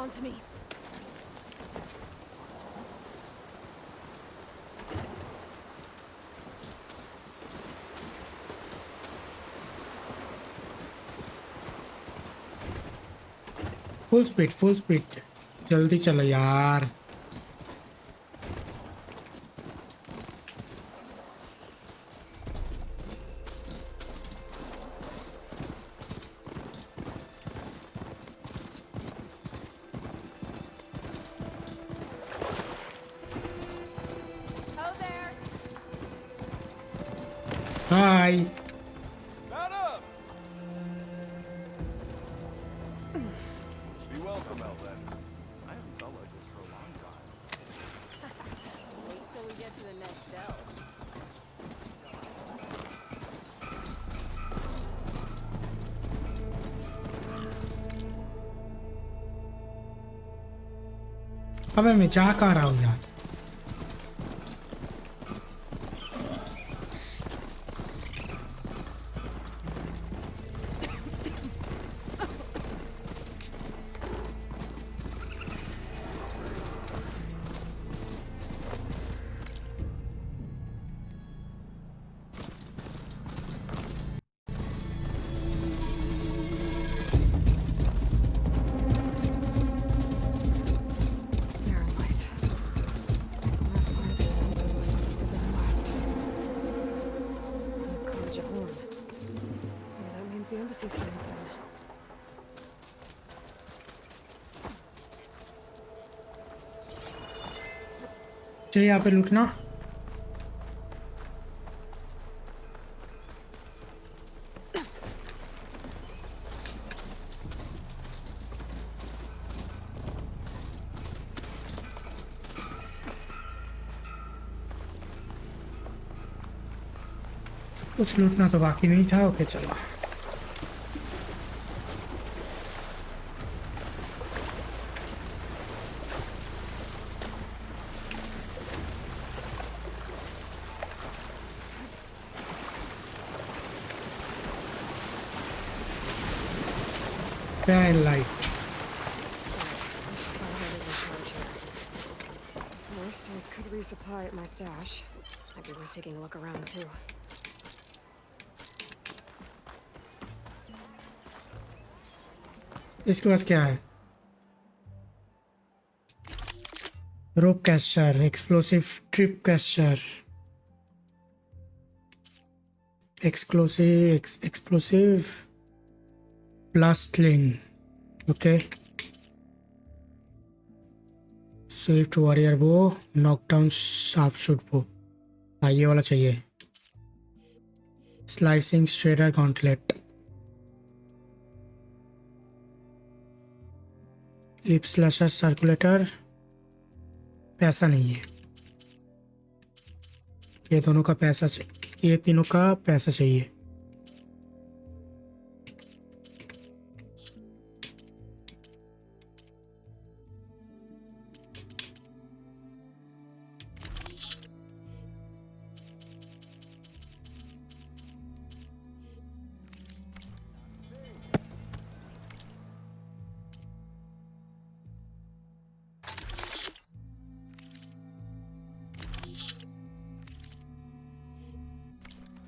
onto me. Full speed जल्दी चलो यार। हाय Be welcome, Alvin. I haven't felt like this for a long time. Wait till we get to the next cell. अबे मैं जा कहाँ रहा हूँ यार। The embassy's starting soon. चाहिए यहाँ पे लूटना। कुछ लूटना तो बाकी नहीं था। ओके चलो and light. Worst, I could resupply at my stash. Might be worth taking a look around too. इसके पास क्या है? Rope caster, explosive trip caster, explosive blastsling, okay, swift warrior bow, knockdown sharp shoot bow, ये वाला चाहिए, slicing strider gauntlet, lip slasher circulator, पैसा नहीं है, ये दोनों का पैसा चाहिए, ये तीनों का पैसा चाहिए।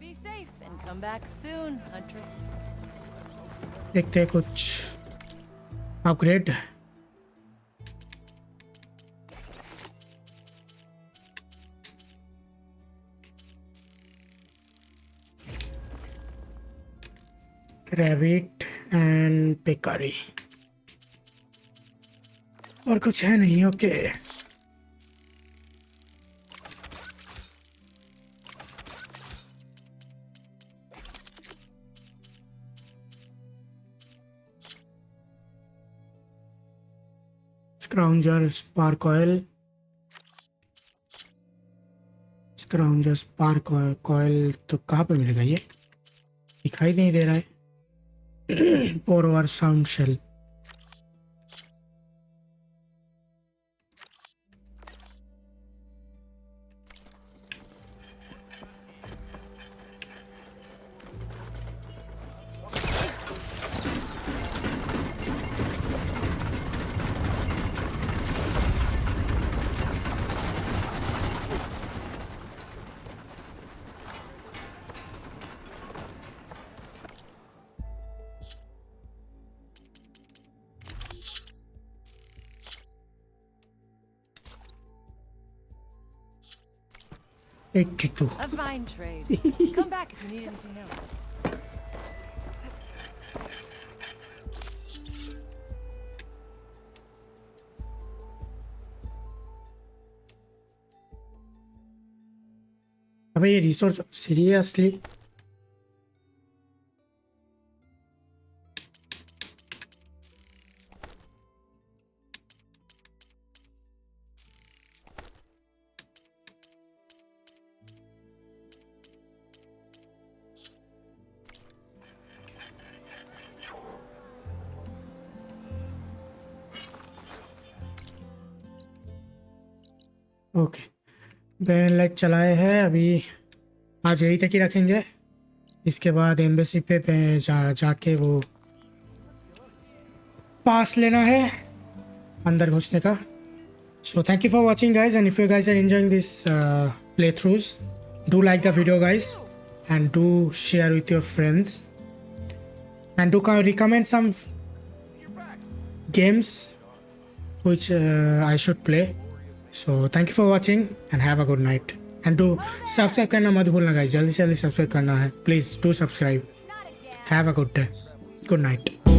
Be safe and come back soon, Huntress. देखते हैं कुछ अपग्रेड। रैबिट एंड पेकारी और कुछ है नहीं। Okay scrounger spark oil, scrounger spark oil तो कहाँ पे मिलेगा? ये दिखाई नहीं दे रहा है। और over sound shell, 82. A fine trade. Come back if you need anything else. अबे ये रिसोर्स सीरियसली ओके बैरन लाइट चलाए हैं अभी आज यही तक ही रखेंगे इसके बाद एम्बेसी पे जाके वो पास लेना है अंदर घुसने का so thank you for watching guys and if you guys are enjoying this playthroughs do like the video guys and do share with your friends and do recommend some games which I should play. So thank you for watching and have a good night. And do subscribe करना मत भूलना guys, जल्दी से जल्दी subscribe करना है. Please do subscribe. Have a good day. Good night.